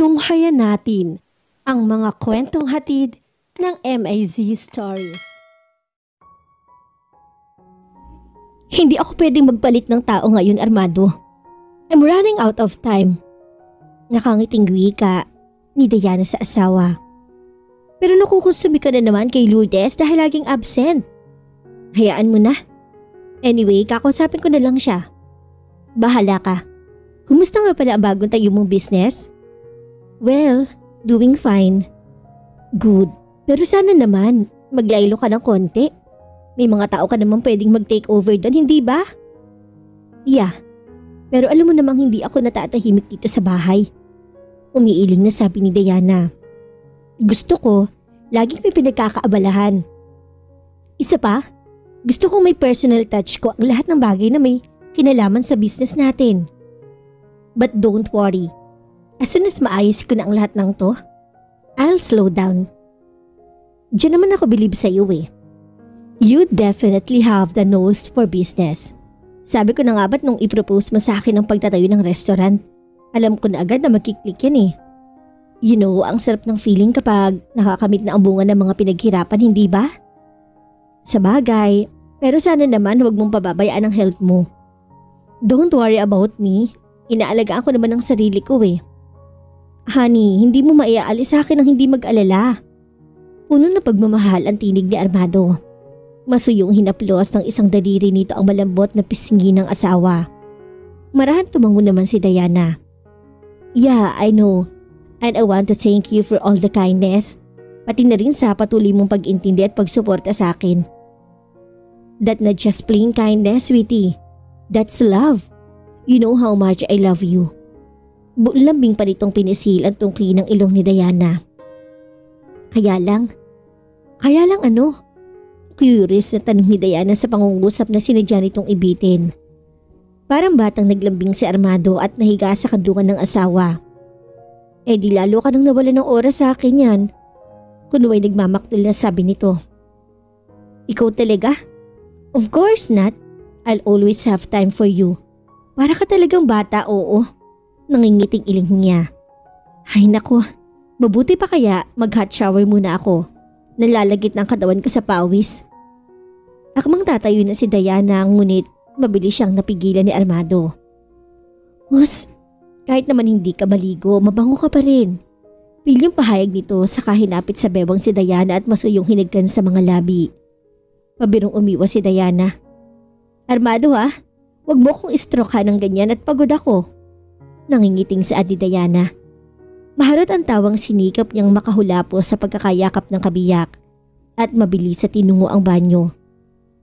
Tunghayan natin ang mga kwentong hatid ng MAZ Stories. Hindi ako pwedeng magpalit ng tao ngayon, Armando. I'm running out of time. Nakangiting wika ni Diana sa asawa. Pero nakukonsumi ka na naman kay Lourdes dahil laging absent. Hayaan mo na. Anyway, kakausapin ko na lang siya. Bahala ka. Kumusta nga pala ang bagong tayo mong business? Well, doing fine. Good. Pero sana naman, maglaylo ka ng konti. May mga tao ka naman pwedeng mag-take over doon, hindi ba? Yeah. Pero alam mo namang hindi ako natatahimik dito sa bahay. Umiiling na sabi ni Diana. Gusto ko, laging may pinagkakaabalahan. Isa pa, gusto kong may personal touch ko ang lahat ng bagay na may kinalaman sa business natin. But don't worry. As soon as maayos ko na ang lahat ng to, I'll slow down. Diyan naman ako believe sa iyo eh. You definitely have the nose for business. Sabi ko na nga ba't nung i-propose mo sa akin ang pagtatayo ng restaurant, alam ko na agad na magkiklik yan eh. You know, ang sarap ng feeling kapag nakakamit na ang bunga ng mga pinaghirapan, hindi ba? Sa bagay, pero sana naman huwag mong pababayaan ang health mo. Don't worry about me, inaalagaan ko naman ang sarili ko eh. Honey, hindi mo maiaalis sa akin ang hindi mag-alala. Puno na pagmamahal ang tinig ni Armando. Masuyong hinaplos ng isang daliri nito ang malambot na pisngi ng asawa. Marahan tumango naman si Diana. Yeah, I know. And I want to thank you for all the kindness. Pati na rin sa patuloy mong pag-intindi at pagsuporta sa akin. That not just plain kindness, sweetie. That's love. You know how much I love you. Lambing pa nitong pinisil ang tungki ng ilong ni Diana. Kaya lang ano? Curious na tanong ni Diana sa pangungusap na sinadya nitong ibitin. Parang batang naglambing si Armando at nahiga sa kandungan ng asawa. Eh di lalo ka nang nawala ng oras sa akin yan. Kunuway nagmamaktul na sabi nito. Ikaw talaga? Of course not. I'll always have time for you. Para ka talagang bata, oo. Nangingiting iling niya. Ay nako, mabuti pa kaya mag-hot shower muna ako. Nalalagit ng katawan ko sa pawis. Akmang tatayo na si Diana ngunit mabilis siyang napigilan ni Armando. Hus, kahit naman hindi ka maligo, mabango ka pa rin. Pilyong pahayag nito sa kahinapit sa bewang si Diana at masuyong hinigkan sa mga labi. Pabirong umiwas si Diana. Armando ha, wag mo kong istroke ng ganyan at pagod ako. Nangingiting sa ni Diana. Maharot ang tawang sinikap niyang makahulapo sa pagkakayakap ng kabiyak at mabilis sa tinungo ang banyo.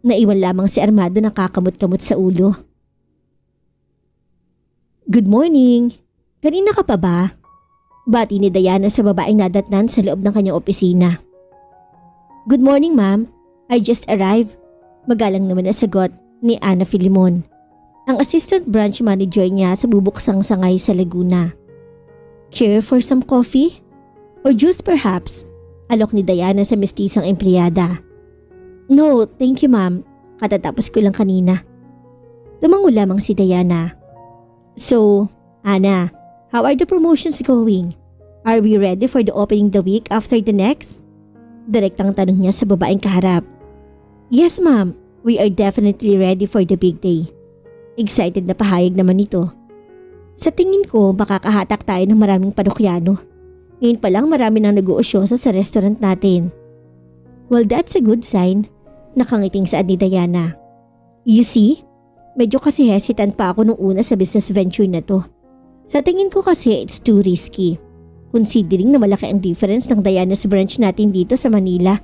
Naiwan lamang si Armando nakakamot-kamot sa ulo. Good morning! Kanina ka pa ba? Bati ni Diana sa babaeng nadatnan sa loob ng kanyang opisina. Good morning ma'am, I just arrived. Magalang naman na sagot ni Ana Filimon, ang assistant branch manager niya sa bubuksang sangay sa Laguna. Care for some coffee? Or juice perhaps? Alok ni Diana sa mestisang empleyada. No, thank you ma'am. Katatapos ko lang kanina. Tumango lamang si Diana. So, Ana, how are the promotions going? Are we ready for the opening the week after the next? Direktang tanong niya sa babaeng kaharap. Yes ma'am, we are definitely ready for the big day. Excited na pahayag naman ito. Sa tingin ko, makakahatak tayo ng maraming parukyano. Ngayon pa lang marami nang nag-uusyoso sa restaurant natin. Well, that's a good sign. Nakangiting saad ni Diana. You see, medyo kasi hesitant pa ako nung una sa business venture na to. Sa tingin ko kasi it's too risky. Considering na malaki ang difference ng Diana's branch natin dito sa Manila,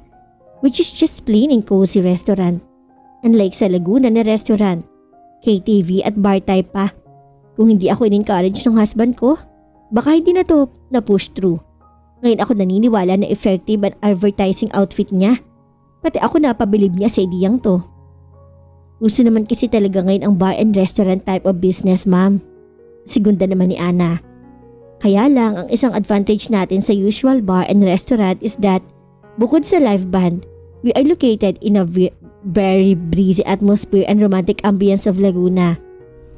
which is just plain and cozy restaurant. Unlike sa Laguna na restaurant, KTV at bar type pa. Kung hindi ako in-encourage ng husband ko, baka hindi na to na-push through. Ngayon ako naniniwala na effective ang advertising outfit niya. Pati ako napabilib niya sa ideyang to. Uso naman kasi talaga ngayon ang bar and restaurant type of business, ma'am. Segunda naman ni Ana. Kaya lang ang isang advantage natin sa usual bar and restaurant is that bukod sa live band, we are located in a very breezy atmosphere and romantic ambience of Laguna.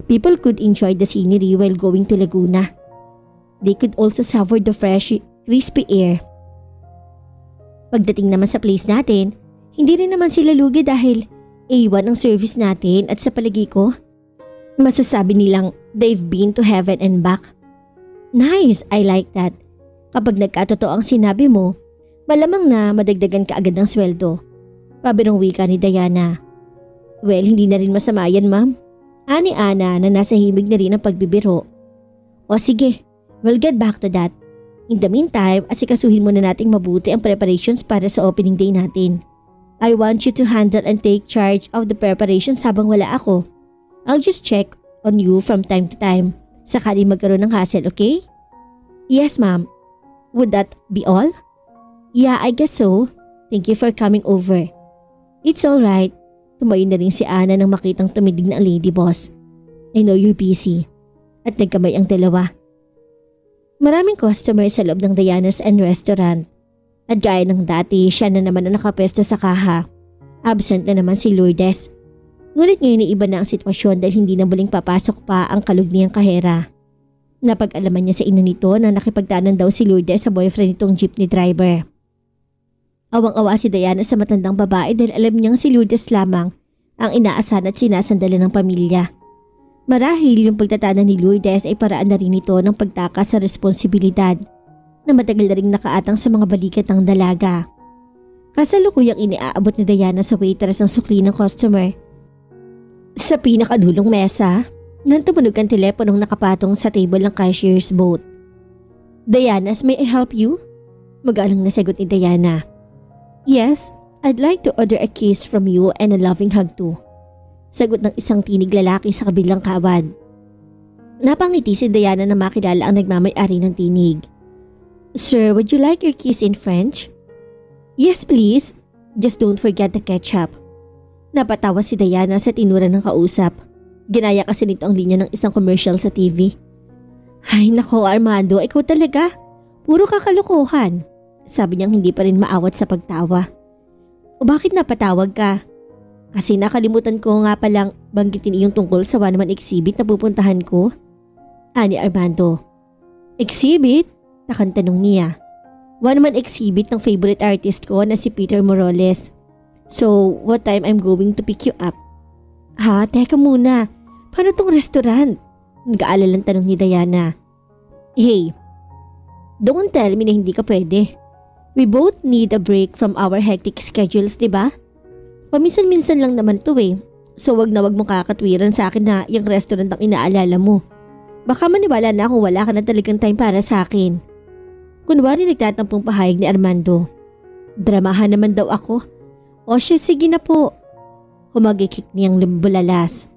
People could enjoy the scenery while going to Laguna. they could also savor the fresh, crispy air. Pagdating naman sa place natin, hindi rin naman sila lugi dahil A1 ang service natin at sa palagi ko, masasabi nilang they've been to heaven and back. Nice, I like that. Kapag nagkatotoo ang sinabi mo, malamang na madagdagan ka agad ng sweldo. Pabirong wika ni Diana. Well, hindi na rin masama yan, ma'am. Ani Ana na nasa himig na rin ang pagbibiro. O sige, we'll get back to that. In the meantime, asikasuhin muna nating mabuti ang preparations para sa opening day natin. I want you to handle and take charge of the preparations habang wala ako. I'll just check on you from time to time. Sakali magkaroon ng hassle, okay? Yes, ma'am. Would that be all? Yeah, I guess so. Thank you for coming over. It's alright. Tumayo na rin si Ana nang makitang tumidig na ang lady boss. I know you're busy. At nagkamay ang dalawa. Maraming customer sa loob ng Diana's and restaurant. At gaya ng dati, siya na naman ang nakapesto sa kaha. Absent na naman si Lourdes. Ngunit ngayon ay iba na ang sitwasyon dahil hindi na muling papasok pa ang kalug niyang kahera. Napag-alaman niya sa ina nito na nakipagdaanan daw si Lourdes sa boyfriend nitong jeepney driver. Awang-awa si Diana sa matandang babae dahil alam niyang si Lourdes lamang ang inaasahan at sinasandalan ng pamilya. Marahil yung pagtatanan ni Lourdes ay paraan na rin ito ng pagtakas sa responsibilidad na matagal na rin nakaatang sa mga balikat ng dalaga. Kasalukuyang iniaabot ni Diana sa waitress ang sukli ng customer. Sa pinakadulong mesa, nang tumunog ang teleponong nakapatong sa table ng cashier's booth. Diana's, may I help you? Magalang na sagot ni Diana. Yes, I'd like to order a kiss from you and a loving hug too. Sagot ng isang tinig lalaki sa kabilang kawad. Napangiti si Diana na makilala ang nagmamay-ari ng tinig. Sir, would you like your kiss in French? Yes, please. Just don't forget the ketchup. Napatawa si Diana sa tinura ng kausap. Ginaya kasi nito ang linya ng isang commercial sa TV. Ay nako Armando, ikaw talaga. Puro kakalokohan. Sabi niyang hindi pa rin maawat sa pagtawa. O bakit napatawag ka? Kasi nakalimutan ko nga palang banggitin iyong tungkol sa one man exhibit na pupuntahan ko. Ani Armando. Exhibit? Takang tanong niya. One man exhibit ng favorite artist ko na si Peter Morales. So, what time I'm going to pick you up? Ha? Teka muna. Paano tong restaurant? Nag-aalalang tanong ni Diana. Hey, don't tell me na hindi ka pwede. We both need a break from our hectic schedules, diba? Paminsan-minsan lang naman to eh. So wag na wag mong kakatwiran sa akin na yung restaurant ang inaalala mo. Baka maniwala na kung wala ka na talagang time para sa akin. Kunwari nagtatampong pahayag ni Armando. Dramahan naman daw ako. O siya, sige na po. Humagikik niyang limbulalas.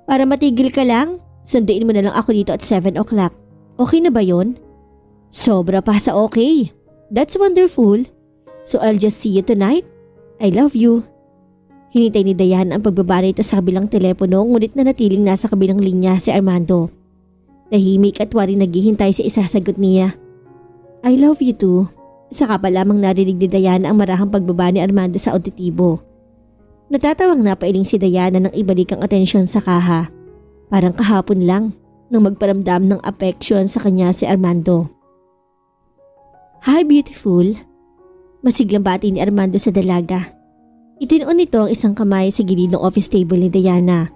Para matigil ka lang, sunduin mo na lang ako dito at 7 o'clock. Okay na ba yon? Sobra pa sa okay. That's wonderful. So I'll just see you tonight. I love you. Hinintay ni Diana ang pagbaba nito sa kabilang telepono ngunit na natiling nasa kabilang linya si Armando. Tahimik at wari naghihintay sa isasagot niya. I love you too. Saka pa lamang narinig ni Diana ang marahang pagbaba ni Armando sa auditibo. Natatawang napailing si Diana nang ibalik ang atensyon sa kaha. Parang kahapon lang nang magparamdam ng affection sa kanya si Armando. Hi beautiful. Masiglang bati ni Armando sa dalaga. Itinoon nito ang isang kamay sa gilid ng office table ni Diana.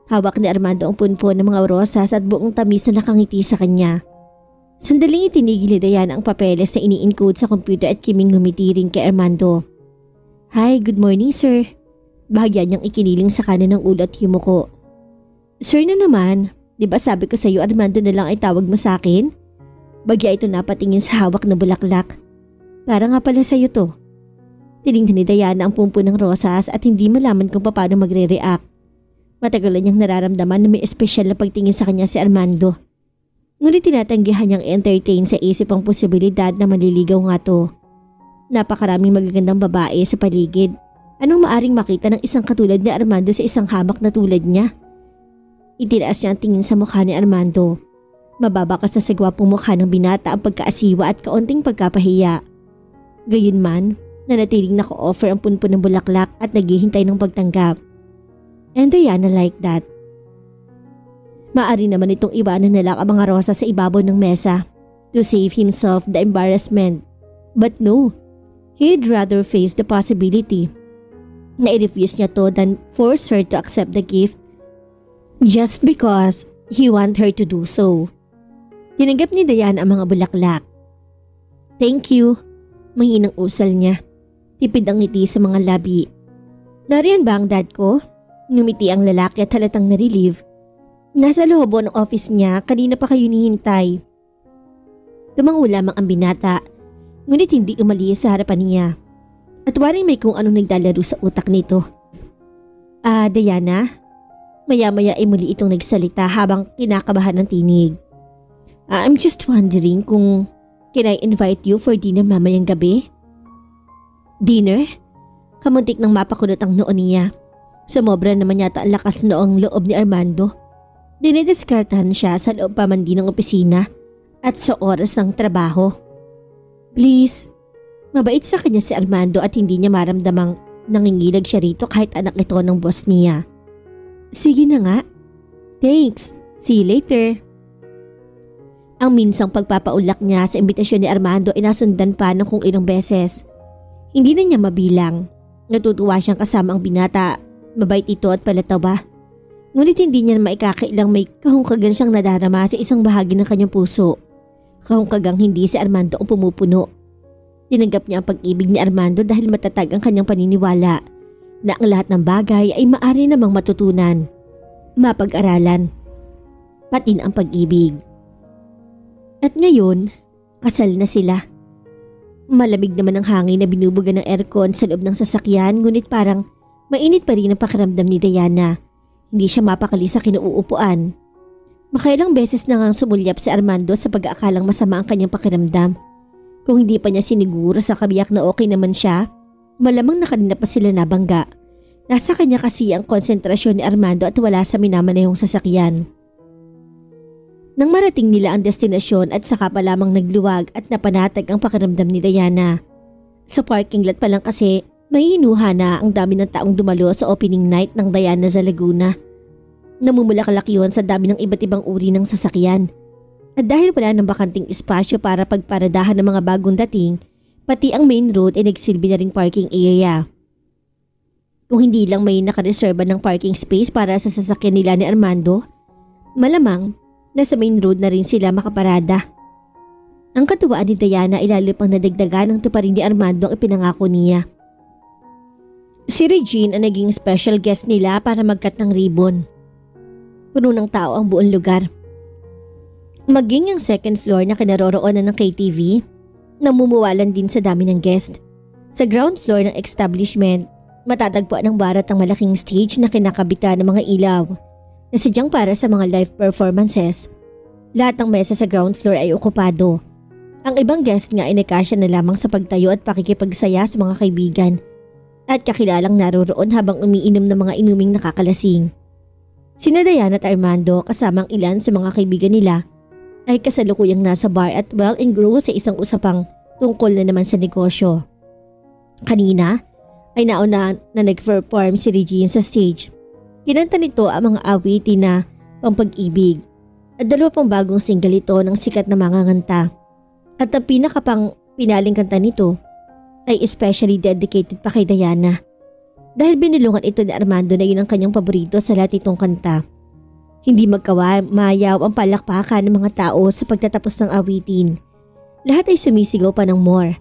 Hawak ni Armando ang punpon ng mga rosas at buong tamis na nakangiti sa kanya. Sandaling itinigil ni Diana ang papeles na ini-encode sa computer at kiming ngumiti rin kay Armando. Hi, good morning sir. Bahagyan niyang ikiniling sa kanan ng ulo at yumuko. Sir na naman, di ba sabi ko sa iyo Armando na lang ay tawag mo sa akin? Bagya ito napatingin sa hawak na bulaklak. Para nga pala sa iyo to. Tinignan ni Diana ang pumpo ng rosas at hindi malaman kung paano magre-react. Matagal niyang nararamdaman na may espesyal na pagtingin sa kanya si Armando. Ngunit tinatanggihan niyang entertain sa isip ang posibilidad na maliligaw nga to. Napakaraming magagandang babae sa paligid. Anong maaring makita ng isang katulad ni Armando sa isang hamak na tulad niya? Itinaas niya ang tingin sa mukha ni Armando. Mababa ka sa sagwapong mukha ng binata ang pagkaasiwa at kaunting pagkapahiya. Gayunman, nanatiling naka-offer ang punpun ng bulaklak at naghihintay ng pagtanggap. And Diana like that. Maari naman itong iwanan na lang ang mga rosa sa ibabaw ng mesa to save himself the embarrassment. But no, he'd rather face the possibility na i-refuse niya to than force her to accept the gift just because he want her to do so. Tinanggap ni Diana ang mga bulaklak. Thank you, mahinang usal niya. Tipid ang ngiti sa mga labi. Nariyan ba ang dad ko? Ngumiti ang lalaki at halatang na-relieve. Nasa loob ng office niya, kanina pa kayo nihintay. Tumango lamang ang binata, ngunit hindi umalis sa harapan niya. At waring may kung anong naglalaro sa utak nito. Diana? Maya-maya ay muli itong nagsalita habang kinakabahan ng tinig. I'm just wondering kung can I invite you for dinner mamayang gabi? Dinner? Kamuntik nang mapakunot ang noo niya. Sumobra naman yata ang lakas noong loob ni Armando. Dinidiskartahan siya sa loob pa man din ng opisina at sa oras ng trabaho. Please, mabait sa kanya si Armando at hindi niya maramdamang nangingilag siya rito kahit anak ito ng boss niya. Sige na nga. Thanks. See you later. Ang minsang pagpapaulak niya sa imbitasyon ni Armando ay nasundan pa ng kung ilang beses. Hindi na niya mabilang. Natutuwa siyang kasama ang binata. Mabait ito at palatawa. Ngunit hindi niya na maikakailang may kahungkagan siyang nadarama sa isang bahagi ng kanyang puso. Kahungkagang hindi si Armando ang pumupuno. Tinanggap niya ang pag-ibig ni Armando dahil matatag ang kanyang paniniwala na ang lahat ng bagay ay maaari namang matutunan, mapag-aralan, pati na ang pag-ibig. At ngayon, kasal na sila. Malamig naman ang hangin na binubuga ng aircon sa loob ng sasakyan ngunit parang mainit pa rin ang pakiramdam ni Diana. Hindi siya mapakali sa kinuupuan. Makailang beses na ngang sumulyap si Armando sa pag-aakalang masama ang kanyang pakiramdam. Kung hindi pa niya siniguro sa kabiyak na okay naman siya, malamang na kanina pa sila nabangga. Nasa kanya kasi ang konsentrasyon ni Armando at wala sa minamanehong sasakyan. Nang marating nila ang destinasyon at saka pa lamang nagluwag at napanatag ang pakiramdam ni Diana. Sa parking lot pa lang kasi may hinuha na ang dami ng taong dumalo sa opening night ng Diana sa Laguna. Namumulaklak yun sa dami ng iba't ibang uri ng sasakyan. At dahil wala ng bakanting espasyo para pagparadahan ng mga bagong dating, pati ang main road ay nagsilbi na ring parking area. Kung hindi lang may nakareserba ng parking space para sa sasakyan nila ni Armando, malamang nasa main road na rin sila makaparada. Ang katuwaan ni Diana ay lalo pang nadagdagan ng tuparin ni Armando ang ipinangako niya. Si Regine ang naging special guest nila para mag-cut ng ribbon. Puno ng tao ang buong lugar. Maging ang second floor na kinaroroonan ng KTV, namumuwalan din sa dami ng guest. Sa ground floor ng establishment, matatagpuan ang barat ang malaking stage na kinakabitan ng mga ilaw na sadyang para sa mga live performances. Lahat ng mesa sa ground floor ay okupado. Ang ibang guest nga ay nakasya na lamang sa pagtayo at pakikipagsaya sa mga kaibigan at kakilalang naroroon habang umiinom ng mga inuming nakakalasing. Sina Diana at Armando kasamang ilan sa mga kaibigan nila ay kasalukuyang nasa bar at well engrossed sa isang usapang tungkol na naman sa negosyo. Kanina ay nauna na nag-perform si Regine sa stage. Kinanta nito ang mga awitin na pampag-ibig at dalawa pang bagong single ito ng sikat na manganganta. At ang pinakapang pinaling kanta nito ay especially dedicated pa kay Diana. Dahil binulungan ito ni Armando na yun ang kanyang paborito sa lahat itong kanta. Hindi magkamayaw ang palakpakan ng mga tao sa pagtatapos ng awitin. Lahat ay sumisigaw pa ng more.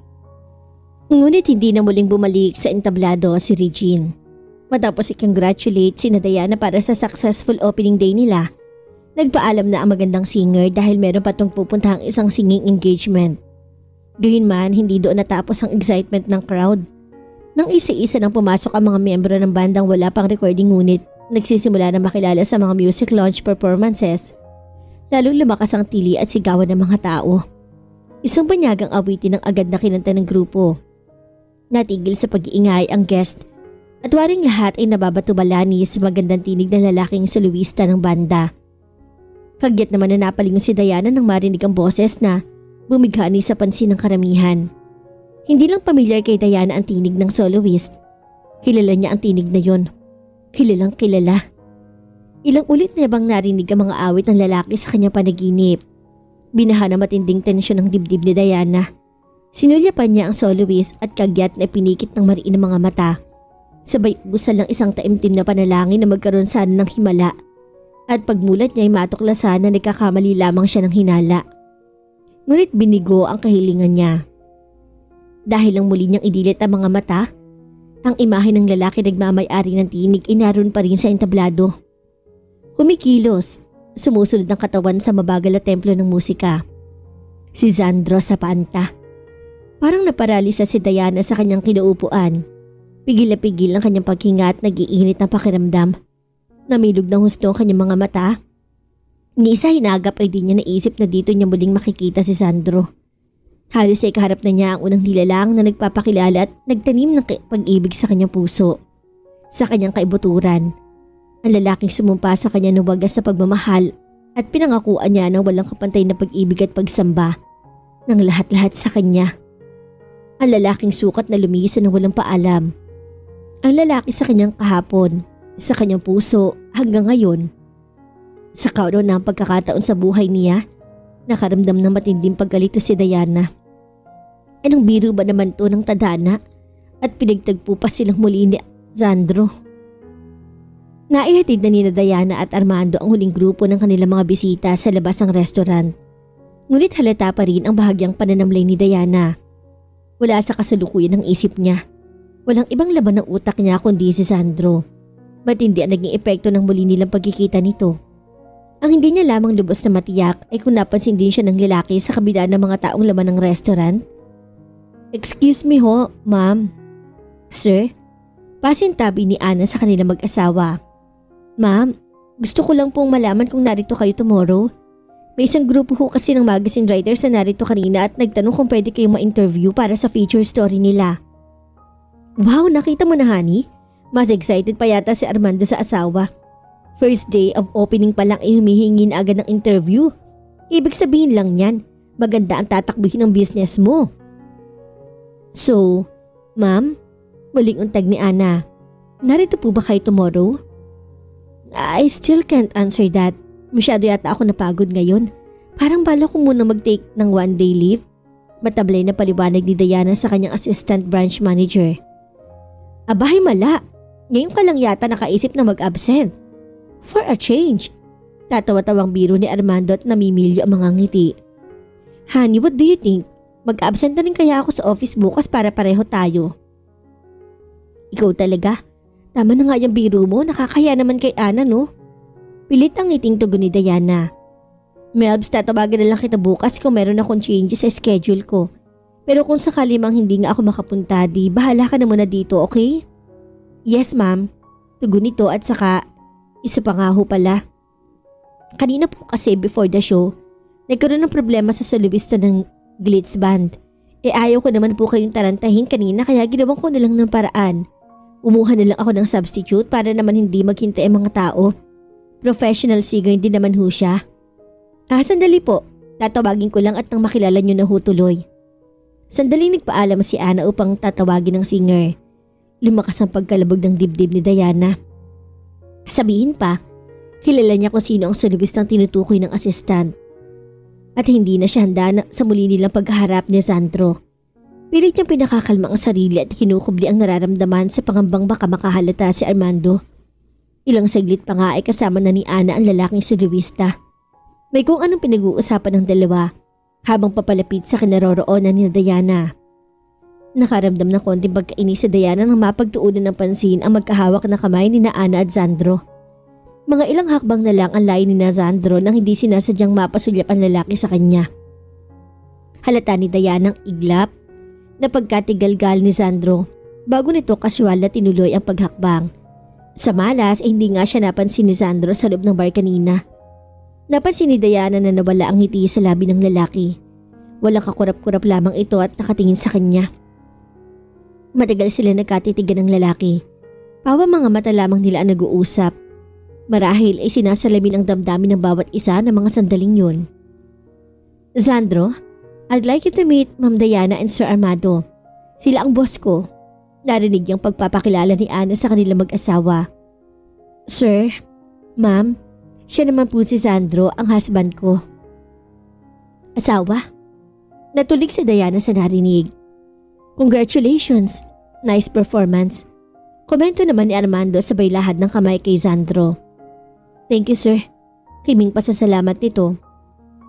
Ngunit hindi na muling bumalik sa entablado si Regine. Matapos i-congratulate sina Diana para sa successful opening day nila, nagpaalam na ang magandang singer dahil meron pa itong pupuntahang isang singing engagement. Gayunman, hindi doon natapos ang excitement ng crowd. Nang isa-isa nang pumasok ang mga miyembro ng bandang wala pang recording ngunit nagsisimula na makilala sa mga music launch performances, lalong lumakas ang tili at sigawan ng mga tao. Isang banyagang awitin ang agad na kinanta ng grupo. Natigil sa pag-iingay ang guest at waring lahat ay nababatubalanis sa magandang tinig ng lalaking soloista ng banda. Kagyat naman na napalingon si Diana nang marinig ang boses na bumighani sa pansin ng karamihan. Hindi lang pamilyar kay Diana ang tinig ng soloist. Kilala niya ang tinig na yon. Kilalang kilala. Ilang ulit na bang narinig ang mga awit ng lalaki sa kanyang panaginip. Binaha na matinding tensyon ng dibdib ni Diana. Sinulyapan niya ang soloist at kagyat na pinikit ng mariin ng mga mata. Sabay ubusan ng isang taimtim na panalangin na magkaroon sana ng himala. At pagmulat niya ay matuklasan na nagkakamali lamang siya ng hinala. Ngunit binigo ang kahilingan niya. Dahil lang muli niyang idilit ang mga mata, ang imahe ng lalaki nagmamay-ari ng tinig ay naroon pa rin sa entablado. Kumikilos, sumusunod ang katawan sa mabagal na templo ng musika. Si Sandro sa panta. Parang naparalisa si Diana sa kanyang kinaupuan. Pigil na pigil ang kanyang paghinga at nag-iinit ng pakiramdam. Namilog ng husto ang kanyang mga mata. Ni isa hinagap ay di niya naisip na dito niya muling makikita si Sandro. Halos ay kaharap na niya ang unang nilalang na nagpapakilala at nagtanim ng pag-ibig sa kanyang puso. Sa kanyang kaibuturan. Ang lalaking sumumpa sa kanya ng wagas sa pagmamahal at pinangakuan niya ng walang kapantay na pag-ibig at pagsamba ng lahat-lahat sa kanya. Ang lalaking sukat na lumisan ng walang paalam. Ang lalaki sa kanyang kahapon, sa kanyang puso hanggang ngayon. Sa kauna ng pagkakataon sa buhay niya, nakaramdam ng matinding pagkalito si Diana. Anong biro ba naman to ng tadhana at pinagtagpo pa silang muli ni Sandro? Naihatid na ni Diana at Armando ang huling grupo ng kanilang mga bisita sa labas ng restaurant. Ngunit halata pa rin ang bahagyang pananamlay ni Diana. Wala sa kasalukuyan ng isip niya. Walang ibang laban ng utak niya kundi si Sandro. Matindi ang naging epekto ng muli nilang pagkikita nito. Ang hindi niya lamang lubos na matiyak ay kung napansin din siya ng lalaki sa kabila ng mga taong laman ng restaurant. "Excuse me ho, ma'am." "Sir?" Pasintabi ni Ana sa kanilang mag-asawa. "Ma'am, gusto ko lang pong malaman kung narito kayo tomorrow. May isang grupo ho kasi ng magazine writers na narito kanina at nagtanong kung pwede kayong ma-interview para sa feature story nila." "Wow, nakita mo na, honey? Mas excited pa yata si Armando sa asawa. First day of opening pa lang ay humihingi na agad ng interview. Ibig sabihin lang yan, maganda ang tatakbuhin ng business mo." "So, ma'am," muling untag ni Ana, "narito po ba kayo tomorrow?" "I still can't answer that. Masyado yata ako napagod ngayon. Parang bala ko muna mag-take ng 1-day leave." Matablay na paliwanag ni Diana sa kanyang assistant branch manager. "Abahay mala, ngayon ka lang yata nakaisip na mag-absent. For a change." Tatawa-tawang biro ni Armando at namimilyo ang mga ngiti. "Honey, what do you think? Mag-absent na rin kaya ako sa office bukas para pareho tayo?" "Ikaw talaga. Tama na nga yung biro mo, nakakaya naman kay Ana, no?" Pilit ang ngiting tugon ni Diana. "Melbs, tatawagan na lang kita bukas kung meron akong changes sa schedule ko. Pero kung sakali mang hindi nga ako makapunta, di bahala ka na muna dito, okay?" "Yes, ma'am." Tugon nito at saka, isa pa nga ho pala. Kanina po kasi before the show, nagkaroon ng problema sa soloista ng Glitz Band. Ayaw ko naman po kayong tarantahin kanina kaya ginawan ko na lang ng paraan. Umuha na lang ako ng substitute para naman hindi maghintay ang mga tao. Professional singer din naman ho siya. Sandali po. Tatawagin ko lang at nang makilala nyo na ho tuloy." Sandali nagpaalam si Ana upang tatawagin ng singer. Lumakas ang pagkalabog ng dibdib ni Diana. Sabihin pa, kilala niya kung sino ang soloistang tinutukoy ng assistant. At hindi na siya handa sa muli nilang pagkaharap ni Sandro. Pilit niyang pinakakalma ang sarili at kinukubli ang nararamdaman sa pangambang baka makahalata si Armando. Ilang saglit pa nga ay kasama na ni Ana ang lalaking soloista. May kung anong pinag-uusapan ng dalawa habang papalapit sa kinaroroonan ni Diana. Nakaramdam ng konting pagkainis si Diana nang mapagtuunan ng pansin ang magkahawak na kamay ni Ana at Sandro. Mga ilang hakbang na lang ang layo ni Sandro nang hindi sinasadyang mapasulyap ang lalaki sa kanya. Halata ni Diana ang iglap na pagkatigalgal ni Sandro bago nito kasyual na tinuloy ang paghakbang. Sa malas ay hindi nga siya napansin ni Sandro sa loob ng bar kanina. Napansin ni Diana na nawala ang ngiti sa labi ng lalaki. Walang kakurap-kurap lamang ito at nakatingin sa kanya. Matagal sila nagkatitigan ng lalaki. Pawa mga mata lamang nila ang nag-uusap. Marahil ay sinasalamin ang damdamin ng bawat isa ng mga sandaling yun. "Sandro, I'd like you to meet Ma'am Diana and Sir Armando. Sila ang boss ko." Narinig niyang pagpapakilala ni Ana sa kanilang mag-asawa. "Sir, Ma'am, siya naman po si Sandro, ang husband ko." Asawa? Natulig si Diana sa narinig. Congratulations! Nice performance. Komento naman ni Armando sabay lahad ng kamay kay Sandro. Thank you sir. Kiming pasasalamat nito.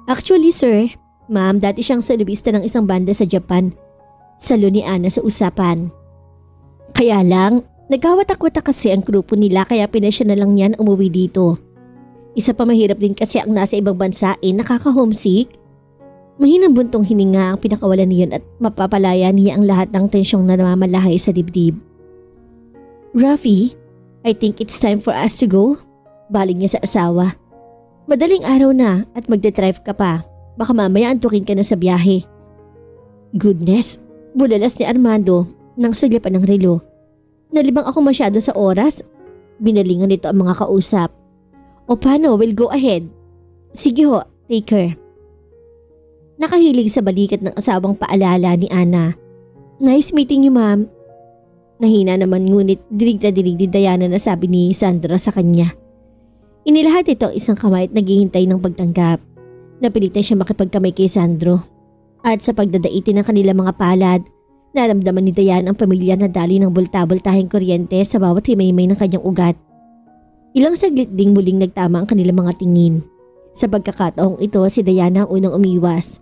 Actually sir, ma'am, dati siyang solista ng isang banda sa Japan. Salo ni Ana sa usapan. Kaya lang, nagkawatak-watak kasi ang grupo nila kaya pinasya na lang niyan umuwi dito. Isa pa mahirap din kasi ang nasa ibang bansa nakaka-homesick. Mahinang buntong hininga ang pinakawalan niyon at mapapalaya niya ang lahat ng tensyong na namamalahay sa dibdib. Rafi, I think it's time for us to go. Baling niya sa asawa. Madaling araw na at magdadrive ka pa. Baka mamaya antukin ka na sa biyahe. Goodness, bulalas ni Armando nang sulyapan ng relo. Nalibang ako masyado sa oras. Binalingan nito ang mga kausap. O paano, we'll go ahead. Sige ho, take care. Nakahilig sa balikat ng asawang paalala ni Ana. Nice meeting you ma'am. Nahina naman ngunit dinig na dinig ni Diana na sabi ni Sandra sa kanya. Inilahat ito ang isang kamay at naghihintay ng pagtanggap. Napilitan siya makipagkamay kay Sandro. At sa pagdadaitin ng kanilang mga palad, naramdaman ni Diana ang pamilya na dali ng bulta-bultahing kuryente sa bawat himay-himay ng kanyang ugat. Ilang saglit ding muling nagtama ang kanilang mga tingin. Sa pagkakataong ito si Diana ang unang umiwas.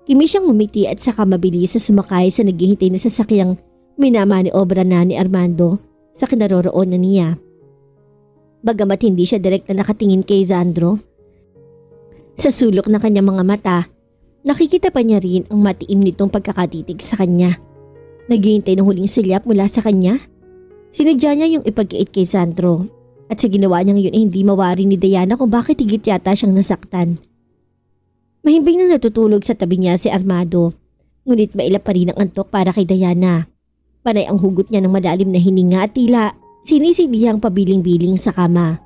Kimi siyang umiti at saka mabilis sa sumakay sa naghihintay na sasakyang minamaniobra na ni Armando sa kinaroroonan niya. Bagamat hindi siya direct na nakatingin kay Sandro, sa sulok ng kanyang mga mata, nakikita pa niya rin ang matiim nitong pagkakatitig sa kanya. Naghihintay ng huling silyap mula sa kanya. Sinadya niya yung ipagkiit kay Sandro at sa ginawa niyang yun hindi mawari ni Diana kung bakit higit yata siyang nasaktan. Mahimbing na natutulog sa tabi niya si Armando, ngunit mailap pa rin ang antok para kay Diana. Panay ang hugot niya ng malalim na hininga at tila sinisilihang pabiling-biling sa kama.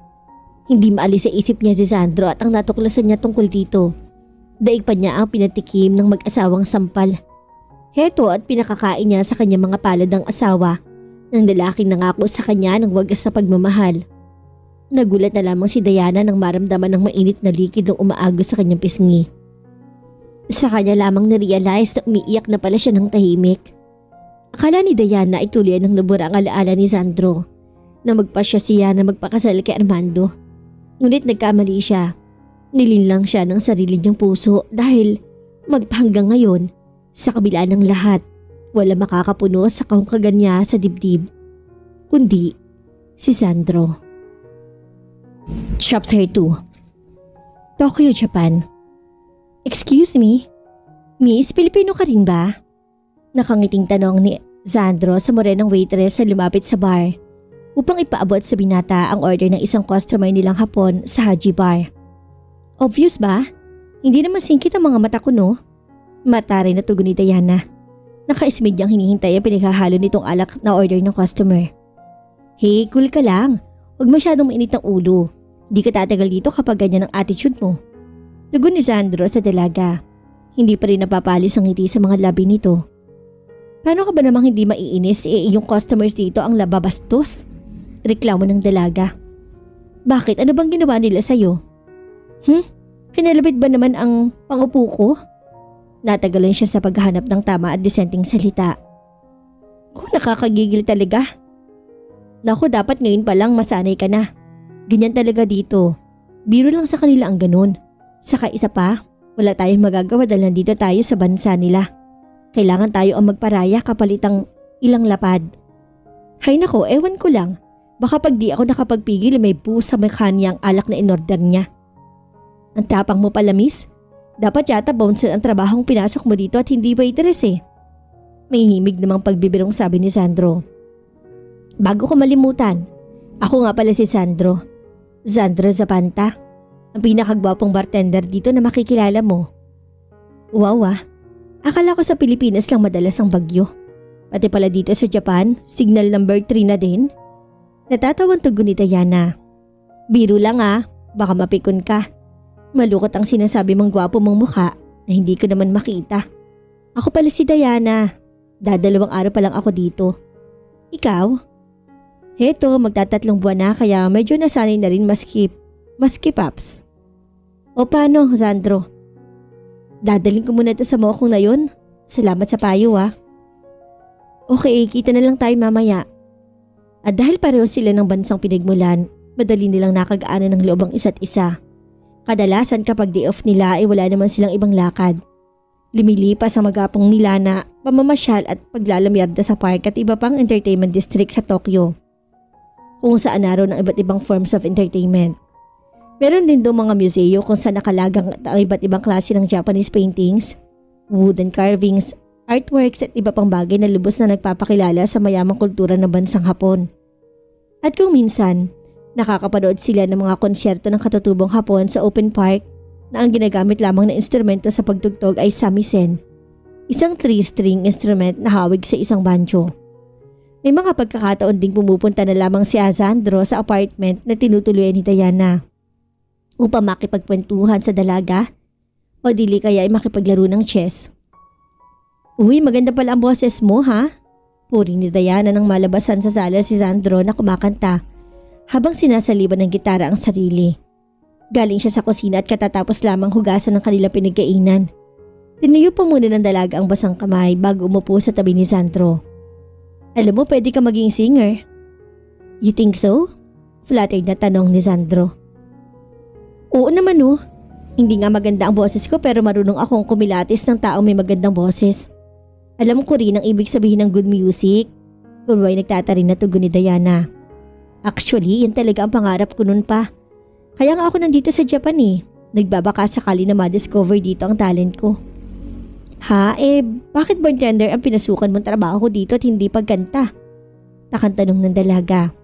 Hindi maalis sa isip niya si Sandro at ang natuklasan niya tungkol dito. Daig pa niya ang pinatikim ng mag-asawang sampal. Heto at pinakakain niya sa kanyang mga palad ng asawa ng lalaking nangako sa kanya ng wagas sa pagmamahal. Nagulat na lamang si Diana nang maramdaman ng mainit na likid ng umaagos sa kanyang pisngi. Sa kanya lamang na-realize na umiiyak na pala siya ng tahimik. Akala ni Diana ay tuloy ng nabura ang alaala ni Sandro na magpasya siya na magpakasal kay Armando. Ngunit nagkamali siya. Nilinlang siya ng sarili niyang puso dahil magpahanggang ngayon sa kabila ng lahat wala makakapuno sa kahungkagan niya sa dibdib. Kundi si Sandro. Chapter 2. Tokyo, Japan. Excuse me? Miss, Pilipino ka rin ba? Nakangiting tanong ni Sandro sa morenong waitress na lumapit sa bar upang ipaabot sa binata ang order ng isang customer nilang Hapon sa Haji Bar. Obvious ba? Hindi naman singkit ang mga mata ko no? Mataray na tugon ni Diana. Nakaismid niyang hinihintay ang pinaghahalo nitong alak na order ng customer. Hey, cool ka lang. Huwag masyadong mainit ang ulo. Di ka tatagal dito kapag ganyan ang attitude mo. Tugon ni Sandro sa dalaga. Hindi pa rin napapalis ang ngiti sa mga labi nito. Paano ka ba namang hindi maiinis yung customers dito ang lababastos? Reklamo ng dalaga. Bakit? Ano bang ginawa nila sa'yo? Kinalabit ba naman ang pangupo ko? Natagalan siya sa paghahanap ng tama at disenteng salita. Oh, nakakagigil talaga. Naku, dapat ngayon pa lang masanay ka na. Ganyan talaga dito. Biro lang sa kanila ang ganun. Saka isa pa, wala tayong magagawa dahil nandito tayo sa bansa nila. Kailangan tayo ang magparaya kapalitang ilang lapad. Hay nako, ewan ko lang. Baka pag di ako nakapagpigil may buhos sa mekanya ang alak na inorder niya. Ang tapang mo pala, miss. Dapat yata bouncer ang trabahong pinasok mo dito at hindi waitress eh. May himig namang pagbibirong sabi ni Sandro. Bago ko malimutan, ako nga pala si Sandro. Sandro Zapanta. Ang pinakagwapong bartender dito na makikilala mo. Wow ah. Akala ko sa Pilipinas lang madalas ang bagyo. Pati pala dito sa Japan, signal number 3 na din. Natatawang tugon ni Diana. Biro lang ah, baka mapikon ka. Malukot ang sinasabi mong gwapo mong mukha na hindi ko naman makita. Ako pala si Diana. Dadalawang araw pa lang ako dito. Ikaw? Heto, magtatatlong buwan na kaya medyo nasanay na rin maski paps. O paano, Sandro? Dadaling ko muna ito sa mokong na yun. Salamat sa payo Okay, kita na lang tayo mamaya. At dahil pareho sila ng bansang pinagmulan, madali nilang nakagaanan ng loob ang isa't isa. Kadalasan kapag day off nila ay wala naman silang ibang lakad. Lumilipas ang magapong nila na pamamasyal at paglalamyarda sa park at iba pang entertainment district sa Tokyo, kung saan naroon ang iba't ibang forms of entertainment. Meron din doon mga museo kung saan nakalagang ang iba't ibang klase ng Japanese paintings, wooden carvings, artworks at iba pang bagay na lubos na nagpapakilala sa mayamang kultura ng bansang Hapon. At kung minsan, nakakapanood sila ng mga konsyerto ng katutubong Hapon sa open park na ang ginagamit lamang na instrumento sa pagtugtog ay samisen, isang 3-string instrument na hawig sa isang banjo. May mga pagkakataon ding pumupunta na lamang si Sandro sa apartment na tinutuluyan ni Diana upang makipagkwentuhan sa dalaga o dili kaya ay makipaglaro ng chess. Uy, maganda pala ang boses mo ha? Puri ni Diana nang malabasan sa sala si Sandro na kumakanta habang sinasaliban ng gitara ang sarili. Galing siya sa kusina at katatapos lamang hugasan ng kanilang pinagkainan. Tinuyo pa muna ng dalaga ang basang kamay bago umupo sa tabi ni Sandro. Alam mo, pwede ka maging singer. You think so? Flattered na tanong ni Sandro. Oo naman Hindi nga maganda ang boses ko pero marunong akong kumilatis ng taong may magandang boses. Alam ko rin ang ibig sabihin ng good music. Kunway nagtatarin na tugon ni Diana. Actually, yan talaga ang pangarap ko noon pa. Kaya nga ako nandito sa Japan Nagbabaka sakali na ma-discover dito ang talent ko. Ha? Bakit bartender ang pinasukan mong trabaho dito at hindi pagkanta? Takang tanong ng dalaga.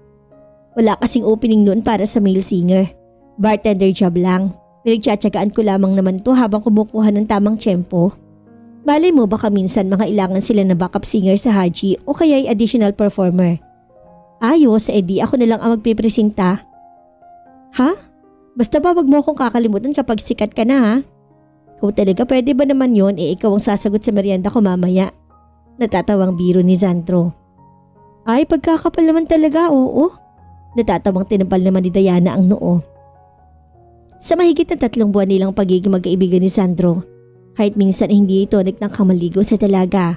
Wala kasing opening noon para sa male singer. Bartender job lang. Pinagtsatsagaan ko lamang naman to habang kumukuha ng tamang tiyempo. Malay mo baka minsan makailangan sila na backup singer sa Haji o kaya'y additional performer. Ayos, edi ako na lang ang magpipresenta. Ha? Basta ba wag mo akong kakalimutan kapag sikat ka na ha? Kung talaga pwede ba naman yon ikaw ang sasagot sa merienda ko mamaya. Natatawang biro ni Sandro. Ay, pagkakapal naman talaga, oo. Natatawang tinampal naman ni Diana ang noo. Sa mahigit na 3 buwan nilang pagiging magkaibigan ni Sandro, kahit minsan hindi ito nagtangkang maligo sa dalaga.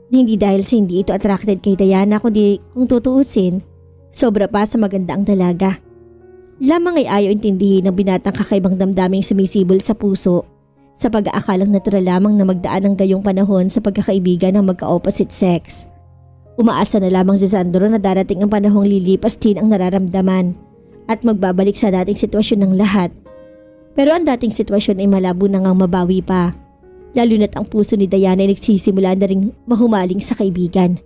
Hindi dahil sa hindi ito attracted kay Diana kundi kung tutuusin, sobra pa sa maganda ang dalaga. Lamang ay ayaw intindihin ng binatang kakaibang damdaming sumisibol sa puso sa pag-aakalang natural lamang na magdaan ng gayong panahon sa pagkakaibigan ng magka-opposite sex. Umaasa na lamang si Sandro na darating ang panahong lilipas din ang nararamdaman at magbabalik sa dating sitwasyon ng lahat. Pero ang dating sitwasyon ay malabo na ngang mabawi pa, lalo na't ang puso ni Diana ay nagsisimula na ring mahumaling sa kaibigan.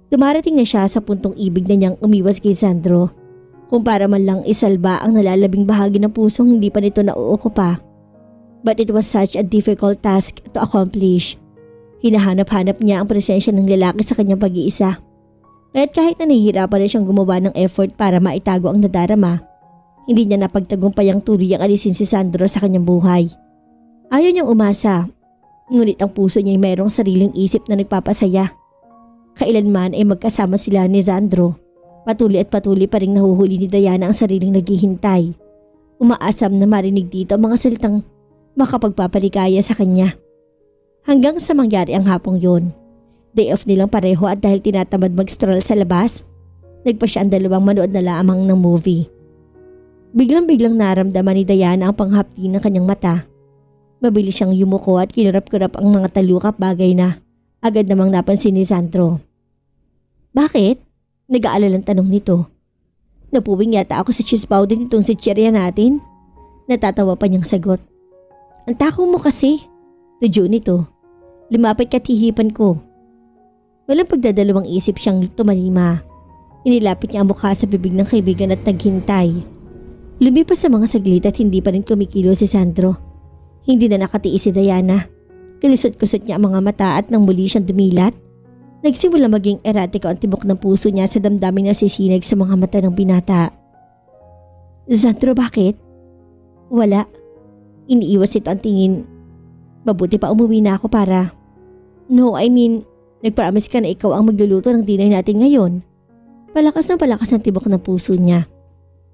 Dumarating na siya sa puntong ibig na niyang umiwas kay Sandro, kung para man lang isalba ang nalalabing bahagi ng pusong hindi pa nito nauukupa. But it was such a difficult task to accomplish. Hinahanap-hanap niya ang presensya ng lalaki sa kanyang pag-iisa. Kaya't kahit na nahihirapan na siyang gumawa ng effort para maitago ang nadarama, hindi niya napagtagumpay ang tuluyang alisin si Sandro sa kanyang buhay. Ayaw niyang umasa, ngunit ang puso niya ay mayroong sariling isip na nagpapasaya. Kailanman ay magkasama sila ni Sandro. Patuloy at patuloy pa rin nahuhuli ni Diana ang sariling naghihintay. Umaasam na marinig dito ang mga salitang makapagpapaligaya sa kanya. Hanggang sa mangyari ang hapong yon. Day off nilang pareho at dahil tinatamad mag-stroll sa labas, nagpa siya ang dalawang manood na lamang ng movie. Biglang-biglang naramdaman ni Diana ang panghapdi ng kanyang mata. Mabilis siyang yumuko at kinurap-kurap ang mga talukap bagay na agad namang napansin ni Sandro. Bakit? Nag-aalalang tanong nito. Napuwing yata ako sa cheese powder nitong si Chiria natin. Natatawa pa niyang sagot. Ang tako mo kasi. Tudyo nito. Lumapit ka tihipan ko. Walang pagdadalawang isip siyang tumalima. Inilapit niya ang mukha sa bibig ng kaibigan at naghintay. Lumipas sa mga saglit at hindi pa rin kumikilo si Sandro. Hindi na nakatiis si Diana. Kilusot-kusot niya ang mga mata at nang muli siyang dumilat, nagsimula maging erratiko ang tibok ng puso niya sa damdamin na sisinag sa mga mata ng binata. Sandro, bakit? Wala. Iniiwas ito ang tingin. Mabuti pa umuwi na ako para... No, I mean, nagpromise ka na ikaw ang magluluto ng dinner natin ngayon. Palakas ng tibok ng puso niya.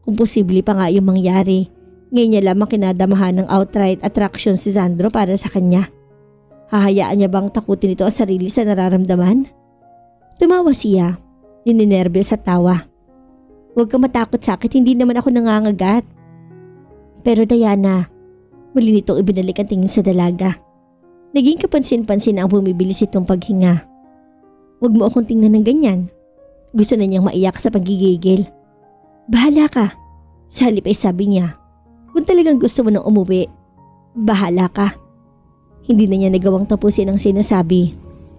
Kung posible pa nga yung mangyari, Ngayon niya lamang kinadamahan ng outright attraction si Sandro para sa kanya. Hahayaan niya bang takutin ito ang sarili sa nararamdaman? Tumawa siya, nininervyos sa tawa. Huwag ka matakot sa akin, hindi naman ako nangangagat. Pero Diana, muli nitong ibinalik ang tingin sa dalaga. Naging kapansin-pansin ang bumibilis itong paghinga. Huwag mo akong tingnan ng ganyan. Gusto na niyang maiyak sa pagigigil. Bahala ka. Sa halip ay sabi niya, kung talagang gusto mo nang umuwi, bahala ka. Hindi na niya nagawang tapusin ang sinasabi.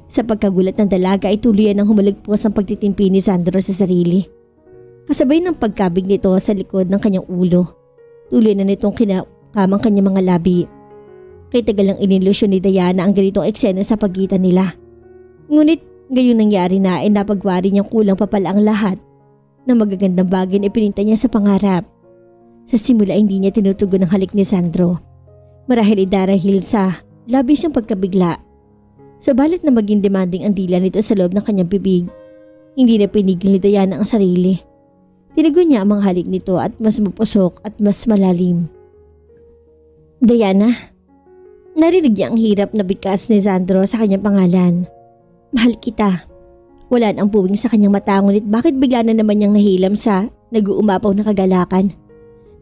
Sa pagkagulat ng dalaga ay tuluyan ng humalagpos ang pagtitimpi ni Sandro sa sarili. Kasabay ng pagkabig nito sa likod ng kanyang ulo. Tuloy na nitong kinakamang kanyang mga labi. Kay tagal ang inilusyon ni Diana ang ganitong eksena sa pagitan nila. Ngunit gayon nangyari na ay napagwari niyang kulang pa pala ang lahat. Na magagandang bagay na ipininta niya sa pangarap. Sa simula hindi niya tinutugon ang halik ni Sandro. Marahil idarahil sa labis niyang pagkabigla. Sabalit na maging demanding ang dila nito sa loob ng kanyang bibig, hindi na pinigil ni Diana ang sarili. Tinagon niya ang mga halik nito at mas mapusok at mas malalim. Diana, narinig niya ang hirap na bigkas ni Sandro sa kanyang pangalan. Mahal kita. Wala na ang puwing sa kanyang mata, ngunit bakit bigla na naman niyang nahilam sa nag-uumapaw na kagalakan.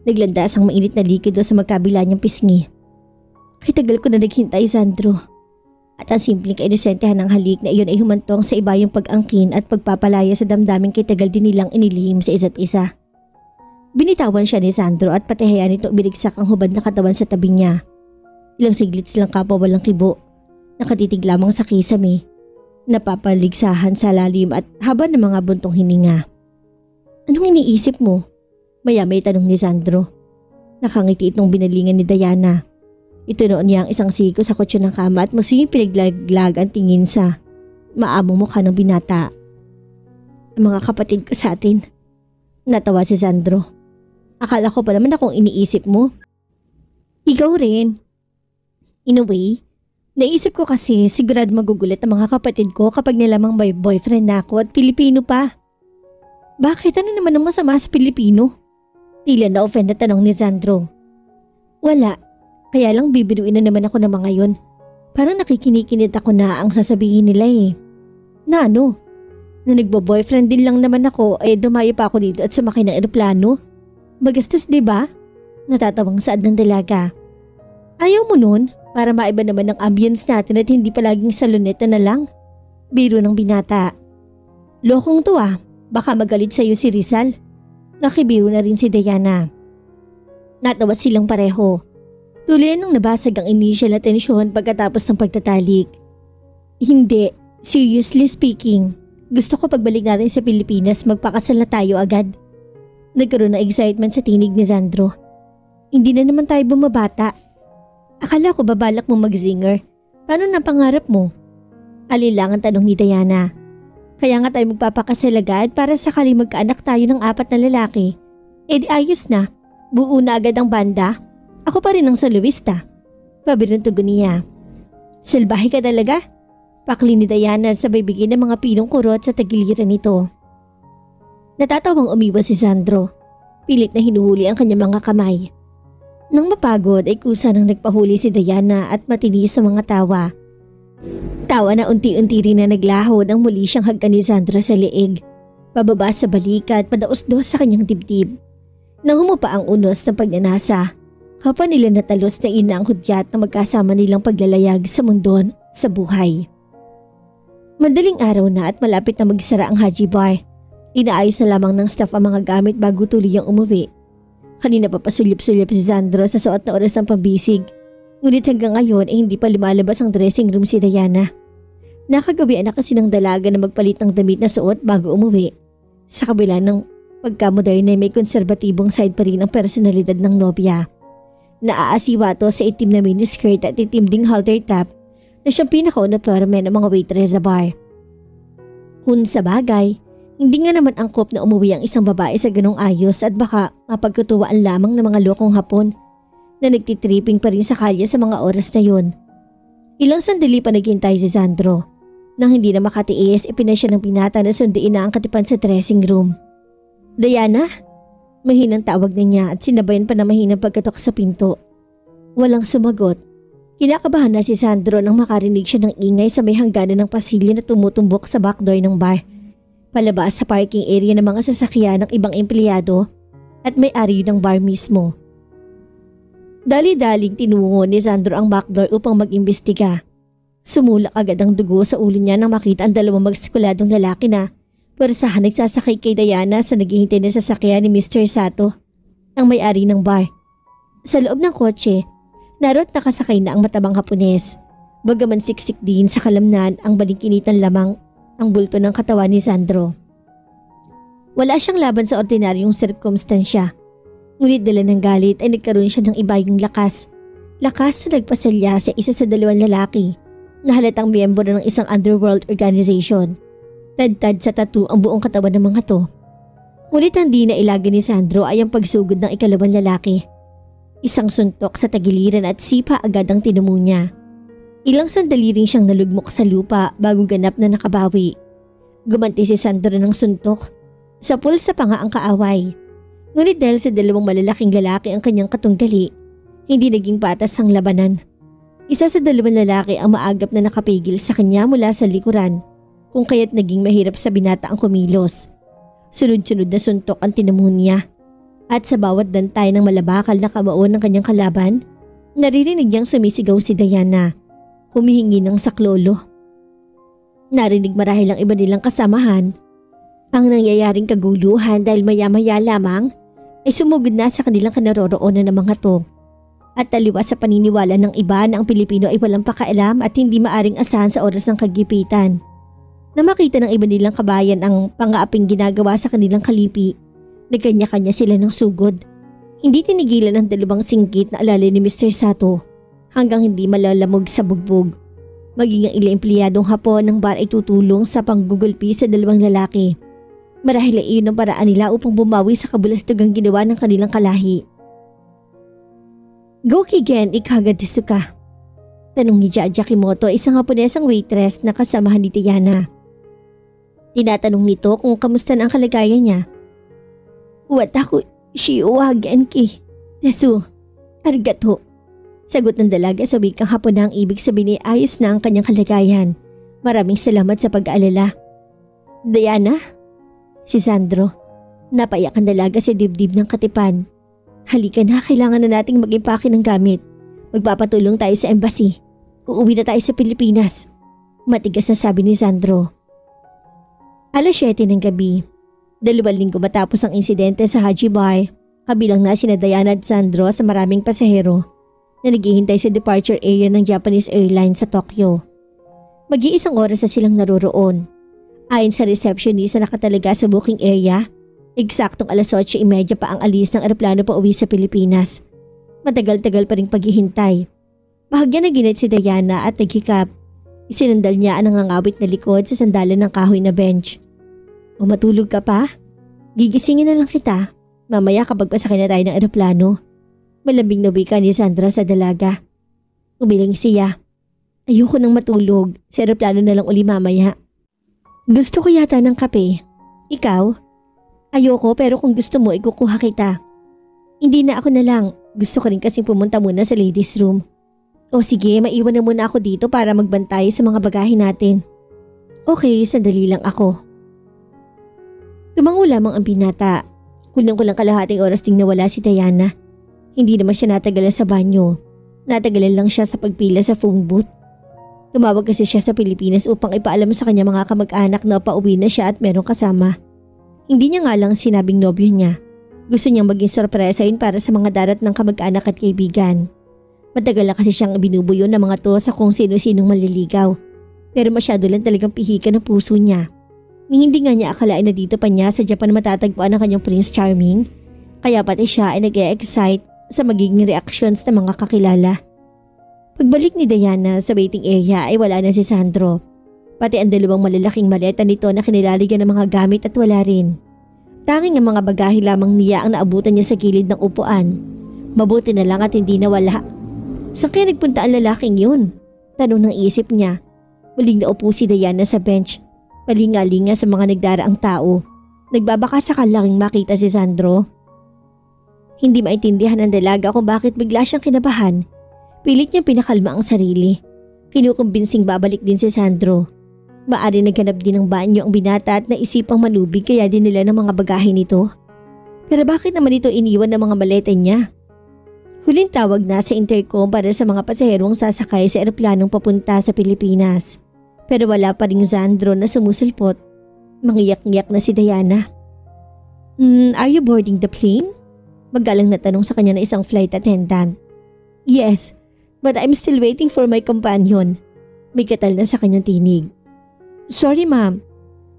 Naglandas ang mainit na likido sa magkabila niyang pisngi. Kay tagal ko na naghintay, Sandro. At ang simpleng kainusentehan ng halik na iyon ay humantong sa iba yung pag-angkin at pagpapalaya sa damdamin kay tagal din nilang inilihim sa isa't isa. Binitawan siya ni Sandro at patihayan nito binigsak ang hubad na katawan sa tabi niya. Ilang siglit silang kapwa walang kibo. Nakatitig lamang sa kisame. Napapaligsahan sa lalim at haba ng mga buntong hininga. Anong iniisip mo? Maya-may tanong ni Sandro. Nakangiti itong binalingan ni Diana. Itunoon niya ang isang siko sa kotse ng kama at masuyong pinaglaglag ang tingin sa maamong mukha ng binata. Ang mga kapatid ko sa atin. Natawa si Sandro. Akala ko pa naman akong iniisip mo. Ikaw rin. In a way, naisip ko kasi sigurado magugulat ang mga kapatid ko kapag nilamang may boyfriend na ako at Pilipino pa. Bakit? Ano naman ang masama sa Pilipino? Tila na-offend na tanong ni Sandro. Wala. Kaya lang bibiruin na naman ako ng mga yon. Parang nakikinikinit ako na ang sasabihin nila eh. Na ano? Na nagbo-boyfriend din lang naman ako ay dumayo pa ako dito at sumakay ng eroplano. Magastos diba? Natatawang saad ng dalaga. Ayaw mo nun? Para maiba naman ang ambience natin at hindi palaging saloneta na lang. Biro ng binata. Lokong to ah. Baka magalit sa'yo si Rizal. Nakibiro na rin si Diana. Natawa silang pareho. Tuloy nung nabasag ang initial na tensyon pagkatapos ng pagtatalik. Hindi, seriously speaking, gusto ko pagbalik natin sa Pilipinas magpakasal na tayo agad. Nagkaroon ng excitement sa tinig ni Sandro. Hindi na naman tayo bumabata. Akala ko babalak mo mag-zinger. Paano na pangarap mo? Alilang ang tanong ni Diana. Kaya nga tayo magpapakasal agad para sakali magkaanak tayo ng 4 na lalaki. Eh di ayos na, buo na agad ang banda. Ako pa rin ang soloista. Pabirong tugon niya. Salbahe ka talaga? Pakli ni Diana sabay bigay ng mga pinong kurot sa tagiliran nito. Natatawang umiwas si Sandro. Pilit na hinuhuli ang kanyang mga kamay. Nang mapagod ay kusa nang nagpahuli si Diana at matinis sa mga tawa. Tawa na unti-unti rin na naglahod ang muli siyang hagkan ni Sandro sa leeg. Pababa sa balikat, padaos-dos sa kanyang dibdib. Nang humupa ang unos ng pagnanasa, kapwa nila natalos na ina ang hudyat na magkasama nilang paglalayag sa mundo sa buhay. Madaling araw na at malapit na magsara ang Haji Bar. Inaayos na lamang ng staff ang mga gamit bago tuluyang umuwi. Kanina pa pasulyap-sulyap si Sandro sa suot na oras ng pambisig. Ngunit hanggang ngayon ay hindi pa lumalabas ang dressing room si Diana. Nakagawian na kasi ng dalaga na magpalit ng damit na suot bago umuwi. Sa kabila ng pagkamodern ay may konserbatibong side pa rin ang personalidad ng nobya. Naaasiwa to sa itim na miniskirt at itim ding halter top na siyang pinaka-uniforme ng mga waitress sa bar. Kung sa bagay, hindi nga naman angkop na umuwi ang isang babae sa ganong ayos at baka mapagkutuwaan lamang ng mga lokong Hapon na nagtitripping pa rin sa kalye sa mga oras na yun. Ilang sandali pa naghintay si Sandro. Nang hindi na makatiis, ipinasya ng pinata na sunduin na ang katipan sa dressing room. Diana, Mahinang tawag na niya at sinabayan pa na mahinang pagkatok sa pinto. Walang sumagot. Kinakabahan na si Sandro nang makarinig siya ng ingay sa may hangganan ng pasilyo na tumutumbok sa backdoor ng bar. Palabas sa parking area ng mga sasakyan ng ibang empleyado at may-ari ng bar mismo. Dali-daling tinungo ni Sandro ang backdoor upang mag-imbestiga. Sumulak agad ang dugo sa ulo niya nang makita ang dalawang magsikuladong lalaki na pwersahan nagsasakay kay Diana sa naghihintay na sasakyan ni Mr. Sato, ang may-ari ng bar. Sa loob ng kotse, naro't nakasakay na ang matabang Hapones. Bagaman siksik din sa kalamnan ang balingkinitan lamang ang bulto ng katawan ni Sandro. Wala siyang laban sa ordinaryong sirkumstansya. Ngunit dala ng galit ay nagkaroon siya ng ibayong lakas. Lakas na nagpasalya sa isa sa dalawang lalaki na halatang miyembro ng isang underworld organization. Tad-tad sa tattoo ang buong katawan ng mga to. Ngunit hindi na ilagay ni Sandro ay ang pagsugod ng ikalawang lalaki. Isang suntok sa tagiliran at sipa agad ang tinumo niya. Ilang sandali rin siyang nalugmok sa lupa bago ganap na nakabawi. Gumanti si Sandro ng suntok. Sa pulsa pa nga ang kaaway. Ngunit dahil sa dalawang malalaking lalaki ang kanyang katunggali, hindi naging patas ang labanan. Isa sa dalawang lalaki ang maagap na nakapigil sa kanya mula sa likuran, kung kaya't naging mahirap sa binata ang kumilos. Sunod-sunod na suntok ang tinamon niya. At sa bawat dantay ng malabakal na kabaon ng kanyang kalaban, naririnig niyang sumisigaw si Diana, humihingi ng saklolo. Narinig marahil ang iba nilang kasamahan ang nangyayaring kaguluhan dahil maya-maya lamang ay sumugod na sa kanilang kinaroroonan ng mga to. At taliwas sa paniniwala ng iba na ang Pilipino ay walang pakailam at hindi maaring asahan sa oras ng kagipitan. Na makita ng iba nilang kabayan ang pangaaping ginagawa sa kanilang kalipi, nagkanya-kanya sila ng sugod. Hindi tinigilan ang dalawang singgit na alala ni Mr. Sato hanggang hindi malalamog sa bugbog. Maging ang ilang empleyadong Hapon ng bar ay tutulong sa panggugulpi sa dalawang lalaki. Marahil ay iyon ang paraan nila upang bumawi sa kabulastugang ginawa ng kanilang kalahi. Gokigen ikaga desu ka? Tanong ni Jaja Kimoto, isang Haponesang waitress na kasamahan ni Diana. Tinatanong nito kung kamusta na ang kalagayan niya. Wataku shiwa genki desu, arigato. Sagot ng dalaga sa wikang Hapon na ang ibig sabihin ay ayos na ang kanyang kalagayan. Maraming salamat sa pag-aalala. Diana? Si Sandro. Napayak ang dalaga sa dibdib ng katipan. Halika na, kailangan na nating mag-impake ng gamit. Magpapatulong tayo sa embassy. Uuwi na tayo sa Pilipinas. Matigas na sabi ni Sandro. 7:00 ng gabi. 2 linggo matapos ang insidente sa Haji Bar, kabilang na sina Diana at Sandro sa maraming pasahero na naghihintay sa departure area ng Japanese Airlines sa Tokyo. Mag-iisang oras na silang naroroon. Ayon sa receptionist na nakatalaga sa booking area, eksaktong 8:30 pa ang alis ng eroplano pa uwi sa Pilipinas. Matagal-tagal pa ring paghihintay. Bahagyan na ginit si Diana at naghikap. Isinandal niya ang nangangawit na likod sa sandalan ng kahoy na bench. O matulog ka pa? Gigisingin na lang kita. Mamaya kapag pasakay na tayo ng eroplano. Malambing na wika ni Sandra sa dalaga. Umiling siya. Ayoko nang matulog. Sa eroplano na lang uli mamaya. Gusto ko yata ng kape. Ikaw? Ayoko pero kung gusto mo ikukuha kita. Hindi na ako na lang. Gusto ko rin kasing pumunta muna sa ladies room. O sige, maiwan na muna ako dito para magbantay sa mga bagahe natin. Okay, sandali lang ako. Tumango lamang ang binata. Kulang-kulang kalahating oras ding nawala si Diana. Hindi naman siya natagalan sa banyo. Natagalan lang siya sa pagpila sa phone booth. Tumawag kasi siya sa Pilipinas upang ipaalam sa kanya mga kamag-anak na pauwi na siya at merong kasama. Hindi niya nga lang sinabing nobyo niya. Gusto niyang maging sorpresa yun para sa mga darat ng kamag-anak at kaibigan. Matagal na kasi siyang binubuyo ng mga to sa kung sino-sinong maliligaw. Pero masyado lang talagang pihika ng puso niya. Hindi nga niya akalain na dito pa niya sa Japan matatagpuan ang kanyang Prince Charming. Kaya pati siya ay nag-e-excite sa magiging reactions ng mga kakilala. Pagbalik ni Diana sa waiting area ay wala na si Sandro. Pati ang dalawang malalaking maleta nito na kinilaligan ng mga gamit at wala rin. Tanging ang mga bagahe lamang niya ang naabutan niya sa gilid ng upuan. Mabuti na lang at hindi nawala. Saan kaya nagpunta ang lalaking yun? Tanong ng isip niya. Muling naupo si Diana sa bench. Palinga-linga sa mga nagdaraang tao. Nagbabaka sakalang makita si Sandro. Hindi maintindihan ng dalaga kung bakit bigla siyang kinabahan. Pilit niyang pinakalma ang sarili. Kinukumbinsing babalik din si Sandro. Maari naghanap din ng banyo ang binata at naisipang manubig kaya din nila ng mga bagahe nito. Pero bakit naman ito iniwan ng mga maleta niya? Huling tawag na sa intercom para sa mga pasaherong sasakay sa eroplanong papunta sa Pilipinas. Pero wala pa ring Sandro na sumusulpot. Mangiyak-ngiyak na si Diana. Are you boarding the plane? Magalang na tanong sa kanya na isang flight attendant. Yes, but I'm still waiting for my companion. May katal na sa kanyang tinig. Sorry ma'am,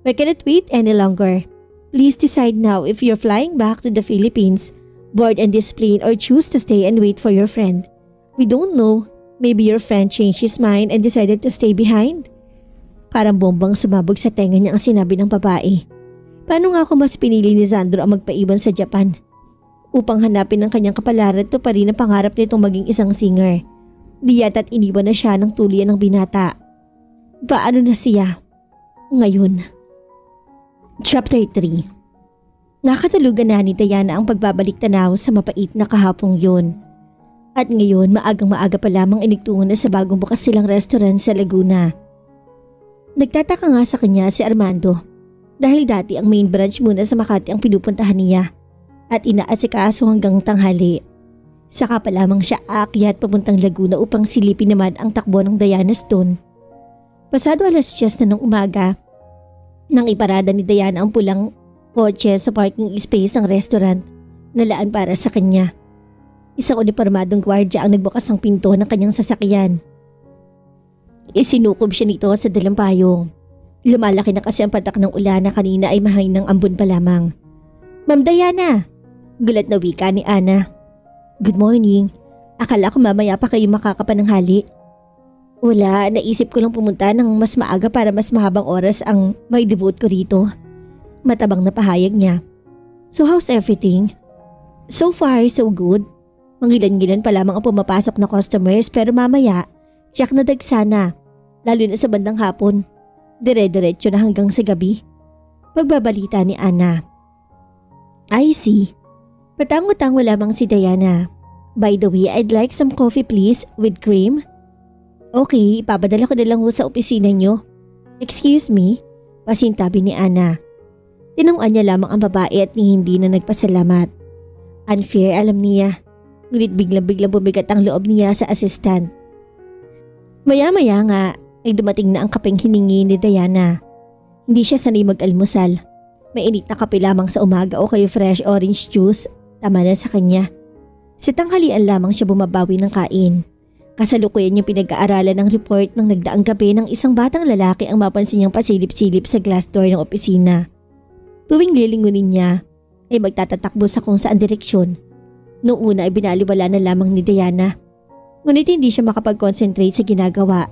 we cannot wait any longer. Please decide now if you're flying back to the Philippines, board on this plane or choose to stay and wait for your friend. We don't know, maybe your friend changed his mind and decided to stay behind. Parang bombang sumabog sa tenga niya ang sinabi ng babae. Paano nga ako mas pinili ni Sandro ang magpaiwan sa Japan? Upang hanapin ang kanyang kapalaran to pa rin ang pangarap nitong maging isang singer. Di yata't iniwan na siya ng tuluyan ng binata. Paano na siya? Ngayon. Chapter 3. Nakatulugan na ni Diana ang pagbabalik tanaw sa mapait na kahapong yun. At ngayon maagang maaga pa lamang inigtungo na sa bagong bukas silang restaurant sa Laguna. Nagtataka nga sa kanya si Armando dahil dati ang main branch muna sa Makati ang pinupuntahan niya at inaasikaso hanggang tanghali. Saka pa lamang siya aakyat papuntang Laguna upang silipin naman ang takbo ng Diana Stone. Pasado 10:00 na ng umaga, nang iparada ni Diana ang pulang kotse sa parking space ng restaurant na laan para sa kanya. Isang unipormadong gwardya ang nagbukas ng pinto ng kanyang sasakyan. Isinukob siya nito sa dalampayong. Lumalaki na kasi ang patak ng ulan na kanina ay mahinang ambon pa lamang. Ma'am Diana! Gulat na wika ni Ana. Good morning. Akala ko mamaya pa kayo makakapananghali. Wala, naisip ko lang pumunta ng mas maaga para mas mahabang oras ang may devote ko rito. Matabang na pahayag niya. So how's everything? So far, so good. Mangilan-ngilan pa lamang ang pumapasok na customers pero mamaya, tiyak na dagsana. Lalo na sa bandang hapon. Dire-diretso na hanggang sa gabi. Pagbabalita ni Ana. I see. Patango-tango lamang si Diana. By the way, I'd like some coffee please with cream. Okay, ipapadala ko na lang ho sa opisina niyo. Excuse me? Pasintabi ni Ana. Tinungan niya lamang ang babae at hindi na nagpasalamat. Unfair alam niya. Ngunit biglang-biglang bumigat ang loob niya sa assistant. Maya-maya nga ay dumating na ang kapeng hiningi ni Diana. Hindi siya sanay mag-almusal. May init na kape lamang sa umaga o kayo fresh orange juice. Tama na sa kanya. Sa tanghalian lamang siya bumabawi ng kain. Kasalukuyan niyang pinag-aaralan ng report ng nagdaang gabi ng isang batang lalaki ang mapansin niyang pasilip-silip sa glass door ng opisina. Tuwing lilingunin niya ay magtatatakbo sa kung saan direksyon. Noong una ay binaliwala na lamang ni Diana. Ngunit hindi siya makapag-concentrate sa ginagawa.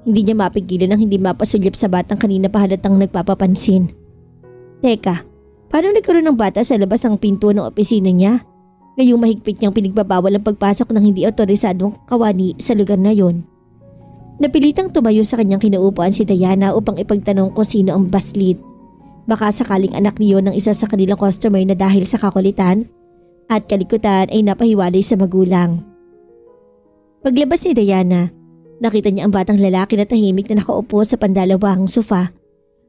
Hindi niya mapigilan ang hindi mapasulyap sa batang kanina pa halatang nagpapapansin. Teka, paano nagkaroon ng bata sa labas ng pinto ng opisina niya? Ngayong mahigpit niyang pinagbabawal ang pagpasok ng hindi otorisadong kawani sa lugar na yon. Napilitang tumayo sa kanyang kinaupuan si Diana upang ipagtanong kung sino ang baslit. Baka sakaling anak niyo ng isa sa kanilang customer na dahil sa kakulitan at kalikutan ay napahiwalay sa magulang. Paglabas ni Diana, nakita niya ang batang lalaki na tahimik na nakaupo sa pandalawahang sofa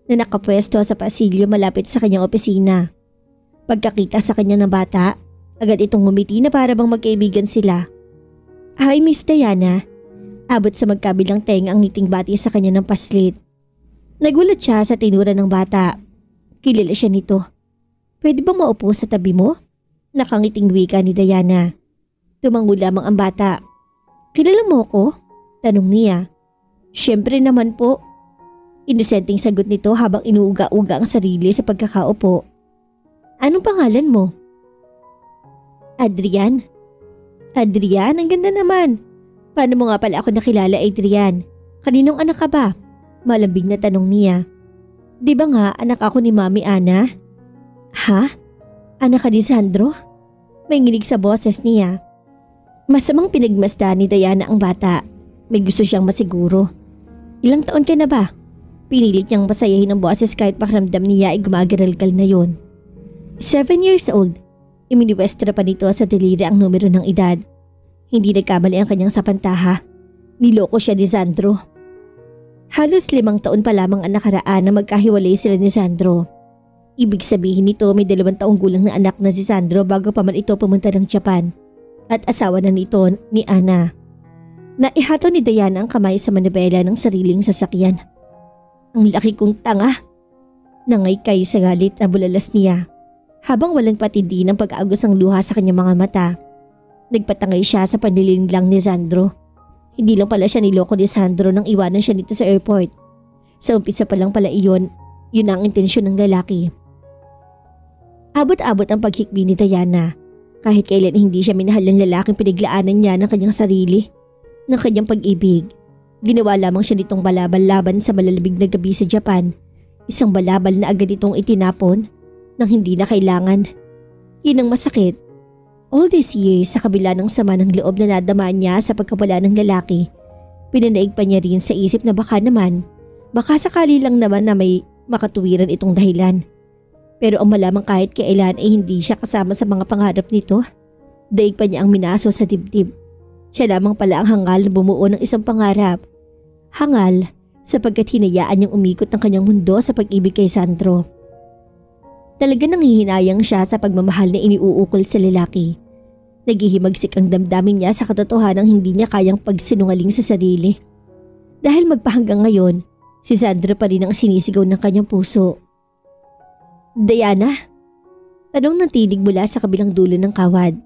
na nakapwesto sa pasilyo malapit sa kanyang opisina. Pagkakita sa kanya ng bata, agad itong ngumiti na para bang magkaibigan sila. Hi Miss Diana. Abot sa magkabilang tenga ang ngiting bati sa kanya ng paslit. Nagulat siya sa tinura ng bata. Kilala siya nito. Pwede bang maupo sa tabi mo? Nakangiting wika ni Diana. Tumango lamang ang bata. Kilala mo ko? Tanong niya. Siyempre naman po. Inosenteng sagot nito habang inuuga-uga ang sarili sa pagkakaupo. Anong pangalan mo? Adrian. Adrian, ang ganda naman. Paano mo nga pala ako nakilala, Adrian? Kaninong anak ka ba? Malambing na tanong niya. Di ba nga anak ako ni Mami Ana? Ha? Anak ka ni Sandro? May nginig sa boses niya. Masamang pinagmasdan ni Diana ang bata. May gusto siyang masiguro. Ilang taon ka na ba? Pinilit niyang masayahin ang boses kahit pakiramdam niya ay gumagaralgal na yon. 7 years old. Iminiwestra pa nito sa deliri ang numero ng edad. Hindi nagkamali ang kanyang sapantaha. Niloko siya ni Sandro. Halos 5 taon pa lamang ang nakaraan na magkahiwalay sila ni Sandro. Ibig sabihin nito may 2 taong gulang na anak na si Sandro bago pa man ito pumunta ng Japan at asawa na nito ni Ana. Naihato ni Diana ang kamay sa manibela ng sariling sasakyan. Ang laki kong tanga! Nangaykay sa galit na bulalas niya habang walang patindi ng pag-agos ang luha sa kanyang mga mata. Nagpatangay siya sa panlilinglang ni Sandro. Hindi lang pala siya niloko ni Sandro nang iwanan siya dito sa airport. Sa umpisa pa lang pala yun ang intensyon ng lalaki. Abot-abot ang paghikbi ni Diana. Kahit kailan hindi siya minahal ng lalaking piniglaanan niya ng kanyang sarili, ng kanyang pag-ibig. Ginawa lamang siya nitong balabal laban sa malalabig na gabi sa Japan. Isang balabal na agad itong itinapon nang hindi na kailangan. Yun ang masakit. All these years sa kabila ng sama ng loob na nadama niya sa pagkawala ng lalaki, pinanaig pa niya rin sa isip na baka sakali lang naman na may makatuwiran itong dahilan. Pero ang malamang kahit kailan ay hindi siya kasama sa mga pangarap nito. Daig pa niya ang minaso sa dibdib. Siya lamang pala ang hangal na bumuo ng isang pangarap. Hangal sapagkat hinayaan niyang umikot ng kanyang mundo sa pag-ibig kay Sandro. Talaga nanghihinayang siya sa pagmamahal na iniuukol sa lalaki. Naghihimagsik ang damdamin niya sa katotohanang hindi niya kayang pagsinungaling sa sarili. Dahil magpahanggang ngayon, si Sandro pa rin ang sinisigaw ng kanyang puso. Diana? Tanong ng tinig mula sa kabilang dulo ng kawad.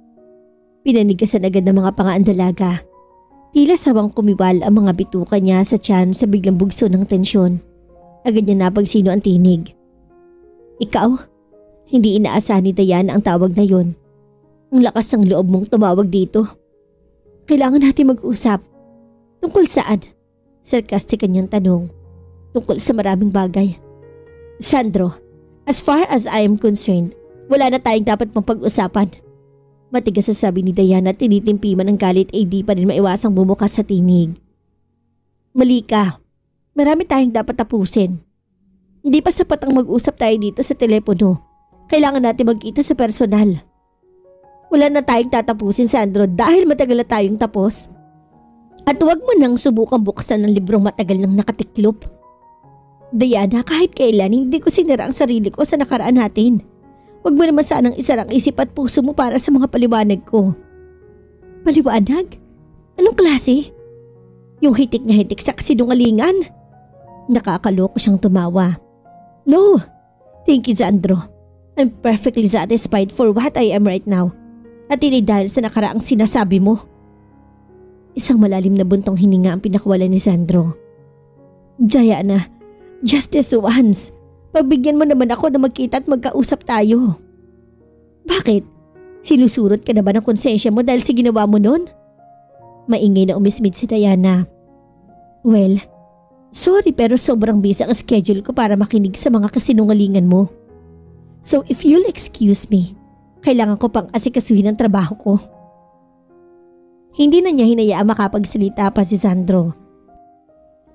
Pinanigasan agad ng mga pangaandalaga. Tila sawang kumiwal ang mga bituka niya sa tiyan sa biglang bugso ng tensyon. Agad niya napagsino ang tinig. Ikaw? Hindi inaasahan ni Diana ang tawag na yon. Ang lakas ng loob mong tumawag dito. Kailangan natin mag-usap. Tungkol saan? Sarcastic kanyang tanong. Tungkol sa maraming bagay. Sandro, as far as I am concerned, wala na tayong dapat mapag-usapan. Matigas sa sabi ni Diana at tinitimpi man ang galit ay di pa rin maiwasang bumukas sa tinig. Mali ka. Marami tayong dapat tapusin. Hindi pa sapat ang mag-usap tayo dito sa telepono. Kailangan natin magkita sa personal. Wala na tayong tatapusin, Sandro, dahil matagal na tayong tapos. At huwag mo nang subukang buksan ng librong matagal nang nakatiklop. Diana, kahit kailan hindi ko sinira ang sarili ko sa nakaraan natin. Huwag mo naman sanang isarang isip at puso mo para sa mga paliwanag ko. Paliwanag? Anong klase? Yung hitik na hitik sa kasinungalingan? Nakakaloko siyang tumawa. No, thank you, Sandro. I'm perfectly satisfied for what I am right now. At hindi dahil sa nakaraang sinasabi mo. Isang malalim na buntong hininga ang pinakawalan ni Sandro. Diana, just this once. Pagbigyan mo naman ako na magkita at magkausap tayo. Bakit? Sinusurot ka na ba ng konsensya mo dahil sa ginawa mo nun? Maingay na umismit si Diana. Well, sorry pero sobrang busy ang schedule ko para makinig sa mga kasinungalingan mo. So if you'll excuse me, kailangan ko pang asikasuhin ang trabaho ko. Hindi na niya hinayaang makapagsalita pa si Sandro.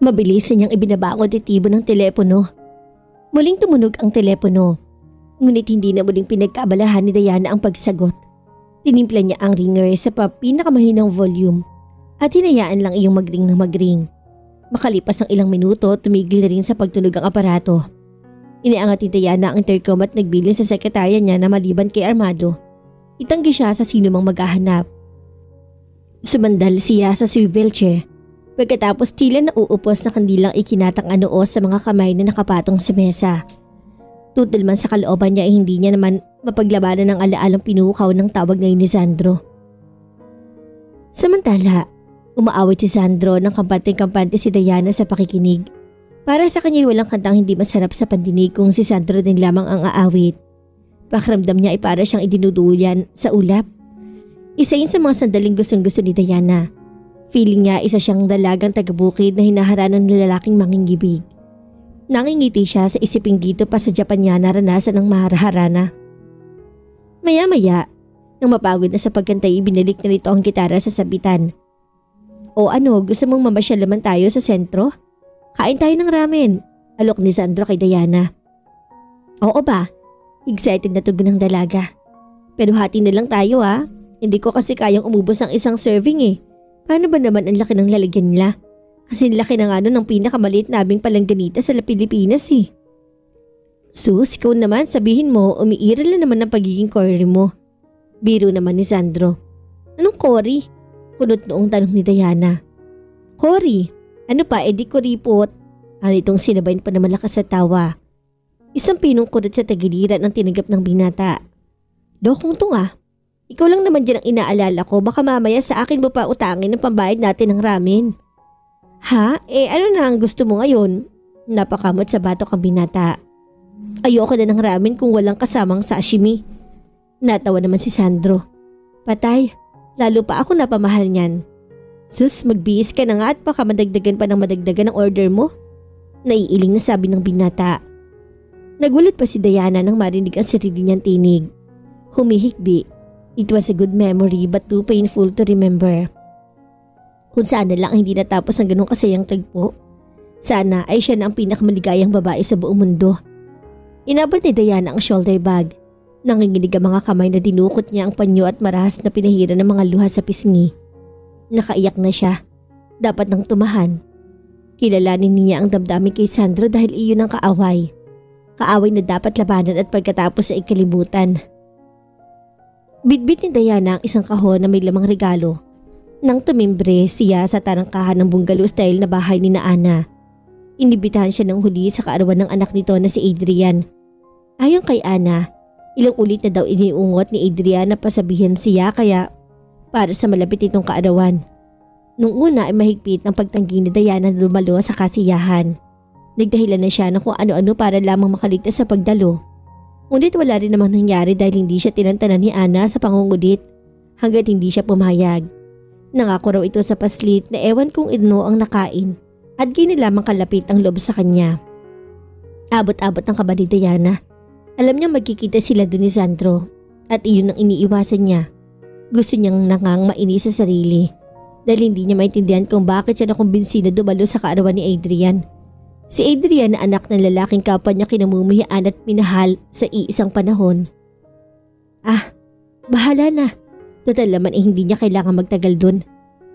Mabilis na niyang ibinaba ang auditibo ng telepono. Muling tumunog ang telepono, ngunit hindi na muling pinagkaabalahan ni Diana ang pagsagot. Tinimpla niya ang ringer sa pinakamahinang volume at hinayaan lang iyong magring ng magring. Makalipas ang ilang minuto, tumigil na rin sa pagtunog ang aparato. Iniangat ni Diana ang intercom at nagbilin sa sekretarya niya na maliban kay Armando, itanggi siya sa sino mang maghahanap. Sumandal siya sa swivel chair. Pagkatapos tila nauupos na kandilang ikinatang anoo sa mga kamay na nakapatong sa mesa. Tutol man sa kalooban niya ay hindi niya naman mapaglabanan ng alaalang pinukaw ng tawag na ni Sandro. Samantala, umaawit si Sandro ng kampante-kampante si Diana sa pakikinig. Para sa kanya walang kantang hindi masarap sa pandinig kung si Sandro din lamang ang aawit. Pakiramdam niya ay para siyang idinuduyan sa ulap. Isa yun sa mga sandaling gustong-gusto ni Diana. Feeling niya isa siyang dalagang taga-bukid na hinaharana ng lalaking mangingibig. Nangingiti siya sa isiping dito pa sa Japan niya naranasan ng maharharana. Maya-maya, nang mapagod na sa pagkantay, binalik na nito ang gitara sa sabitan. O ano, gusto mong mamasyal naman tayo sa sentro? Kain tayo ng ramen, alok ni Sandro kay Diana. Oo ba? Excited na tugon ng dalaga. Pero hati na lang tayo ha. Hindi ko kasi kayang umubos ng isang serving eh. Paano ba naman ang laki ng lalagyan nila? Kasi laki na nga nun ng pinakamaliit naming palangganita sa Pilipinas eh. Sus, ikaw naman sabihin mo umiiral na naman ng pagiging Cory mo. Biro naman ni Sandro. Anong Cory? Kunot noong tanong ni Diana. Cory? Ano pa, edi kuripot? Ano itong sinabayin pa na malakas sa tawa. Isang pinong kurot sa tagiliran ang tinanggap ng binata. Dokong to nga. Ikaw lang naman dyan ang inaalala ko, baka mamaya sa akin mo pa utangin ang pambayad natin ng ramen. Ha? Ano na ang gusto mo ngayon? Napakamot sa batok ang binata. Ayoko na ng ramen kung walang kasamang sashimi. Natawa naman si Sandro. Patay, lalo pa ako napamahal niyan. Sus, magbihis ka na nga at baka madagdagan pa ng madagdagan ang order mo. Naiiling na sabi ng binata. Nagulat pa si Diana nang marinig ang sarili niyang tinig. Humihikbi. It was a good memory but too painful to remember. Kung sana lang hindi natapos ang ganong kasayang tagpo. Sana ay siya na ang pinakamaligayang babae sa buong mundo. Inabot ni Diana ang shoulder bag. Nanginginig ang mga kamay na dinukot niya ang panyo at marahas na pinahira ng mga luha sa pisngi. Nakaiyak na siya. Dapat nang tumahan. Kilalanin niya ang damdamin kay Sandro dahil iyon ang kaaway. Kaaway na dapat labanan at pagkatapos ay kalimutan. Bitbit ni Diana ang isang kahon na may lamang regalo. Nang tumimbre siya sa tarangkahan ng bungalow style na bahay ni Ana. Inibitahan siya ng huli sa kaarawan ng anak nito na si Adrian. Ayon kay Ana, ilang ulit na daw iniungot ni Adrian na pasabihin siya kaya para sa malapit nitong kaarawan. Nung una ay mahigpit ng pagtanggi ni Diana na dumalo sa kasiyahan. Nagdahilan na siya ng kung ano-ano para lamang makaligtas sa pagdalo. Ngunit wala rin namang nangyari dahil hindi siya tinantanan ni Ana sa pangungudit hanggat hindi siya pumayag. Nangako raw ito sa paslit na ewan kung ino ang nakain at ginilamang kalapit ang loob sa kanya. Abot-abot ang kaba ni Diana. Alam niyang magkikita sila doon ni Sandro at iyon ang iniiwasan niya. Gusto niyang nangang mainis sa sarili dahil hindi niya maintindihan kung bakit siya nakumbinsi na dumalo sa kaarawan ni Adrian. Si Adrian na anak ng lalaking kapwa niya kinamumuhian at minahal sa iisang panahon. Bahala na. Total naman hindi niya kailangan magtagal dun.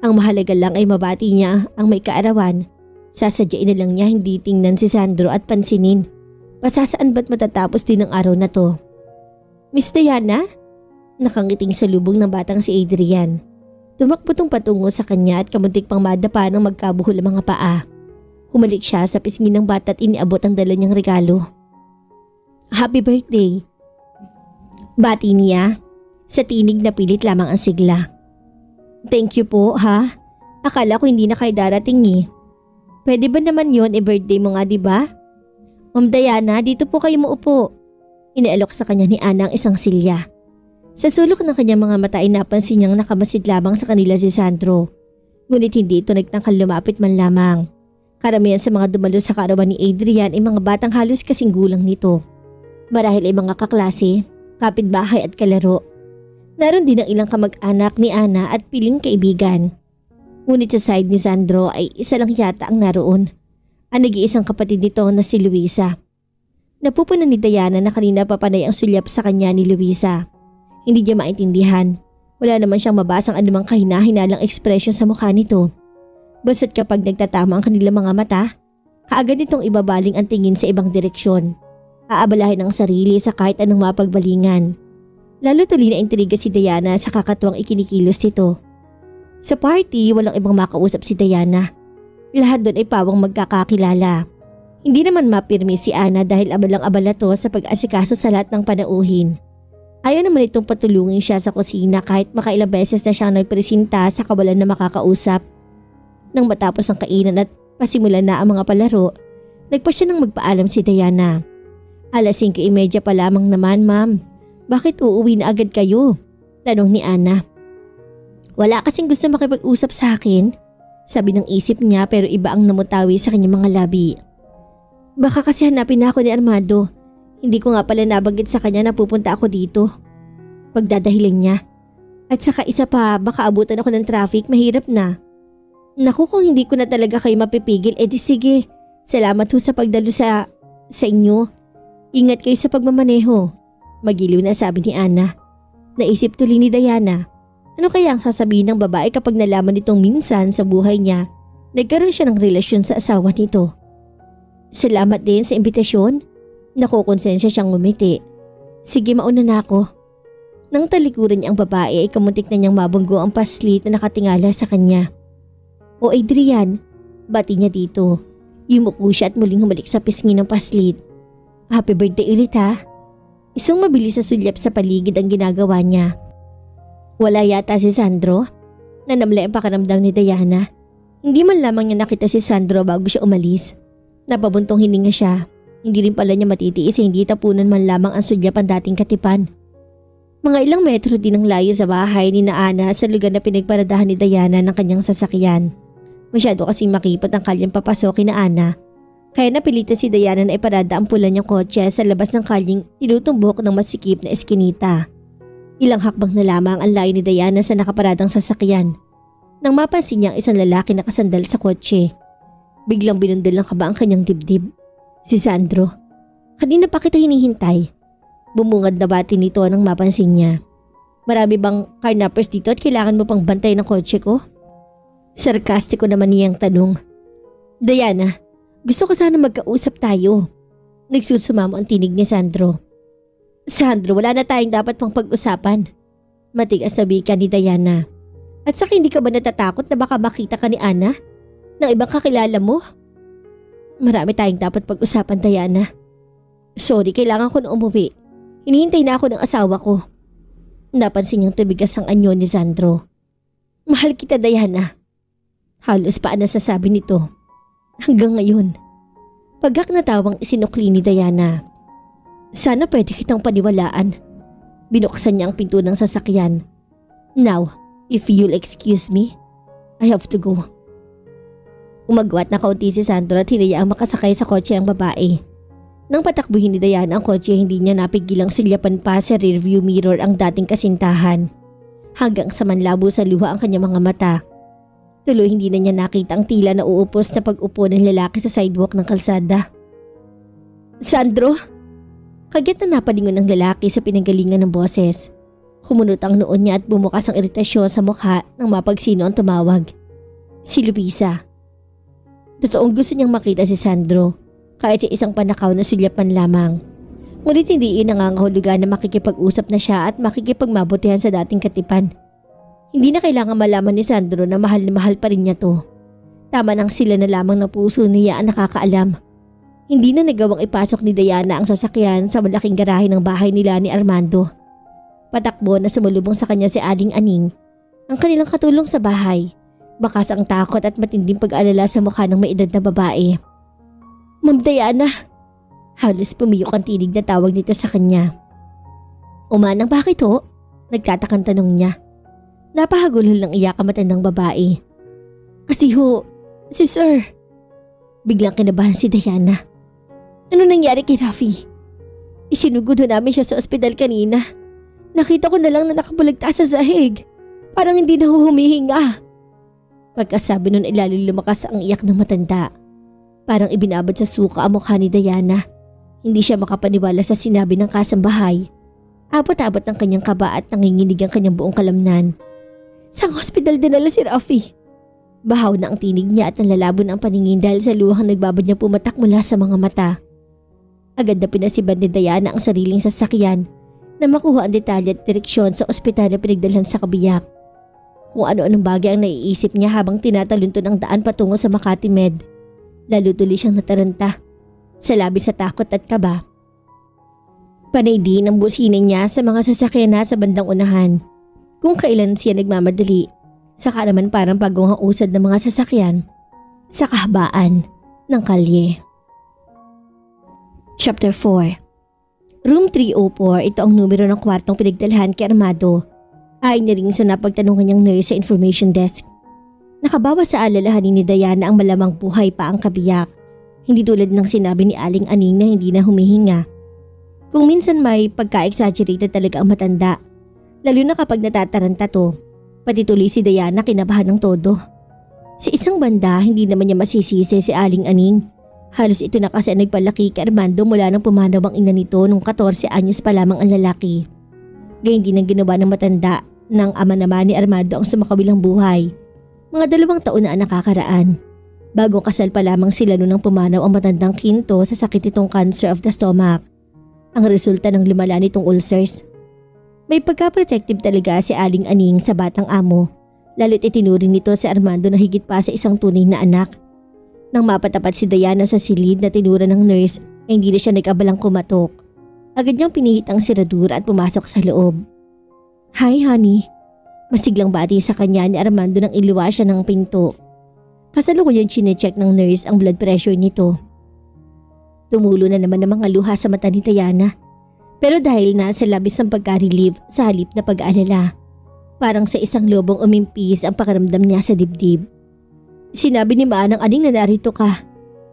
Ang mahalaga lang ay mabati niya ang may kaarawan. Sasadyain na lang niya hindi tingnan si Sandro at pansinin. Pasasaan ba't matatapos din ang araw na to? Miss Diana? Nakangiting sa lubong ng batang si Adrian. Tumakbutong patungo sa kanya at kamuntik pang madapa ng magkabuhol ang mga paa. Humalik siya sa pisngi ng bata at iniabot ang dala niyang regalo. Happy birthday! Bati niya. Sa tinig na pilit lamang ang sigla. Thank you po ha. Akala ko hindi na kayo darating eh. Pwede ba naman yun birthday mo nga diba? Ma'am Diana, dito po kayo maupo. Inialok sa kanya ni Ana ang isang silya. Sa sulok ng kanyang mga mata ay napansin niyang nakamasid lamang sa kanila si Sandro. Ngunit hindi ito nagtangkal lumapit man lamang. Karamihan sa mga dumalo sa kaarawan ni Adrian ay mga batang halos kasing gulang nito. Marahil ay mga kaklase, kapitbahay at kalaro. Naroon din ang ilang kamag-anak ni Ana at piling kaibigan. Ngunit sa side ni Sandro ay isa lang yata ang naroon. Ang nag-iisang kapatid nito na si Luisa. Napupunan ni Diana na kanina papanay ang sulyap sa kanya ni Luisa. Hindi niya maintindihan. Wala naman siyang mabasang anumang kahina-hinalang ekspresyon sa mukha nito. Basta't kapag nagtatama ang kanilang mga mata, kaagad itong ibabaling ang tingin sa ibang direksyon. Aabalahin ang sarili sa kahit anong mapagbalingan. Lalo tuloy na intriga si Diana sa kakatuwang ikinikilos nito. Sa party, walang ibang makausap si Diana. Lahat doon ay pawang magkakakilala. Hindi naman mapirmi si Ana dahil abalang-abala to sa pag-asikaso sa lahat ng panauhin. Ayaw naman itong patulungin siya sa kusina kahit makailang beses na siyang nagpresenta sa kawalan na makakausap. Nang matapos ang kainan at pasimulan na ang mga palaro, nagpa siya nang magpaalam si Diana. Alas 5:30 pa lamang naman, ma'am. Bakit uuwi na agad kayo? Tanong ni Ana. Wala kasing gusto makipag-usap sa akin, sabi ng isip niya pero iba ang namutawi sa kanyang mga labi. Baka kasi hanapin na ako ni Armando. Hindi ko nga pala nabanggit sa kanya na pupunta ako dito. Pagdadahilan niya. At saka isa pa, baka abutan ako ng traffic, mahirap na. Naku, kung hindi ko na talaga kayo mapipigil, edi sige. Salamat ho sa pagdalo sa inyo. Ingat kayo sa pagmamaneho. Magiliw na sabi ni Ana. Naisip tuloy ni Diana, ano kaya ang sasabihin ng babae kapag nalaman nitong minsan sa buhay niya, nagkaroon siya ng relasyon sa asawa nito. Salamat din sa imbitasyon. Nakukonsensya siyang ngumiti. Sige, mauna na ako. Nang talikuran niya ang babae ay kamuntik na niyang mabunggo ang paslit na nakatingala sa kanya. O Adrian, bati niya dito. Yumuko siya at muling humalik sa pisngi ng paslit. Happy birthday ulit ha. Isang mabilis sa sulyap sa paligid ang ginagawa niya. Wala yata si Sandro. Nanamlay ang pakiramdam ni Diana. Hindi man lamang niya nakita si Sandro bago siya umalis. Napabuntong hininga siya. Hindi rin pala niya matitiis hindi tapunan man lamang ang sulyap ang dating katipan. Mga ilang metro din ang layo sa bahay ni Ana sa lugar na pinagparadahan ni Diana ng kanyang sasakyan. Masyado kasing makipot ang kalyang papasok ni Ana. Kaya napilitan si Diana na iparada ang pula niyang kotse sa labas ng kalyeng tinutumbok ng masikip na eskinita. Ilang hakbang na lamang ang layo ni Diana sa nakaparadang sasakyan. Nang mapansin niya ang isang lalaki na nakasandal sa kotse. Biglang binundol ng kaba ang kanyang dibdib. Si Sandro. Kanina pa kita hinihintay. Bumungad na bati nito nang mapansin niya. Marami bang carnappers dito at kailangan mo pang bantay ng kotse ko? Sarkastiko naman niyang tanong. Diana, gusto ko sana magkausap tayo. Nagsusumamo ang tinig ni Sandro. Sandro, wala na tayong dapat pang pag-usapan. Matigas na wika ni Diana. At saka hindi ka ba natatakot na baka makita ka ni Ana? Ng ibang kakilala mo? Marami tayong dapat pag-usapan, Diana. Sorry, kailangan ko na umuwi. Hinihintay na ako ng asawa ko. Napansin niyang tubigas ang anyo ni Sandro. Mahal kita, Diana. Halos pa ang nasasabi nito. Hanggang ngayon. Pagkak natawang isinukli ni Diana. Sana pwede kitang paniwalaan. Binuksan niya ang pinto ng sasakyan. Now, if you'll excuse me, I have to go. Umagwat na kaunti si Sandro at hinayaang makasakay sa kotse ang babae. Nang patakbuhin ni Diana ang kotse, hindi niya napigilang silyapan pa sa rearview mirror ang dating kasintahan. Hanggang sa manlabo sa luha ang kanyang mga mata. Tuloy hindi na niya nakita ang tila na uupos na pag-upo ng lalaki sa sidewalk ng kalsada. Sandro? Kagyat na napalingon ng lalaki sa pinanggalingan ng boses. Kumunot ang noon niya at bumukas ang iritasyon sa mukha nang mapagsino ang tumawag. Si Luisa. Totoong gusto niyang makita si Sandro, kahit sa isang panakaw na sulyapan lamang. Ngunit hindi nangangahulugan na makikipag-usap na siya at makikipagmabutihan sa dating katipan. Hindi na kailangan malaman ni Sandro na mahal pa rin niya to. Tama nang sila na lamang na puso niya ang nakakaalam. Hindi na nagawang ipasok ni Diana ang sasakyan sa malaking garahe ng bahay nila ni Armando. Patakbo na sumulubong sa kanya si Aling Aning, ang kanilang katulong sa bahay. Bakas ang takot at matinding pag-alala sa mukha ng maedad na babae. Ma'am Diana! Halos pumiyok ang tinig na tawag nito sa kanya. Umanang bakit ho? Nagtatakang tanong niya. Napahagulhol ng iyak ang matandang babae. Kasi ho, si Sir. Biglang kinabahan si Diana. Ano nangyari kay Rafi? Isinugod namin siya sa ospital kanina. Nakita ko na lang na nakabulagta sa sahig. Parang hindi na humihinga. Pagkasabi nun ay lalong lumakas ang iyak ng matanda. Parang ibinabad sa suka ang mukha ni Diana. Hindi siya makapaniwala sa sinabi ng kasambahay. Abot-abot ang kanyang kaba at nanginginig ang kanyang buong kalamnan. Sang hospital dinala si Rafi? Bahaw na ang tinig niya at nalalabo na ang paningin dahil sa luhang nagbabad niya pumatak mula sa mga mata. Agad na pinasiban ni Diana ang sariling sasakyan na makuha ang detalye at direksyon sa ospital na pinagdalhan sa kabiyak. Kung ano-anong bagay ang naiisip niya habang tinatalunton ang daan patungo sa Makati Med. Lalo tuloy siyang nataranta sa labis sa takot at kaba. Panay din ang busina niya sa mga sasakyan na sa bandang unahan. Kung kailan siya nagmamadali, saka naman parang bagong usad ng mga sasakyan sa kahabaan ng kalye. Chapter 4. Room 304, ito ang numero ng kwartong pinagdalhan kay Armando. Ayon na rin sa napagtanungan niyang nurse sa information desk. Nakabawa sa alalahanin ni Diana ang malamang buhay pa ang kabiyak. Hindi tulad ng sinabi ni Aling Aning na hindi na humihinga. Kung minsan may pagka-exaggerated talaga ang matanda, lalo na kapag natataranta to, pati tuloy si Diana kinabahan ng todo. Sa isang banda, hindi naman niya masisisi si Aling Aning. Halos ito na kasi nagpalaki kay Armando mula nang pumanaw ang ina nito nung 14 anyos pa lamang ang lalaki. Gayun din ang ginawa ng matanda ng ama naman ni Armando ang sumakabilang buhay. Mga 2 taon na ang nakakaraan. Bagong kasal pa lamang sila noon nang pumanaw ang matandang Quinto sa sakit nitong cancer of the stomach. Ang resulta ng lumala nitong ulcers. May pagka-protective talaga si Aling Aning sa batang amo, lalo't itinuring nito si Armando na higit pa sa isang tunay na anak. Nang mapatapat si Diana sa silid na tinura ng nurse ay hindi na siya nag-abalang kumatok. Agad niyang pinihit ang siradura at pumasok sa loob. "Hi honey." Masiglang bati sa kanya ni Armando nang iliwa siya ng pinto. Kasalukuyan chinecheck ng nurse ang blood pressure nito. Tumulo na naman ang mga luha sa mata ni Diana. Pero dahil nasa labis ng pagka-relieve sa halip na pag-aalala, parang sa isang lobong umimpis ang pakiramdam niya sa dibdib. Sinabi ni Manang Aning na narito ka.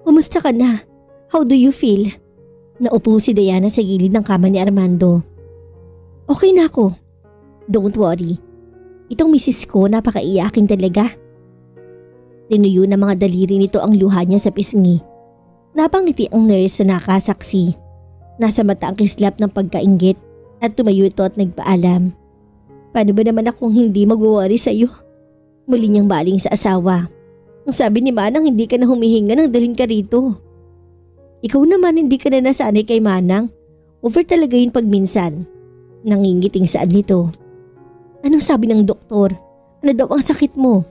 "Kumusta ka na? How do you feel?" Naupo si Diana sa gilid ng kama ni Armando. "Okay na ako. Don't worry. Itong misis ko napakaiyakin talaga." Tinuyo ng mga daliri nito ang luha niya sa pisngi. Napangiti ang nurse na nakasaksi. Nasa mata ang kislap ng pagkainggit at tumayo ito at nagpaalam. "Paano ba naman akong hindi mag-worry sa'yo?" Muli niyang baling sa asawa. "Ang sabi ni Manang hindi ka na humihinga nang dalhin ka rito." "Ikaw naman hindi ka na nasanay kay Manang. Over talaga yun pagminsan." Nangingiting saan nito. "Anong sabi ng doktor? Ano daw ang sakit mo?"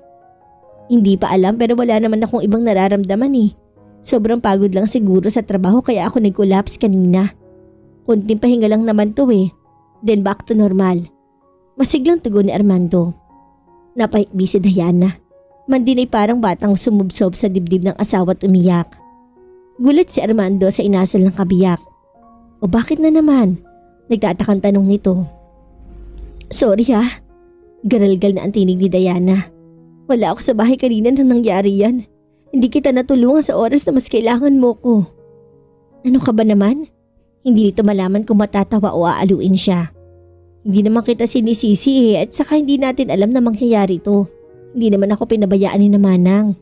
"Hindi pa alam pero wala naman akong ibang nararamdaman eh. Sobrang pagod lang siguro sa trabaho kaya ako nag-collapse kanina. Kunting pahinga lang naman to eh. Then back to normal." Masiglang tugon ni Armando. Napahikbi si Diana. Mandin ay parang batang sumubsob sa dibdib ng asawa at umiyak. Gulat si Armando sa inasal ng kabiyak. "O bakit na naman?" Nagtatakang tanong nito. "Sorry ha." Garalgal na ang tinig ni Diana. "Wala ako sa bahay kanina nang nangyari yan. Hindi kita natulungan sa oras na mas kailangan mo ko." "Ano ka ba naman?" Hindi nito malaman kung matatawa o aaluin siya. "Hindi naman kita sinisisi at saka hindi natin alam na mangyayari to. Hindi naman ako pinabayaan ni Manang.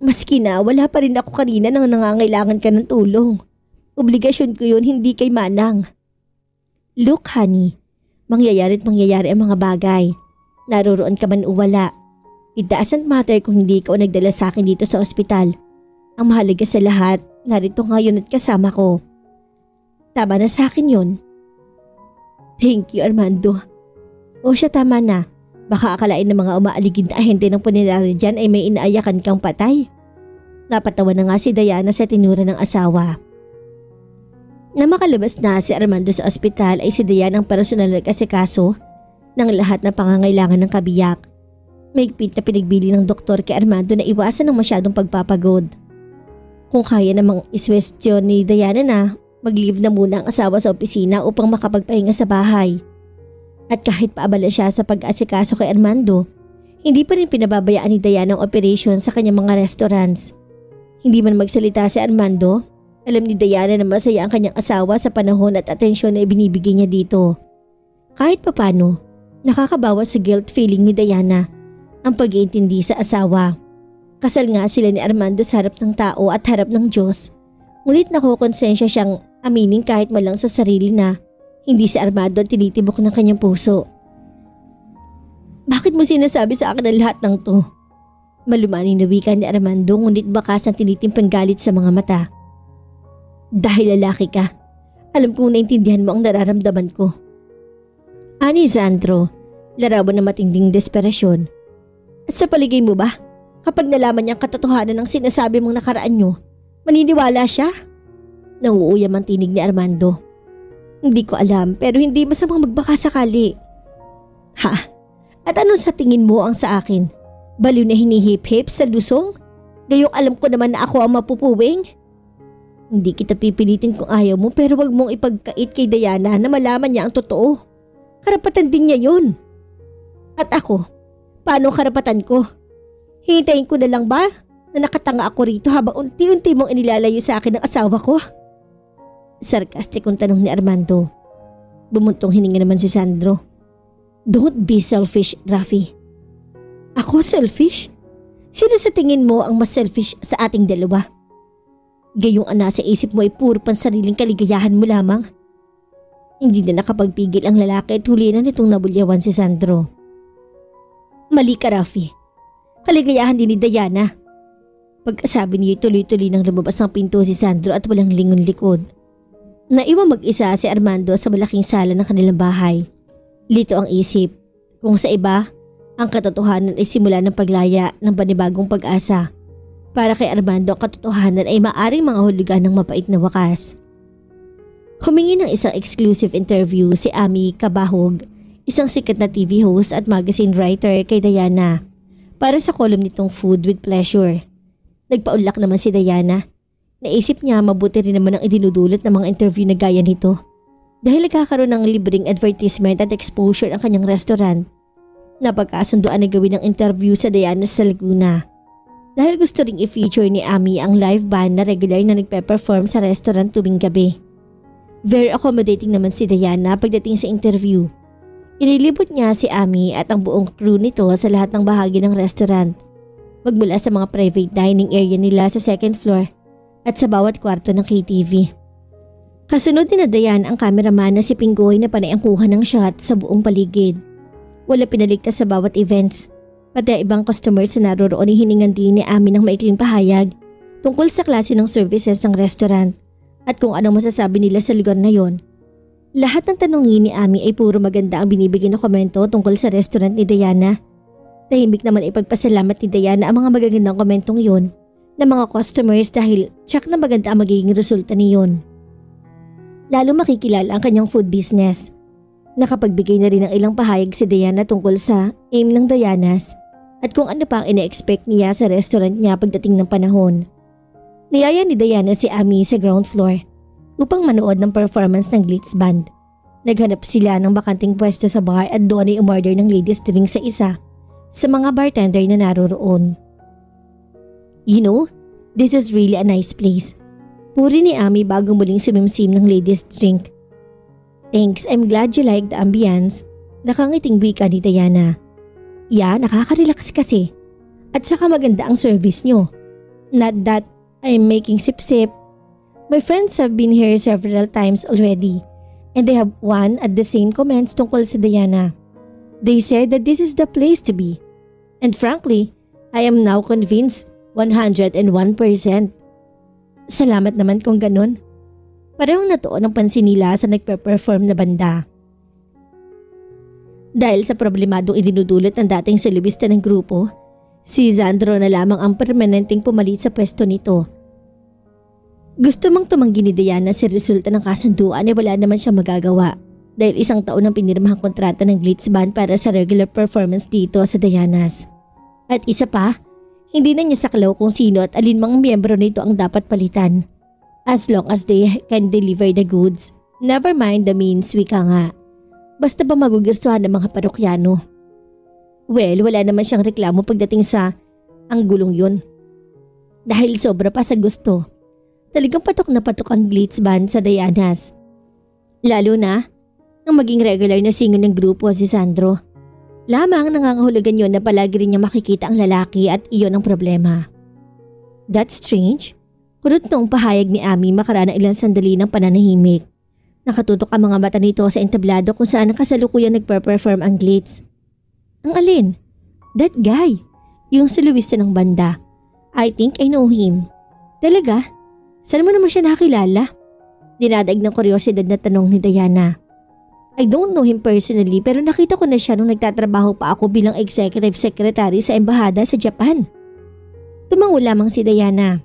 Maski na wala pa rin ako kanina nang nangangailangan ka ng tulong. Obligasyon ko yun, hindi kay Manang." "Look honey, mangyayari at mangyayari ang mga bagay. Naroroon ka man o wala. It doesn't matter kung hindi ka o nagdala sa akin dito sa ospital. Ang mahalaga sa lahat, narito ngayon at kasama ko. Tama na sa akin yun." "Thank you Armando." "O siya tama na. Baka akalain ng mga umaaligid na ahente ng punerarya dyan ay may inaayakan kang patay." Napatawa na nga si Diana sa tinura ng asawa. Na makalabas na si Armando sa ospital ay si Diana ang personal na nag-asikaso ng lahat ng pangangailangan ng kabiyak. Mahigpit na pinagbili ng doktor kay Armando na iwasan ng masyadong pagpapagod. Kung kaya namang iswestyon ni Diana na mag-leave na muna ang asawa sa opisina upang makapagpahinga sa bahay. At kahit paabala siya sa pag-asikaso kay Armando, hindi pa rin pinababayaan ni Diana ang operation sa kanyang mga restaurants. Hindi man magsalita si Armando, alam ni Diana na masaya ang kanyang asawa sa panahon at atensyon na ibinibigay niya dito. Kahit papano, nakakabawas sa guilt feeling ni Diana ang pag-iintindi sa asawa. Kasal nga sila ni Armando sa harap ng tao at harap ng Diyos. Ngunit nakukonsensya siyang aminin kahit malang sa sarili na hindi si Armando ang tinitibok ng kanyang puso. "Bakit mo sinasabi sa akin ang lahat ng to?" Malumaning na wika ni Armando ngunit bakas ang tinitimpang galit sa mga mata. "Dahil lalaki ka, alam kong naintindihan mo ang nararamdaman ko." Ani Sandro, larawan ng matinding desperasyon. "At sa paligay mo ba, kapag nalaman niya ang katotohanan ng sinasabi mong nakaraan niyo, maniniwala siya?" Nauuyam ang tinig ni Armando. "Hindi ko alam pero hindi masamang magbaka sakali." "Ha? At ano sa tingin mo ang sa akin? Baliw na hinihip-hip sa lusong? Gayong alam ko naman na ako ang mapupuwing?" "Hindi kita pipilitin kung ayaw mo pero wag mong ipagkait kay Diana na malaman niya ang totoo. Karapatan din niya yun." "At ako? Paano karapatan ko? Hintayin ko na lang ba na nakatanga ako rito habang unti-unti mong inilalayo sa akin ang asawa ko?" Sarkastikong tanong ni Armando. Bumuntong hininga naman si Sandro. "Don't be selfish, Rafi." "Ako selfish? Sino sa tingin mo ang mas selfish sa ating dalawa? Gayong ana sa isip mo ay puro pansariling kaligayahan mo lamang. Hindi na nakapagpigil ang lalaki at huli na nitong nabulyawan si Sandro. Mali ka, Rafi. Kaligayahan din ni Diana. Pagkasabi niya tuloy-tuloy nang lumabas ang pinto si Sandro at walang lingon likod. Naiwang mag-isa si Armando sa malaking sala ng kanilang bahay. Lito ang isip. Kung sa iba, ang katotohanan ay simula ng paglaya ng panibagong pag-asa. Para kay Armando ang katotohanan ay maaring mga hulugan ng mapait na wakas. Humingi ng isang exclusive interview si Ami Kabahog, isang sikat na TV host at magazine writer kay Diana, para sa column nitong Food with Pleasure. Nagpaunlak naman si Diana. Naisip niya mabuti rin naman ang idinudulot ng mga interview na gaya nito. Dahil nagkakaroon ng libreng advertisement at exposure ang kanyang restaurant. Napagkasunduan na gawin ng interview sa Diana sa Laguna. Dahil gusto ring i-feature ni Ami ang live band na regular na nagpe-perform sa restaurant tuwing gabi. Very accommodating naman si Diana pagdating sa interview. Inilibot niya si Ami at ang buong crew nito sa lahat ng bahagi ng restaurant. Magmula sa mga private dining area nila sa second floor at sa bawat kwarto ng KTV. Kasunod ni Diana ang cameraman na si Pinggoy na panay ang kuha ng shot sa buong paligid. Wala pinaligtas sa bawat events. Pati ang ibang customers na naroroon ay hiningan din ni Ami ng maikling pahayag tungkol sa klase ng services ng restaurant at kung anong masasabi nila sa lugar na yon. Lahat ng tanongin ni Ami ay puro maganda ang binibigay na komento tungkol sa restaurant ni Diana. Tahimik naman ipagpasalamat ni Diana ang mga magagandang komentong yon ng mga customers dahil tsak na maganda ang magiging resulta niyon. Lalo makikilala ang kanyang food business. Nakapagbigay na rin ng ilang pahayag si Diana tungkol sa aim ng Diana's at kung ano pa ang ina-expect niya sa restaurant niya pagdating ng panahon. Niyaya ni Diana si Ami sa ground floor upang manood ng performance ng Glitz Band. Naghanap sila ng bakanting pwesto sa bar at doon ay umorder ng ladies drink sa isa sa mga bartender na naroroon. You know, this is really a nice place. Puri ni Ami bago muling sumimsim ng ladies drink. Thanks, I'm glad you like the ambience. Nakangiting wika ni Diana. Yeah, nakaka-relax kasi. At saka maganda ang service nyo. Not that I'm making sip-sip. My friends have been here several times already and they have one at the same comments tungkol sa Diana. They said that this is the place to be. And frankly, I am now convinced 101%. Salamat naman kung ganun. Parehong natuon ang pansin nila sa nagpe-perform na banda. Dahil sa problemadong idinudulot ng dating solubista ng grupo, si Sandro na lamang ang permanenteng pumalit sa pwesto nito. Gusto mang tumanggi ni Diana sa resulta ng kasunduan ay wala naman siya magagawa dahil 1 taon ang pinirmahang kontrata ng Glitz Band para sa regular performance dito sa Diana's. At isa pa, hindi na niya saklaw kung sino at alinmang miyembro nito ang dapat palitan. As long as they can deliver the goods, never mind the means, wika nga. Basta ba magugustuhan ng mga parokyano? Well, wala naman siyang reklamo pagdating sa ang gulong yun. Dahil sobra pa sa gusto. Talagang patok na patok ang Glitz Band sa Diana's. Lalo na, ang maging regular na singer ng grupo si Sandro. Lamang nangangahulugan yon na palagi rin niya makikita ang lalaki at iyon ang problema. That's strange. Kurot noong pahayag ni Ami makaraan ng ilang sandali ng pananahimik. Nakatutok ang mga mata nito sa entablado kung saan kasalukuyang nagpe-perform ang Glitz. Ang alin? That guy. Yung soloista ng banda. I think I know him. Talaga? Saan mo naman siya nakilala? Dinadaig ng kuryosidad na tanong ni Diana. I don't know him personally pero nakita ko na siya nung nagtatrabaho pa ako bilang executive secretary sa embahada sa Japan. Tumango lamang si Diana.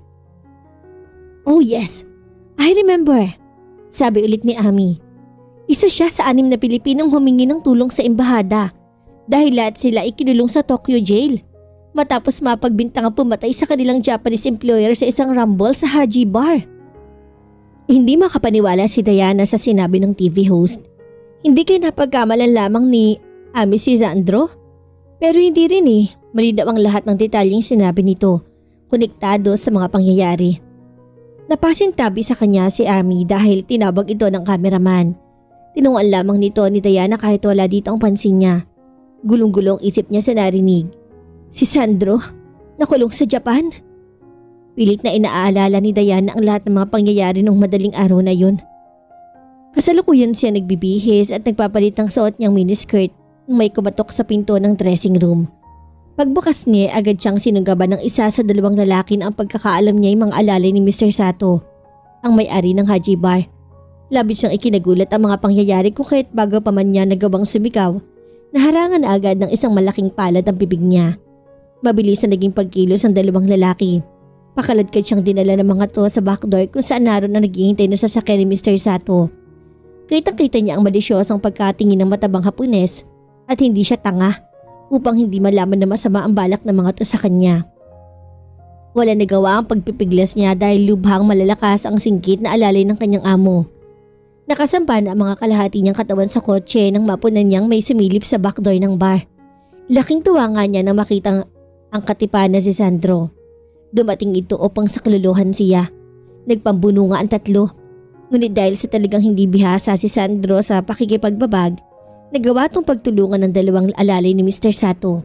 Oh yes, I remember. Sabi ulit ni Ami. Isa siya sa 6 na Pilipinong humingi ng tulong sa embahada dahil lahat sila ikinulong sa Tokyo Jail matapos mapagbintangang pumatay sa kanilang Japanese employer sa isang rumble sa Haji Bar. Hindi makapaniwala si Diana sa sinabi ng TV host. Hindi kayo napagkamalan lamang ni Ami si Sandro? Pero hindi rin eh, mali daw ang lahat ng detalyeng sinabi nito, konektado sa mga pangyayari. Napasintabi sa kanya si Ami dahil tinawag ito ng cameraman. Tinungan lamang nito ni Diana kahit wala dito ang pansin niya. Gulong-gulong isip niya sa narinig. Si Sandro, nakulong sa Japan? Pilit na inaalala ni Diana ang lahat ng mga pangyayari nung madaling araw na yun. Kasalukuyan siya nagbibihis at nagpapalit ng suot niyang miniskirt nang may kumatok sa pinto ng dressing room. Pagbukas niya, agad siyang sinugaban ng isa sa dalawang lalaki na ang pagkakaalam niya ay mga alalay ni Mr. Sato, ang may-ari ng Haji Bar. Labis siyang ikinagulat ang mga pangyayari kung kahit bago pa man niya nagawang sumigaw, naharangan na agad ng isang malaking palad ang bibig niya. Mabilis na naging pagkilos ang dalawang lalaki. Pakaladkad siyang dinala ng mga to sa backdoor kung saan naroon na naghihintay na sasakyan ni Mr. Sato. Kitang-kita niya ang malisyosang pagkatingin ng matabang Hapones at hindi siya tanga upang hindi malaman na masama ang balak ng mga to sa kanya. Wala nagawa ang pagpipiglas niya dahil lubhang malalakas ang singkit na alalay ng kanyang amo. Nakasampa na ang mga kalahati niyang katawan sa kotse nang mapunan niyang may sumilip sa backdoor ng bar. Laking tuwa nga niya nang makita ang katipa na si Sandro. Dumating ito upang sakluluhan siya. Nagpambuno nga ang tatlo. Ngunit dahil sa talagang hindi bihasa si Sandro sa pakikipagbabag, nagawa tong pagtulungan ng dalawang alalay ni Mr. Sato.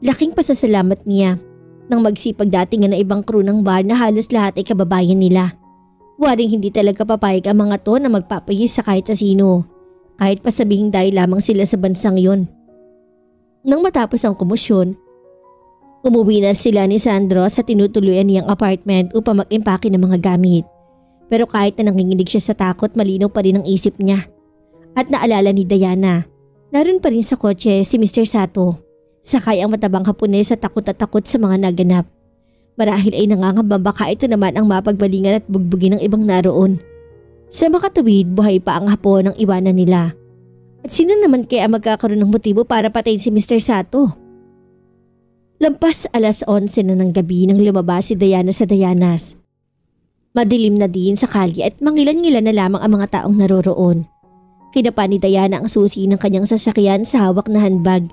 Laking pasasalamat niya nang magsipag datingan ng ibang crew ng bar na halos lahat ay kababayan nila. Waring hindi talaga papayag ang mga to na magpapayis sa kahit na sino, kahit pa sabihing dahil lamang sila sa bansang yon. Nang matapos ang komosyon, umuwi na sila ni Sandro sa tinutuluyan niyang apartment upang mag-impake ng mga gamit. Pero kahit na nanginginig siya sa takot, malinaw pa rin ang isip niya. At naalala ni Diana, naroon pa rin sa kotse si Mr. Sato. Sakay ang matabang Hapones sa takot at takot sa mga naganap. Marahil ay nangangamba baka ito naman ang mapagbalingan at bugbugin ng ibang naroon. Sa makatuwid, buhay pa ang Hapon ang iwanan nila. At sino naman kaya magkakaroon ng motibo para patayin si Mr. Sato? Lampas 11:00 na ng gabi nang lumabas si Diana sa Dayanas. Madilim na din sa kalye at mangilan-ngilan na lamang ang mga taong naroroon. Kinapa ni Diana ang susi ng kanyang sasakyan sa hawak na handbag.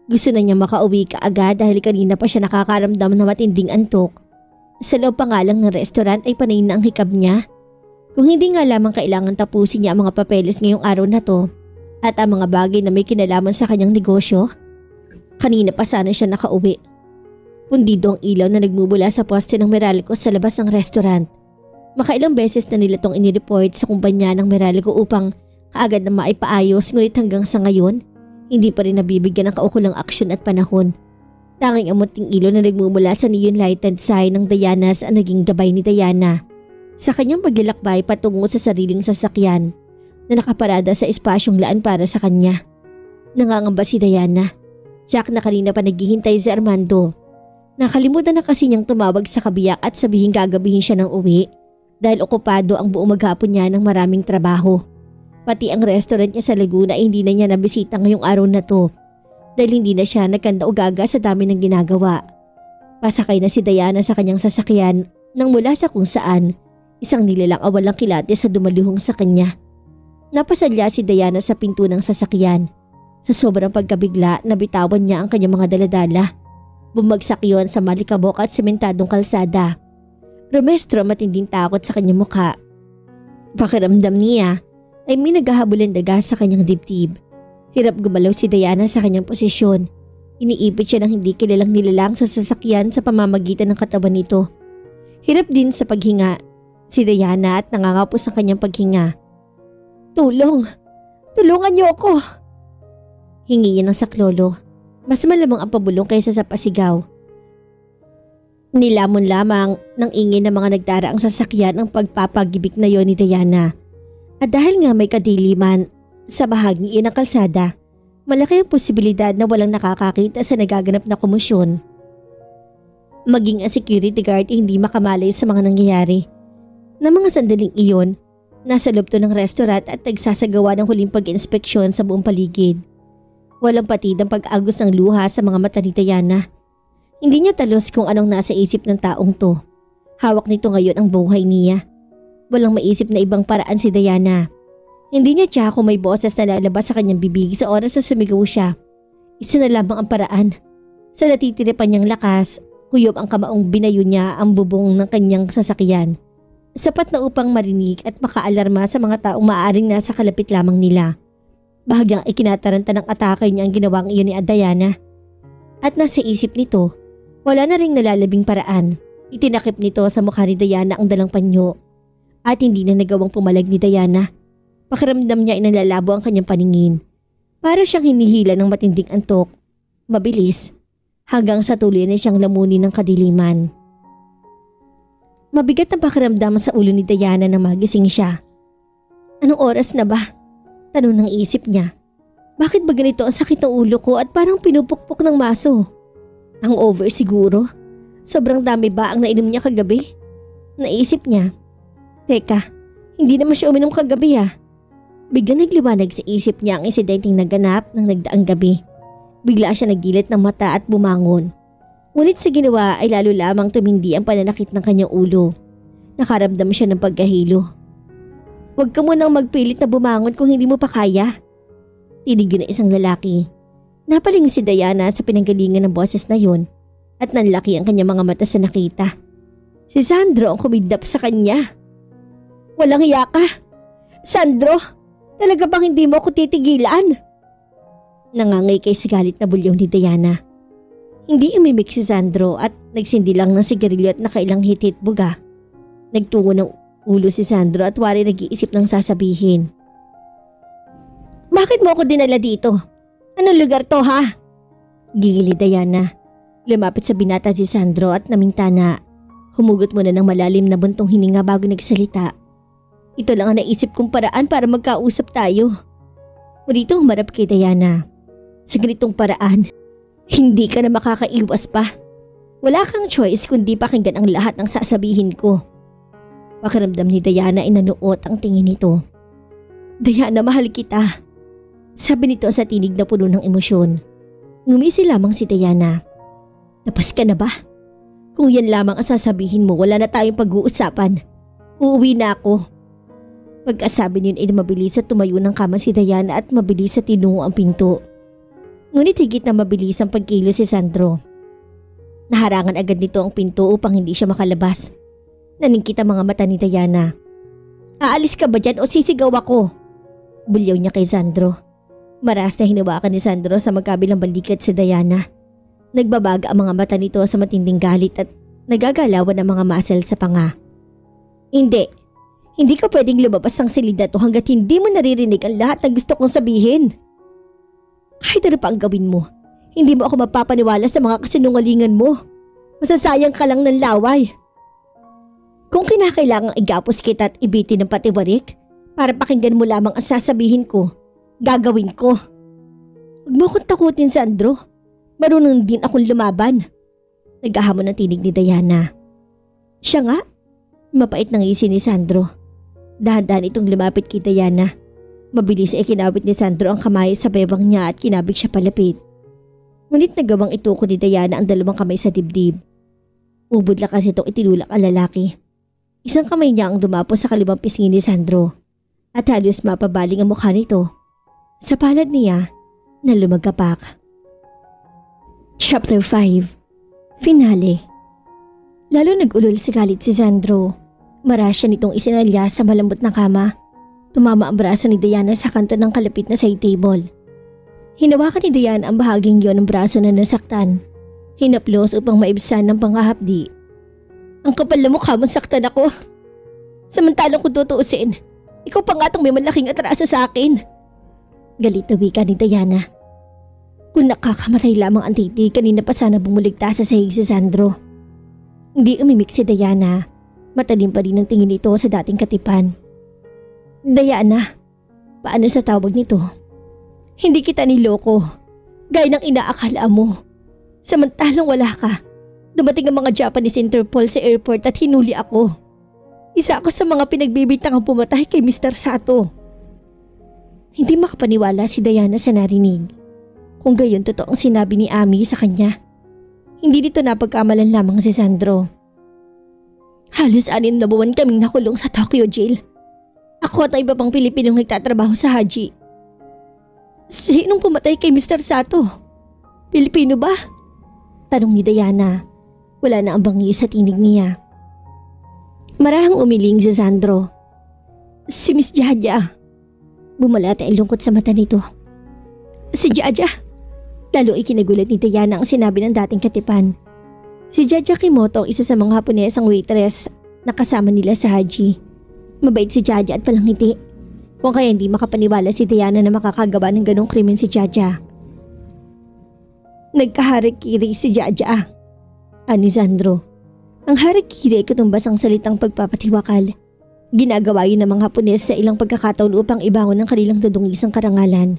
Gusto na niya makauwi kaagad dahil kanina pa siya nakakaramdam na matinding antok. Sa loob pa nga lang ng restaurant ay panay na ang hikab niya. Kung hindi nga lamang kailangan tapusin niya ang mga papeles ngayong araw na to at ang mga bagay na may kinalaman sa kanyang negosyo, kanina pa sana siya nakauwi. Pundido ang ilaw na nagmumula sa poste ng Meralco sa labas ng restaurant. Makailang beses na nila tong inireport sa kumpanya ng Meralco upang kaagad na maipaayos, ngunit hanggang sa ngayon, hindi pa rin nabibigyan ng kaukulang aksyon at panahon. Tanging ang munting ilaw na nagmumula sa neon lighted sign ng Dayanas ang naging gabay ni Diana sa kanyang paglalakbay patungo sa sariling sasakyan na nakaparada sa espasyong laan para sa kanya. Nangangamba si Diana. Jack na kanina pa naghihintay si Armando. Nakalimutan na kasi niyang tumawag sa kabiyak at sabihin gagabihin siya ng uwi dahil okupado ang buong maghapon niya ng maraming trabaho. Pati ang restaurant niya sa Laguna ay hindi na niya nabisita ngayong araw na to dahil hindi na siya nagkanda o gaga sa dami ng ginagawa. Pasakay na si Diana sa kanyang sasakyan nang mula sa kung saan isang nilalang walang kilate sa dumaluhong sa kanya. Napasadya si Diana sa pinto ng sasakyan. Sa sobrang pagkabigla, nabitawan niya ang kanyang mga daladala. Bumagsak yon sa malikabok at sementadong kalsada. Rumestro matinding takot sa kanyang mukha. Pakiramdam niya ay may naghahabulan daga sa kanyang dibdib. Hirap gumalaw si Diana sa kanyang posisyon. Iniipit siya ng hindi kilalang nilalang sa sasakyan sa pamamagitan ng katawan nito. Hirap din sa paghinga si Diana at nangangapos ang kanyang paghinga. Tulong! Tulungan niyo ako! Hingi niya ng saklolo. Mas malamang ang pabulong kaysa sa pasigaw. Nilamon lamang ng ingay ng mga nagdaraang sasakyan ang pagpapagibik na yon ni Diana. At dahil nga may kadiliman sa bahaging iyon ng kalsada, malaki ang posibilidad na walang nakakakita sa nagaganap na komosyon. Maging ang security guard ay hindi makamalay sa mga nangyayari. Na mga sandaling iyon, nasa loob to ng restaurant at nagsasagawa ng huling pag-inspeksyon sa buong paligid. Walang patid ang pag-agos ng luha sa mga mata ni Diana. Hindi niya talos kung anong nasa isip ng taong to. Hawak nito ngayon ang buhay niya. Walang maisip na ibang paraan si Diana. Hindi niya tiyak kung may boses na lalabas sa kanyang bibig sa oras na sumigaw siya. Isa na lamang ang paraan. Sa natitiripan niyang lakas, kuyom ang kamaong binayo niya ang bubong ng kanyang sasakyan. Sapat na upang marinig at makaalarma sa mga taong maaaring nasa kalapit lamang nila. Bahagyang ikinataranta ng atake niya ang ginawang iyon ni Diana. At nasa isip nito, wala na ring nalalabing paraan. Itinakip nito sa mukha ni Diana ang dalang panyo. At hindi na nagawang pumalag ni Diana. Pakiramdam niya ay nalalabo ang kanyang paningin. Para siyang hinihila ng matinding antok. Mabilis. Hanggang sa tuloy na siyang lamunin ng kadiliman. Mabigat ang pakiramdam sa ulo ni Diana nang magising siya. Anong oras na ba? Tanong ng isip niya. Bakit ba ganito ang sakit ng ulo ko at parang pinupukpok ng maso? Ang over siguro? Sobrang dami ba ang nainom niya kagabi? Naisip niya. Teka, hindi naman siya uminom kagabi ah. Biglang nagliwanag sa isip niya ang insidenteng naganap ng nagdaang gabi. Bigla siya nagdilat ng mata at bumangon. Ngunit sa ginawa ay lalo lamang tumindi ang pananakit ng kanyang ulo. Nakaramdam siya ng pagkahilo. Huwag ka munang magpilit na bumangon kung hindi mo pa kaya. Tinig yun na isang lalaki. Napalingon si Diana sa pinanggalingan ng boses na yun at nanlaki ang kanyang mga mata sa nakita. Si Sandro ang kumidlap sa kanya. Walang hiya ka! Sandro! Talaga bang hindi mo ako titigilan? Nangangay kay sa galit na bulyaw ni Diana. Hindi umimik si Sandro at nagsindi lang ng sigarilyo at nakailang hit-hit buga. Nagtungo ng ulo si Sandro at wari nag-iisip ng sasabihin. Bakit mo ako dinala dito? Anong lugar to ha? Gigil ni Diana. Lumapit sa binata si Sandro at namintana. Humugot muna ng malalim na buntong hininga bago nagsalita. Ito lang ang naisip kong paraan para magkausap tayo. Murito humarap kay Diana. Sa ganitong paraan, hindi ka na makakaiwas pa. Wala kang choice kundi pakinggan ang lahat ng sasabihin ko. Pakiramdam ni Diana ay nanuot ang tingin nito. Diana, mahal kita. Sabi nito sa tinig na puno ng emosyon. Ngumisi lamang si Diana. Tapos ka na ba? Kung yan lamang ang sasabihin mo, wala na tayong pag-uusapan. Uuwi na ako. Pagkasabi niyon ay mabilis at tumayo ng kama si Diana at mabilis at tinungo ang pinto. Ngunit higit na mabilis ang pagkilo si Sandro. Naharangan agad nito ang pinto upang hindi siya makalabas. Naningkit ang mga mata ni Diana. Aalis ka ba dyan o sisigaw ako? Bulyaw niya kay Sandro. Maras na hinawakan ni Sandro sa magkabilang balikat si Diana. Nagbabaga ang mga mata nito sa matinding galit at nagagalawan ang mga muscle sa panga. Hindi ka pwedeng lumabas ng silid na to hanggat hindi mo naririnig ang lahat ng gusto kong sabihin. Kahit ano pa ang gawin mo, hindi mo ako mapapaniwala sa mga kasinungalingan mo. Masasayang ka lang ng laway. Kung kinakailangang igapos kita at ibitin ng patiwarik para pakinggan mo lamang ang sasabihin ko, gagawin ko. Huwag mo akong takutin, Sandro. Marunong din akong lumaban. Naghahamon ng tinig ni Diana. Siya nga, mapait ng ngisi ni Sandro. Dahan-dahan itong lumapit kay Diana. Mabilis ay kinawit ni Sandro ang kamay sa bebang niya at kinabig siya palapit. Ngunit nagawang ituko ni Diana ang dalawang kamay sa dibdib. Ubod lakas itong itinulak ang lalaki. Isang kamay niya ang dumapo sa kaliwang pisngi ni Sandro at halos mapabaling ang mukha nito. Sa palad niya na lumagapak. Chapter 5 Finale. Lalo nag-ulol si galit si Sandro. Marasya nitong isinalya sa malambot na kama. Tumama ang braso ni Diana sa kanto ng kalapit na side table. Hinawakan ni Diana ang bahaging yon ng braso na nasaktan. Hinaplos upang maibsan ng pangahapdi. Ang kapal na mukha mong saktan ako. Samantalang kung tutuusin, ikaw pa nga itong may malaking atraso sa akin. Galit na wika ni Diana. Kung nakakamatay lamang ang titi, kanina pa sana bumuligtas sa sahig si Sandro. Hindi umimik si Diana. Matalim pa rin ang tingin nito sa dating katipan. Diana, paano sa tawag nito? Hindi kita niloko, gaya ng inaakala mo. Samantalang wala ka, dumating ang mga Japanese Interpol sa airport at hinuli ako. Isa ako sa mga pinagbibintangang pumatay kay Mr. Sato. Hindi makapaniwala si Diana sa narinig. Kung gayon totoo ang sinabi ni Ami sa kanya. Hindi dito napagkamalan lamang si Sandro. Halos 6 na buwan kaming nakulong sa Tokyo Jail. Ako at iba pang Pilipinong nagtatrabaho sa Haji. Sinong pumatay kay Mr. Sato? Pilipino ba? Tanong ni Diana. Wala na ang bangi sa tinig niya. Marahang umiling si Sandro. Si Miss Jaja. Bumalata ang lungkot sa mata nito. Si Jaja. Lalo ikinagulat ni Diana ang sinabi ng dating katipan. Si Jaja Kimoto ang isa sa mga Haponesang waitress na kasama nila sa Haji. Mabait si Jaja at palangiti. Kung kaya hindi makapaniwala si Diana na makakagawa ng ganong krimen si Jaja. Nagkaharikiri si Jaja, ani Sandro. Ang harikiri ay katumbas ang salitang pagpapatiwakal. Ginagawa yun ng mga Hapones sa ilang pagkakataon upang ibangon ang kanilang dudungisang karangalan.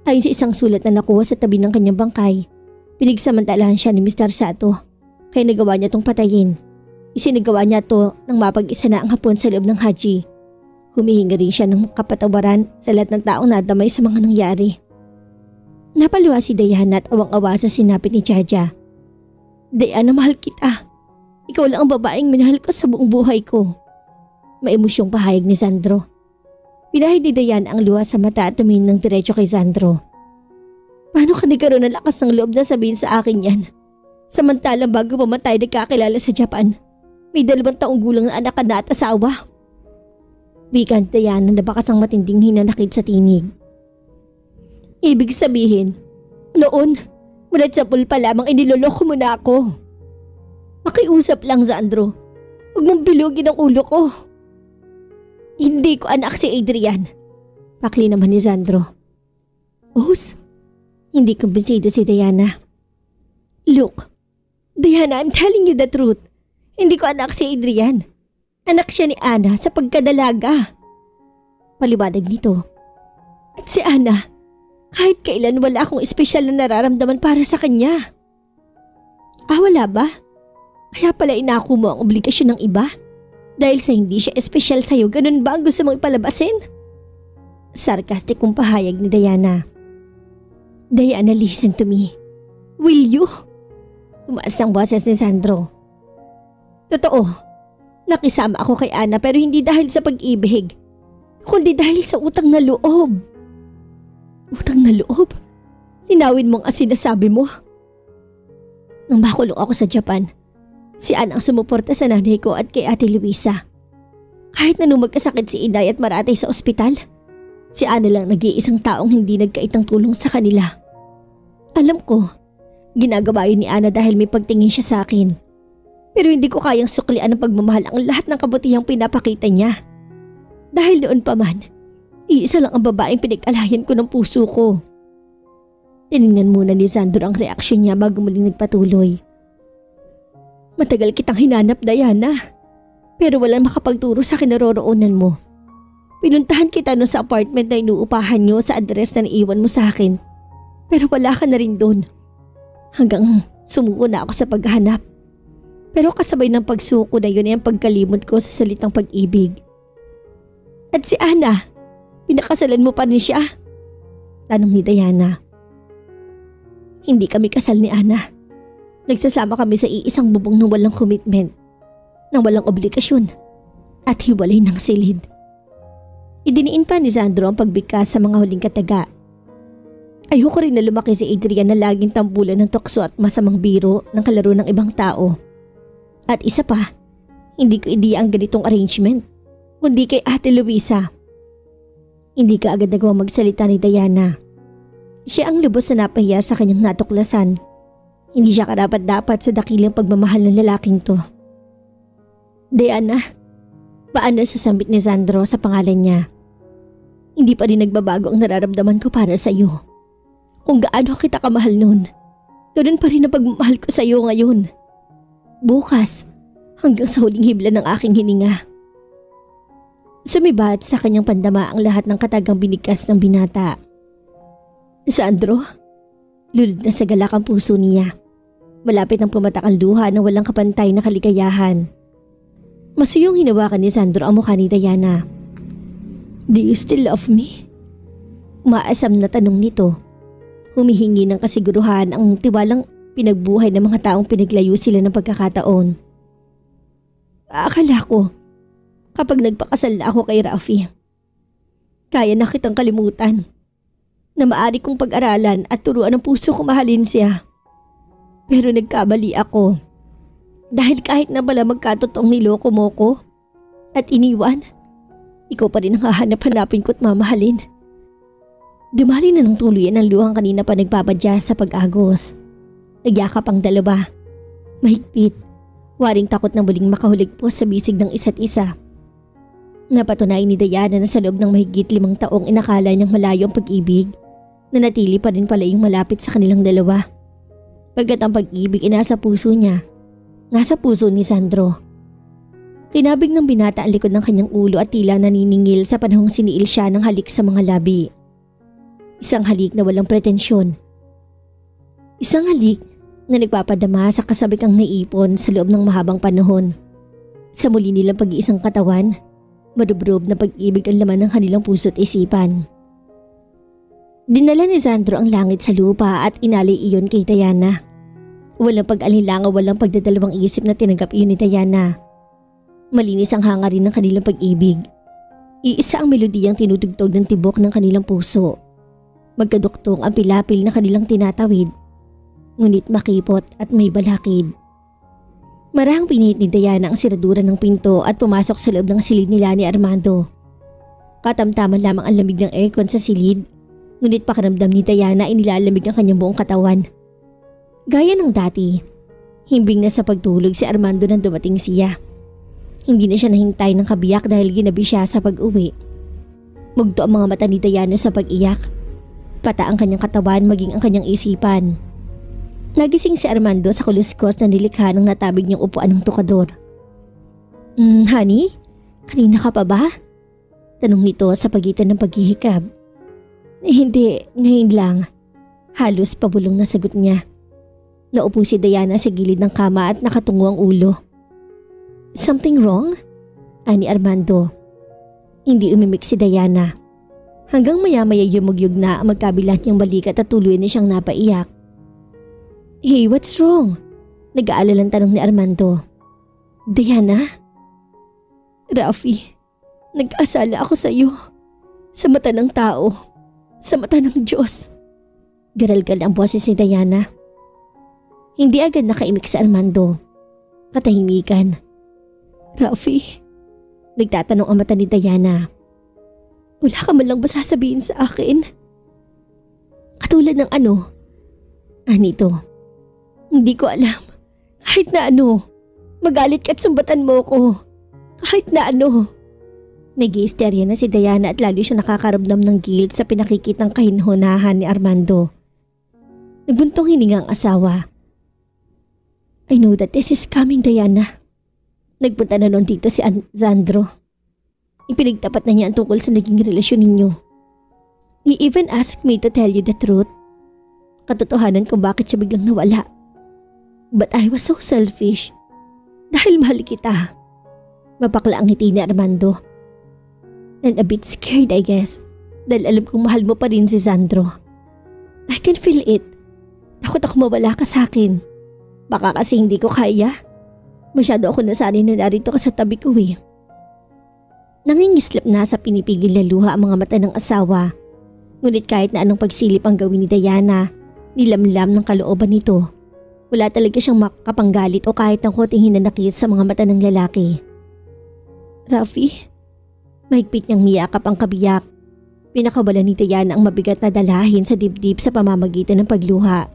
Ayon sa isang sulat na nakuha sa tabi ng kanyang bangkay, pinagsamantalahan siya ni Mr. Sato, kaya nagawa niya tong patayin. Isinagawa niya to nang mapag-isa na ang Hapon sa loob ng Haji. Humihinga rin siya ng kapatawaran sa lahat ng taong nadamay sa mga nangyari. Napaluha si Diana at awang-awa sa sinapit ni Jaja. Diana, mahal kita. Ikaw lang ang babaeng minahal ko sa buong buhay ko. Maemosyong pahayag ni Sandro. Pinahid ni Diana ang luha sa mata at tumingin ng diretso kay Sandro. Paano ka nagkaroon ng lakas ng loob na sabihin sa akin yan? Samantalang bago pamatay nagkakilala sa Japan, may 2 taong gulang na anak ka na at asawa. Wika ni Diana na bakas ang matinding hinanakit sa tinig. Ibig sabihin, noon, mula sa pool pa lamang iniloloko mo na ako. Makiusap lang, Sandro. Huwag mong bilugin ang ulo ko. Hindi ko anak si Adrian. Pakli naman ni Sandro. Os, hindi kumbinsido si Diana. Look, Diana, I'm telling you the truth. Hindi ko anak si Adrian. Anak siya ni Ana sa pagkadalaga. Paliwanag nito. At si Ana, kahit kailan wala akong espesyal na nararamdaman para sa kanya. Wala ba? Kaya pala inako mo ang obligasyon ng iba? Dahil sa hindi siya espesyal sa'yo, ganun ba ang gusto mong ipalabasin? Sarcastic kong pahayag ni Diana. Diana, listen to me. Will you? Tumaas ang boses ni Sandro. Totoo, nakisama ako kay Ana pero hindi dahil sa pag-ibig, kundi dahil sa utang na loob. Utang na loob? Linawin mo ang sinasabi mo. Nang makulong ako sa Japan, si Ana ang sumuporta sa nanay ko at kay Ate Luisa. Kahit na nung magkasakit si Inay at maratay sa ospital, si Ana lang nag-iisang taong hindi nagkaitang tulong sa kanila. Alam ko, ginagawa yun ni Ana dahil may pagtingin siya sa akin. Pero hindi ko kayang suklian ng pagmamahal ang lahat ng kabutihang pinapakita niya. Dahil noon pa man, iisa lang ang babaeng pinag-alayan ko ng puso ko. Tinignan muna ni Sandro ang reaksyon niya bago muling nagpatuloy. Matagal kitang hinanap, Diana. Pero walang makapagturo sa kinaroroonan mo. Pinuntahan kita no sa apartment na inuupahan niyo sa address na naiwan mo sa akin. Pero wala ka na rin doon. Hanggang sumuko na ako sa paghahanap. Pero kasabay ng pagsuko na yun ay ang pagkalimot ko sa salitang pag-ibig. At si Ana, pinakasalan mo pa rin siya? Tanong ni Diana. Hindi kami kasal ni Ana. Nagsasama kami sa iisang bubong ng walang commitment, ng walang obligasyon, at hiwalay ng silid. Idiniin pa ni Sandro ang pagbigkas sa mga huling kataga. Ayoko rin na lumaki si Adrian na laging tambulan ng tukso at masamang biro ng kalaro ng ibang tao. At isa pa, hindi ko ideya ang ganitong arrangement, kundi kay Ate Luisa. Hindi ka agad nagawa magsalita ni Diana. Siya ang lubos na napahiya sa kanyang natuklasan. Hindi siya karapat-dapat sa dakilang pagmamahal ng lalaking to. Diana, paano sasambit ni Sandro sa pangalan niya? Hindi pa rin nagbabago ang nararamdaman ko para sa iyo. Kung gaano kita kamahal noon, ganoon pa rin ang pagmamahal ko sa iyo ngayon. Bukas, hanggang sa huling hibla ng aking hininga. Sumibat sa kanyang pandama ang lahat ng katagang binigkas ng binata. Sandro, lulod na sa galak ang puso niya. Malapit ang pumatak ang luha ng walang kapantay na kaligayahan. Masuyong hinawakan ni Sandro ang mukha ni Diana. Do you still love me? Maasam na tanong nito. Humihingi ng kasiguruhan ang tiwalang pinagbuhay ng mga taong pinaglayo sila ng pagkakataon. Akala ko, kapag nagpakasal na ako kay Rafi, kaya na kitang kalimutan, na maaari kong pag-aralan at turuan ng puso ko mahalin siya. Pero nagkamali ako. Dahil kahit na pala magkatotoong niloko mo ko at iniwan, ikaw pa rin ang hahanap-hanapin ko at mamahalin. Dumali na ng tuluyan ang luhang kanina pa nagpapadya sa pag-agos. Nagyakap ang dalawa. Mahigpit. Waring takot na muling makahuligpos sa bisig ng isa't isa. Napatunay ni Diana na sa loob ng mahigit 5 taong inakala niyang malayo ang pag-ibig, nanatili pa rin pala yung malapit sa kanilang dalawa. Pagkat ang pag-ibig ay nasa puso niya, nasa puso ni Sandro. Kinabig ng binata ang likod ng kanyang ulo at tila naniningil sa panahong siniil siya ng halik sa mga labi. Isang halik na walang pretensyon. Isang halik na nagpapadama sa kasabikang naipon sa loob ng mahabang panahon. Sa muli nilang pag-iisang katawan, madubrob na pag-ibig ang laman ng kanilang puso't isipan. Dinala ni Sandro ang langit sa lupa at inalay iyon kay Diana. Walang pag-alinlangaw, walang pagdadalawang isip na tinanggap iyon ni Diana. Malinis ang hangarin ng kanilang pag-ibig. Iisa ang melodiyang tinutugtog ng tibok ng kanilang puso. Magkaduktong ang pilapil na kanilang tinatawid, ngunit makipot at may balakid. Marahang pinihit ni Diana ang siradura ng pinto at pumasok sa loob ng silid nila ni Armando. Katamtaman lamang ang lamig ng aircon sa silid, ngunit pakiramdam ni Diana ay nilalamig ang kanyang buong katawan. Gaya ng dati, himbing na sa pagtulog si Armando nang dumating siya. Hindi na siya nahintay ng kabiyak dahil ginabi siya sa pag-uwi. Mugto ang mga mata ni Diana sa pag-iyak. Pata ang kanyang katawan maging ang kanyang isipan. Nagising si Armando sa kuluskos na nilikha ng natabig niyang upuan ng tukador. Honey? Kanina ka pa ba? Tanong nito sa pagitan ng paghihikab. Hindi, ngayon lang. Halos pabulong na sagot niya. Naupo si Diana sa gilid ng kama at nakatungo ang ulo. Something wrong? Ani Armando. Hindi umimik si Diana. Hanggang maya-maya yumugyug na ang magkabilang niyang balikat at tuloy na siyang napaiyak. Hey, what's wrong? Nag-aalalang tanong ni Armando. Diana? Rafi, nag-asala ako sa iyo. Sa mata ng tao. Sa mata ng Diyos. Garalgal ang boses ni Diana. Hindi agad nakaimik si Armando. Katahimikan. Rafi, nagtatanong ang mata ni Diana. Wala ka man lang ba sasabihin sa akin? Katulad ng ano? Anito, hindi ko alam. Kahit na ano, magalit ka at sumbatan mo ko. Kahit na ano. Nag-i-hysteria na si Diana at lalo siya nakakaramdam ng guilt sa pinakikitang kahinhunahan ni Armando. Nagbuntong hininga ang asawa. I know that this is coming, Diana. Nagpunta na noon dito si Sandro. Ipinagtapat na niya ang tungkol sa naging relasyon ninyo. He even asked me to tell you the truth. Katotohanan kung bakit siya biglang nawala. But I was so selfish. Dahil mahal kita. Mapakla ang ngiti ni Armando. And a bit scared, I guess. Dahil alam kong mahal mo pa rin si Sandro. I can feel it. Takot ako mawala ka sa akin. Baka kasi hindi ko kaya. Masyado ako nasanay na narito ka sa tabi ko eh. Nangingislap na sa pinipigil na luha ang mga mata ng asawa. Ngunit kahit na anong pagsilip ang gawin ni Diana, nilamlam ng kalooban nito. Wala talaga siyang makapanggalit o kahit ng konting hinanakit sa mga mata ng lalaki. Rafi, mahigpit niyang niyakap ang kabiyak. Pinakabala ni Diana ang mabigat na dalahin sa dibdib sa pamamagitan ng pagluha.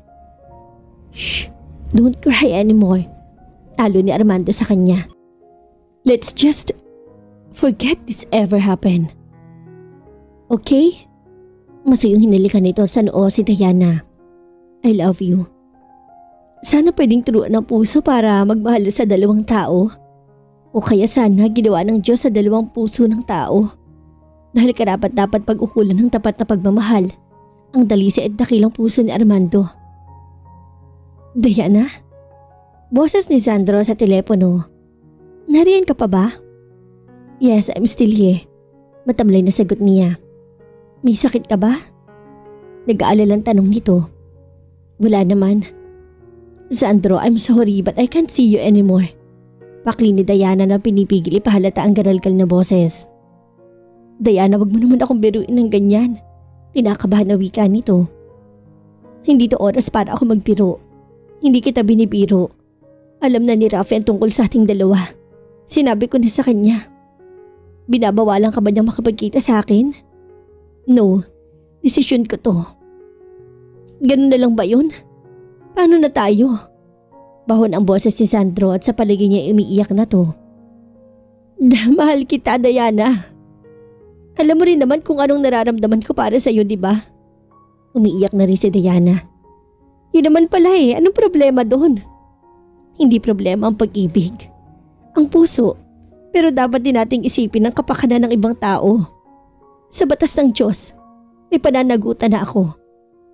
Shh, don't cry anymore. Talo ni Armando sa kanya. Let's just forget this ever happened. Okay? Masayong hinalikan nito sa noo si Diana. I love you. Sana pwedeng turuan ng puso para magmahal sa dalawang tao. O kaya sana ginawa ng Diyos sa dalawang puso ng tao. Dahil karapat-dapat pag-ukulan ng tapat na pagmamahal ang dalisi at dakilang puso ni Armando. Diana? Boses ni Sandro sa telepono. Nariyan ka pa ba? Yes, I'm still here. Matamlay na sagot niya. May sakit ka ba? Nag-aalalang tanong nito. Wala naman. Sandro, I'm sorry but I can't see you anymore. Pakli ni Diana na pinipigil ipahalata ang garalgal na boses. Diana, wag mo naman akong biruin ng ganyan. Kinakabahan na wika nito. Hindi to oras para ako magbiro. Hindi kita binibiro. Alam na ni Rafi ang tungkol sa ating dalawa. Sinabi ko na sa kanya. Binabawalan ka ba niyang makapagkita sa akin? No, desisyon ko to. Ganun na lang ba yun? Paano na tayo? Bahon ang boses ni Sandro at sa paligid niya umiiyak na to. Mahal kita, Diana. Alam mo rin naman kung anong nararamdaman ko para sa'yo, di ba? Umiiyak na rin si Diana. Yun naman pala eh, anong problema doon? Hindi problema ang pag-ibig. Ang puso, pero dapat din nating isipin ang kapakanan ng ibang tao. Sa batas ng Diyos, may pananagutan na ako.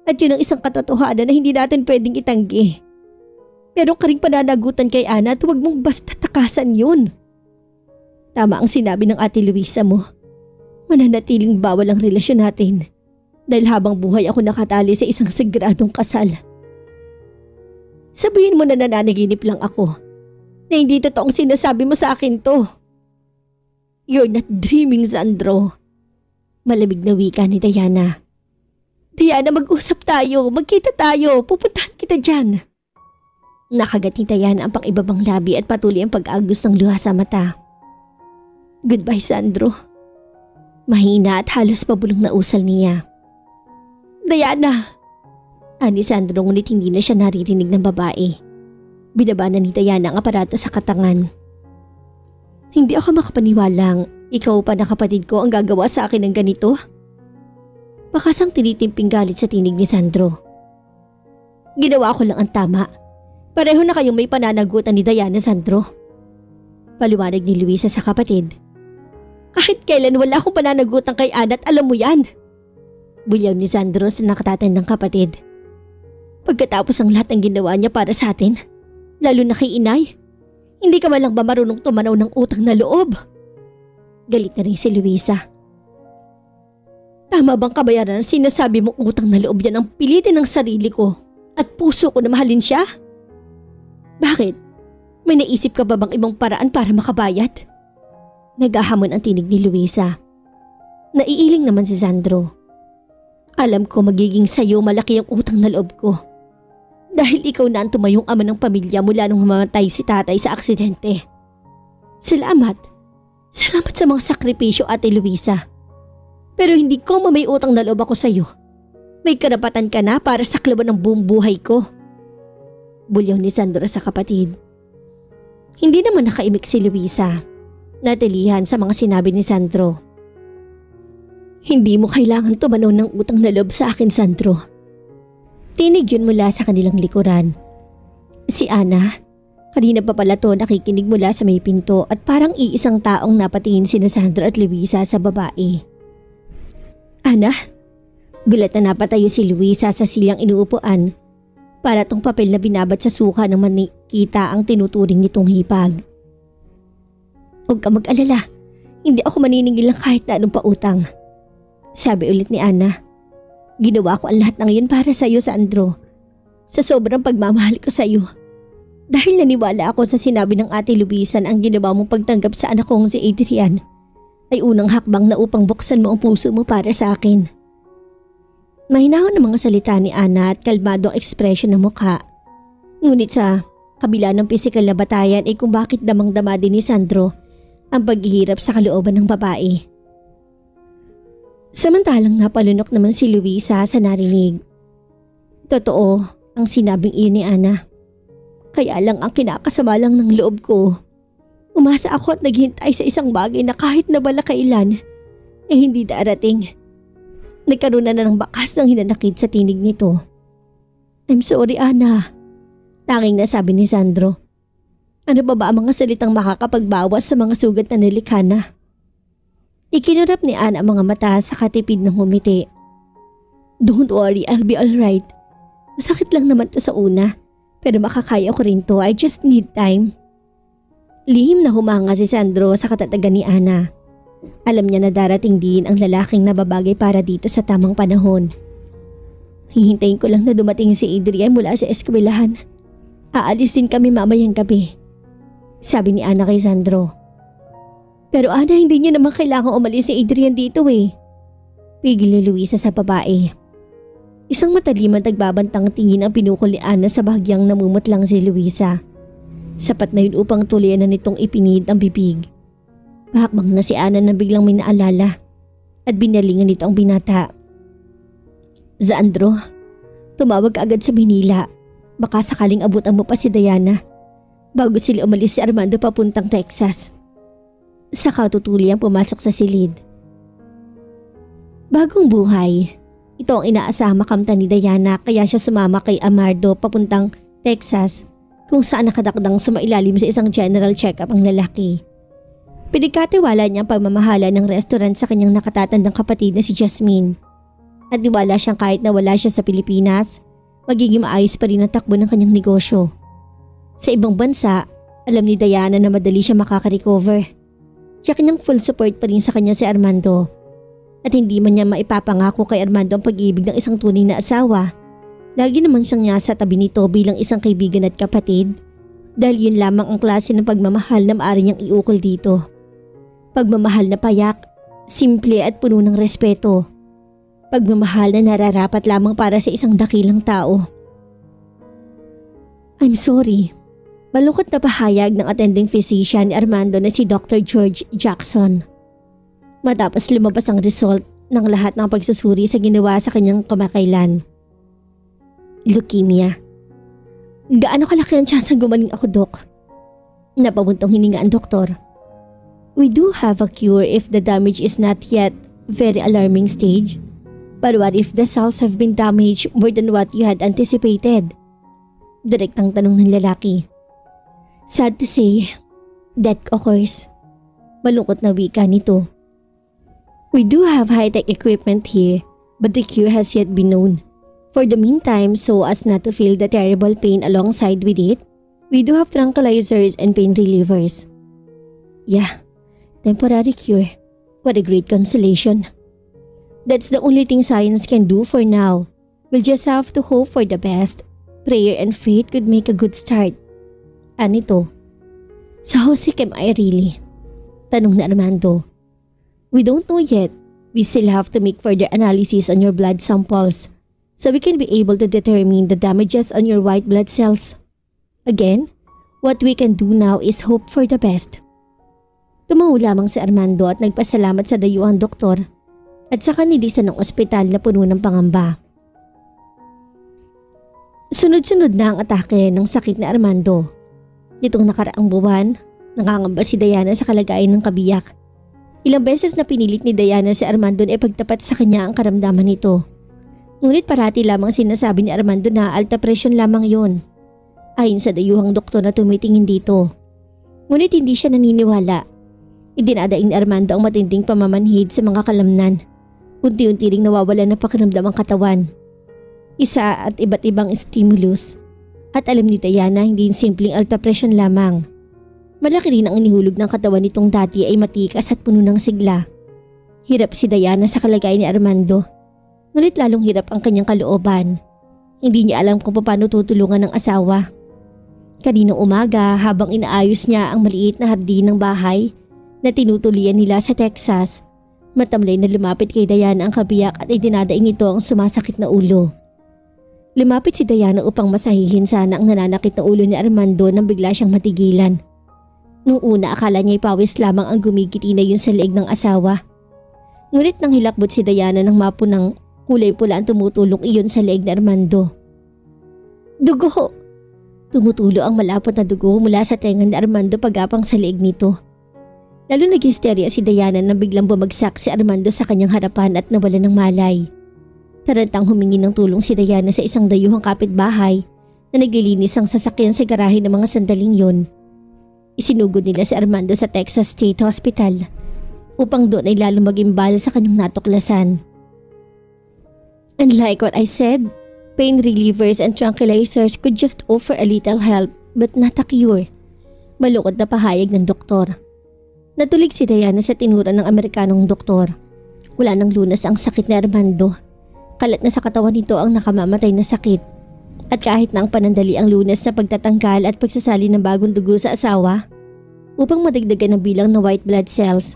At yun ang isang katotohanan na hindi natin pwedeng itanggi. Meron ka ring pananagutan kay Ana at huwag mong basta takasan yun. Tama ang sinabi ng Ate Luisa mo. Mananatiling bawal ang relasyon natin dahil habang buhay ako nakatali sa isang sagradong kasal. Sabihin mo na nananaginip lang ako na hindi totoong sinasabi mo sa akin to. You're not dreaming, Sandro. Malamig na wika ni Diana. Diana, mag-usap tayo, magkita tayo, pupuntahan kita dyan. Nakagat ni Diana ang pang-ibabang labi at patuloy ang pag-agos ng luha sa mata. Goodbye, Sandro. Mahina at halos pabulong na usal niya. Diana! Ani Sandro ngunit hindi na siya naririnig ng babae. Binaba na ni Diana ang aparato sa katangan. Hindi ako makapaniwalang ikaw pa na kapatid ko ang gagawa sa akin ng ganito. Bakasang tinitimping galit sa tinig ni Sandro. Ginawa ko lang ang tama. Pareho na kayong may pananagutan ni Diana, Sandro. Paliwanag ni Luisa sa kapatid. Kahit kailan wala akong pananagutan kay Ana at alam mo yan. Bulyaw ni Sandro sa nakatatandang kapatid. Pagkatapos ang lahat ng ginawa niya para sa atin, lalo na kay inay, hindi ka malang ba marunong tumanaw ng utang na loob? Galit na rin si Luisa. Tama bang kabayaran ang sinasabi mong utang na loob yan ang pilitin ng sarili ko at puso ko na mahalin siya? Bakit? May naisip ka ba bang ibang paraan para makabayad? Naghahamon ang tinig ni Luisa. Naiiling naman si Sandro. Alam ko magiging sayo malaki ang utang na loob ko. Dahil ikaw na ang tumayong ama ng pamilya mula nung mamatay si tatay sa aksidente. Salamat. Salamat sa mga sakripisyo, Ate Luisa. Pero hindi ko may utang na loob ako sa'yo. May karapatan ka na para saklawan ng buong buhay ko. Bulyaw ni Sandro sa kapatid. Hindi naman nakaimik si Luisa. Natilihan sa mga sinabi ni Sandro. Hindi mo kailangan tumanaw ng utang na loob sa akin, Sandro. Tinig yun mula sa kanilang likuran. Si Ana, kanina pa pala to nakikinig mula sa may pinto at parang iisang taong napatingin sina Sandro at Luisa sa babae. Ana? Gulat na napatayo si Luisa sa silyang inuupuan para tong papel na binabat sa suka nang makita ang tinuturing nitong hipag. Huwag ka mag-alala, hindi ako maniningil lang kahit na anong pautang. Sabi ulit ni Ana. Ginawa ko ang lahat ng iyon para sa iyo, Sandro. Sa sobrang pagmamahal ko sa iyo. Dahil naniwala ako sa sinabi ng Ate Luisa na ang ginawa mong pagtanggap sa anak kong si Adrian ay unang hakbang na upang buksan mo ang puso mo para sa akin. Mahinahon ang mga salita ni Ana at kalmado ang ekspresyon ng mukha. Ngunit sa kabila ng pisikal na batayan ay kung bakit damang-dama din ni Sandro ang paghihirap sa kalooban ng babae. Samantalang napalunok naman si Luisa sa narinig. Totoo ang sinabing iyon ni Ana. Kaya lang ang kinakasama lang ng loob ko. Umasa ako at naghintay sa isang bagay na kahit na bala kailan ay hindi darating. Nagkaroon na ng bakas ng hinanakit sa tinig nito. I'm sorry, Ana. Tanging nasabi ni Sandro. Ano ba ang mga salitang makakapagbawas sa mga sugat na nilikha na? Ikinurap ni Ana ang mga mata sa katipid ng ngumiti. Don't worry, I'll be alright. Masakit lang naman to sa una, pero makakaya ko rin to. I just need time. Lihim na humanga si Sandro sa katatagan ni Ana. Alam niya na darating din ang lalaking nababagay para dito sa tamang panahon. Hihintayin ko lang na dumating si Adrian mula sa eskwelahan. Aalis din kami mamayang gabi. Sabi ni Ana kay Sandro. Pero Ana, hindi niya naman kailangang umalis si Adrian dito eh. Pigil ni Luisa sa babae. Isang matalim at nagbabantang tingin ang pinukol ni Ana sa bahagyang namumutlang si Luisa. Sapat na yun upang tuloyan na nitong ipinid ang bibig. Bahakbang na si Ana na biglang may naalala at binalingan nito ang binata. Sandro, tumawag ka agad sa Manila. Baka sakaling abutan mo pa si Diana bago sila umalis si Armando papuntang Texas. Saka tutuliyang pumasok sa silid. Bagong buhay. Ito ang inaasahang makamtan ni Diana kaya siya sumama kay Amardo papuntang Texas kung saan nakadakdang sumailalim sa isang general check-up ang lalaki. Pinagkatiwala niya ang pagmamahala ng restaurant sa kanyang nakatatandang kapatid na si Jasmine. At niwala siyang kahit na wala siya sa Pilipinas, magiging maayos pa rin ang takbo ng kanyang negosyo. Sa ibang bansa, alam ni Diana na madali siya makaka-recover. Siya kanyang full support pa rin sa kanya si Armando. At hindi man niya maipapangako kay Armando ang pag-ibig ng isang tunay na asawa. Lagi naman siyang niya sa tabi nito bilang isang kaibigan at kapatid dahil yun lamang ang klase ng pagmamahal na maaari niyang iukol dito. Pagmamahal na payak, simple at puno ng respeto. Pagmamahal na nararapat lamang para sa isang dakilang tao. I'm sorry. Malungkot na pahayag ng attending physician ni Armando na si Dr. George Jackson. Matapos lumabas ang result ng lahat ng pagsusuri sa ginawa sa kanyang kamakailan. Leukemia. Gaano kalaki ang tsansang gumaling ako, Dok? Napabuntong hininga ang doktor. We do have a cure if the damage is not yet very alarming stage. But what if the cells have been damaged more than what you had anticipated? Direktang tanong ng lalaki. Sad to say, that occurs. Malungkot na wika nito. We do have high-tech equipment here, but the cure has yet been known. For the meantime, so as not to feel the terrible pain alongside with it, we do have tranquilizers and pain relievers. Yeah, temporary cure. What a great consolation. That's the only thing science can do for now. We'll just have to hope for the best. Prayer and faith could make a good start. Anito? So how sick am I really? Tanong na Armando. We don't know yet. We still have to make further analysis on your blood samples so we can be able to determine the damages on your white blood cells. Again, what we can do now is hope for the best. Tumango lamang si Armando at nagpasalamat sa dayuhang doktor at saka nilisan ng ospital na puno ng pangamba. Sunod-sunod na ang atake ng sakit ni Armando. Nitong nakaraang buwan, nangangamba si Diana sa kalagayan ng kabiyak. Ilang beses na pinilit ni Diana si Armando na ipagtapat sa kanya ang karamdaman nito. Ngunit parati lamang sinasabi ni Armando na alta presyon lamang yon. Ayon sa dayuhang doktor na tumitingin dito. Ngunit hindi siya naniniwala. Idinadaing ni Armando ang matinding pamamanhid sa mga kalamnan. Unti-unti ring nawawala ng pakiramdam ang katawan. Isa at iba't ibang stimulus. At alam ni Diana hindi simpleng alta presyon lamang. Malaki rin ang inihulog ng katawan nitong dati ay matikas at puno ng sigla. Hirap si Diana sa kalagayan ni Armando. Ngunit lalong hirap ang kanyang kalooban. Hindi niya alam kung paano tutulungan ng asawa. Kaninang umaga habang inaayos niya ang maliit na hardin ng bahay na tinutulian nila sa Texas, matamlay na lumapit kay Diana ang kabiyak at idinadaing nito ang sumasakit na ulo. Lumapit si Diana upang masahihin sana ang nananakit na ulo ni Armando nang bigla siyang matigilan. Nung una akala niya'y pawis lamang ang gumigiti na yun sa leeg ng asawa. Ngunit nang hilakbot si Diana ng mapunang kulay pula ang tumutulong iyon sa leeg ni Armando. Dugo! Tumutulo ang malapot na dugo mula sa tenga ni Armando pagapang sa leeg nito. Lalo nag-hysteria si Diana nang biglang bumagsak si Armando sa kanyang harapan at nawala ng malay. Tarantang humingi ng tulong si Diana sa isang dayuhang kapitbahay na naglilinis ang sasakyan sa garahe ng mga sandaling yon. Isinugod nila si Armando sa Texas State Hospital upang doon ay lalo mag-imbal sa kanyang natuklasan. And like what I said, pain relievers and tranquilizers could just offer a little help but not a cure. Malungkot na pahayag ng doktor. Natulig si Diana sa tinura ng Amerikanong doktor. Wala nang lunas ang sakit ni Armando. Kalat na sa katawan nito ang nakamamatay na sakit. At kahit na ang panandali ang lunas na pagtatanggal at pagsasali ng bagong dugo sa asawa, upang madagdagan ang bilang ng white blood cells,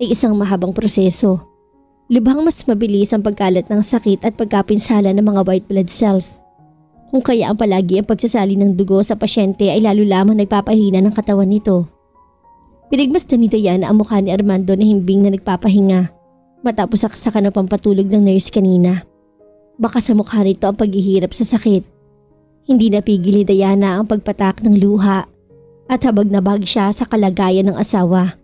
ay isang mahabang proseso. Lubhang mas mabilis ang pagkalat ng sakit at pagkapinsala ng mga white blood cells. Kung kaya ang palagi ang pagsasali ng dugo sa pasyente ay lalo lamang nagpapahina ng katawan nito. Pinagmasdan ni Diana ang mukha ni Armando na himbing na nagpapahinga matapos saksakan ng pampatulog ng nurse kanina. Baka sa mukha nito ang paghihirap sa sakit. Hindi napigil ni Diana ang pagpatak ng luha at habag na bag siya sa kalagayan ng asawa.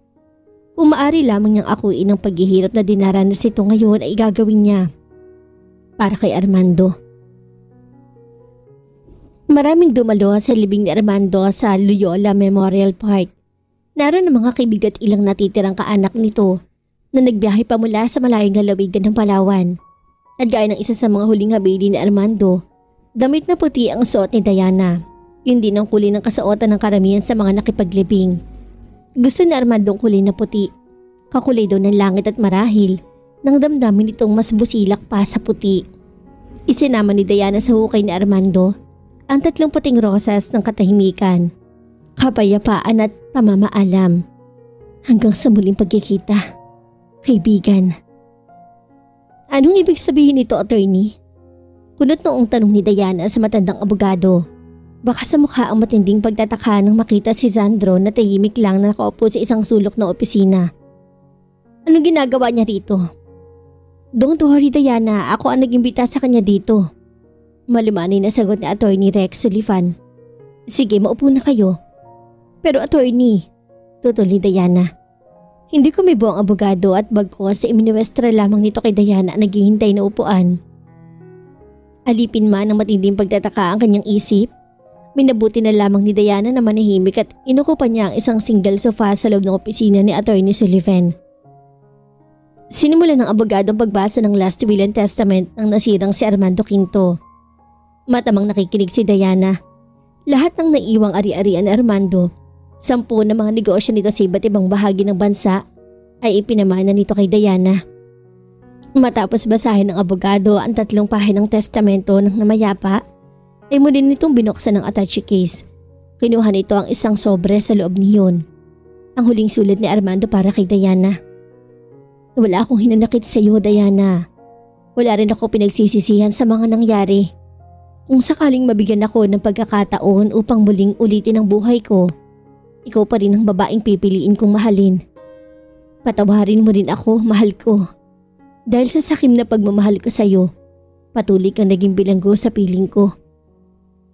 Kung maaari lamang niyang akuin ang paghihirap na dinaranas nito ngayon ay gagawin niya para kay Armando. Maraming dumalo sa libing ni Armando sa Loyola Memorial Park. Naroon ang mga kaibigan at ilang natitirang kaanak nito na nagbiyahe pa mula sa malayong lalawigan ng Palawan. At gaya ng isa sa mga huling habili ni Armando, damit na puti ang suot ni Diana. Yun din ang kulay ng kasuotan ng karamihan sa mga nakipaglibing. Gusto ni Armando ang kulay na puti. Kakulay daw ng langit at marahil nang damdamin itong mas busilak pa sa puti. Isinama ni Diana sa hukay ni Armando ang 3 puting rosas ng katahimikan, kapayapaan at pamamaalam. Hanggang sa muling pagkikita, kaibigan. Anong ibig sabihin nito, attorney? Kunot noong tanong ni Diana sa matandang abogado. Baka sa mukha ang matinding pagtataka nang makita si Sandro na tahimik lang na nakaupo sa isang sulok na opisina. Anong ginagawa niya rito? Don't worry, Diana, ako ang nag-imbita sa kanya dito. Malumanay na sagot ni Attorney Rex Sullivan. Sige, maupo na kayo. Pero attorney, tutol ni Diana. Hindi ko may buong abogado at bagkos sa iminuwestra lamang nito kay Diana ang naghihintay na upuan. Alipin man ang matinding pagtataka ang kanyang isip, minabuti na lamang ni Diana na manahimik at inukupan niya ang isang single sofa sa loob ng opisina ni Attorney Sullivan. Sinimulan ng abogado ang pagbasa ng last will and testament ng nasirang si Armando Quinto. Matamang nakikinig si Diana. Lahat ng naiwang ari-arian ni Armando, 10 na mga negosyo nito sa iba't ibang bahagi ng bansa, ay ipinamana nito kay Diana. Matapos basahin ng abogado ang 3 pahinang testamento ng namayapa, ay muli nitong binuksan ng attache case. Kinuha nito ang isang sobre sa loob niyon. Ang huling sulat ni Armando para kay Diana. Wala akong hinanakit sa iyo, Diana. Wala rin ako pinagsisisihan sa mga nangyari. Kung sakaling mabigyan ako ng pagkakataon upang muling ulitin ang buhay ko, ikaw pa rin ang babaeng pipiliin kong mahalin. Patawarin mo rin ako, mahal ko. Dahil sa sakim na pagmamahal ko sa iyo, patuloy kang naging bilanggo sa piling ko.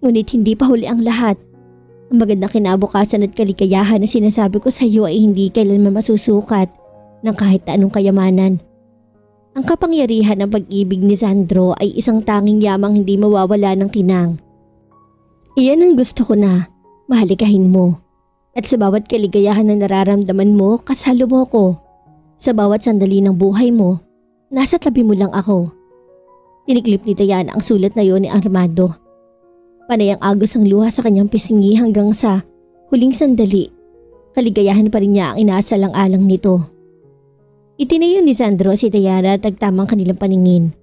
Ngunit hindi pa huli ang lahat. Ang magandang kinabukasan at kaligayahan na sinasabi ko sa iyo ay hindi kailanman masusukat ng kahit anong kayamanan. Ang kapangyarihan ng pag-ibig ni Sandro ay isang tanging yamang hindi mawawala ng kinang. Iyan ang gusto ko na mahalikahin mo. At sa bawat kaligayahan na nararamdaman mo, kasalo mo ko. Sa bawat sandali ng buhay mo, nasa tabi mo lang ako. Tiniklip ni Diana ang sulat na yon ni Armando. Panay ang agos ang luha sa kanyang pisngi hanggang sa huling sandali. Kaligayahan pa rin niya ang inaasalang-alang nito. Itinayo ni Sandro si Diana at nagtamang kanilang paningin.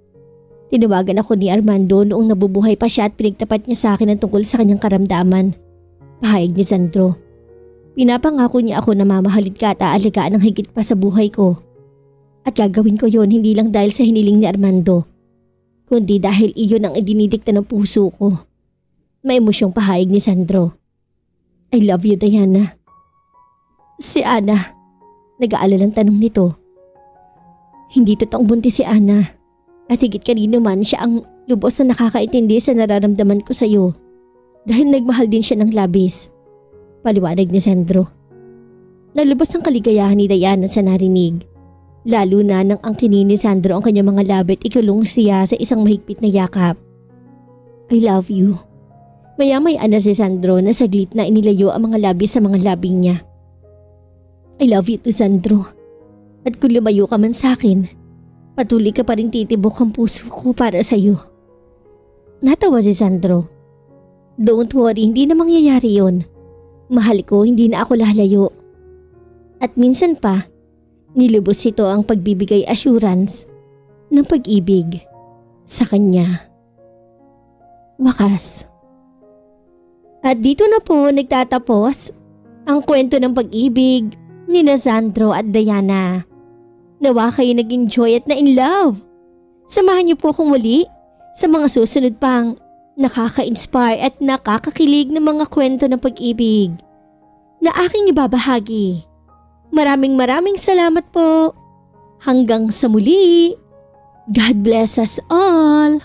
Tinawagan ako ni Armando noong nabubuhay pa siya at pinagtapat niya sa akin ang tungkol sa kanyang karamdaman. Pahayag ni Sandro. Pinapangako niya ako na mamahalit ka at aalagaan ng higit pa sa buhay ko. At gagawin ko yon hindi lang dahil sa hiniling ni Armando, kundi dahil iyon ang idinidikta ng puso ko. May emosyong pahayag ni Sandro. I love you, Diana. Si Ana. Nag-aalalang tanong nito. Hindi totoong buntis si Ana. At higit kanino man siya ang lubos na nakakaintindi sa nararamdaman ko sa iyo. Dahil nagmahal din siya ng labis. Paliwanag ni Sandro. Nalubos ang kaligayahan ni Diana sa narinig. Lalo na nang angkinin ni Sandro ang kanyang mga labi at ikulong siya sa isang mahigpit na yakap. I love you. Maya-maya na si Sandro na saglit na inilayo ang mga labi sa mga labing niya. I love you too, Sandro. At kung lumayo ka man sa akin, patuloy ka pa rin titibok ang puso ko para sa iyo. Natawa si Sandro. Don't worry, hindi na mangyayari yon. Mahal ko, hindi na ako lalayo. At minsan pa, nilubos ito ang pagbibigay assurance ng pag-ibig sa kanya. Wakas. At dito na po nagtatapos ang kwento ng pag-ibig ni Sandro at Diana. Nawa kayo nag-enjoy at na-in love. Samahan niyo po akong muli sa mga susunod pang nakaka-inspire at nakakakilig na mga kwento ng pag-ibig na aking ibabahagi. Maraming salamat po. Hanggang sa muli. God bless us all.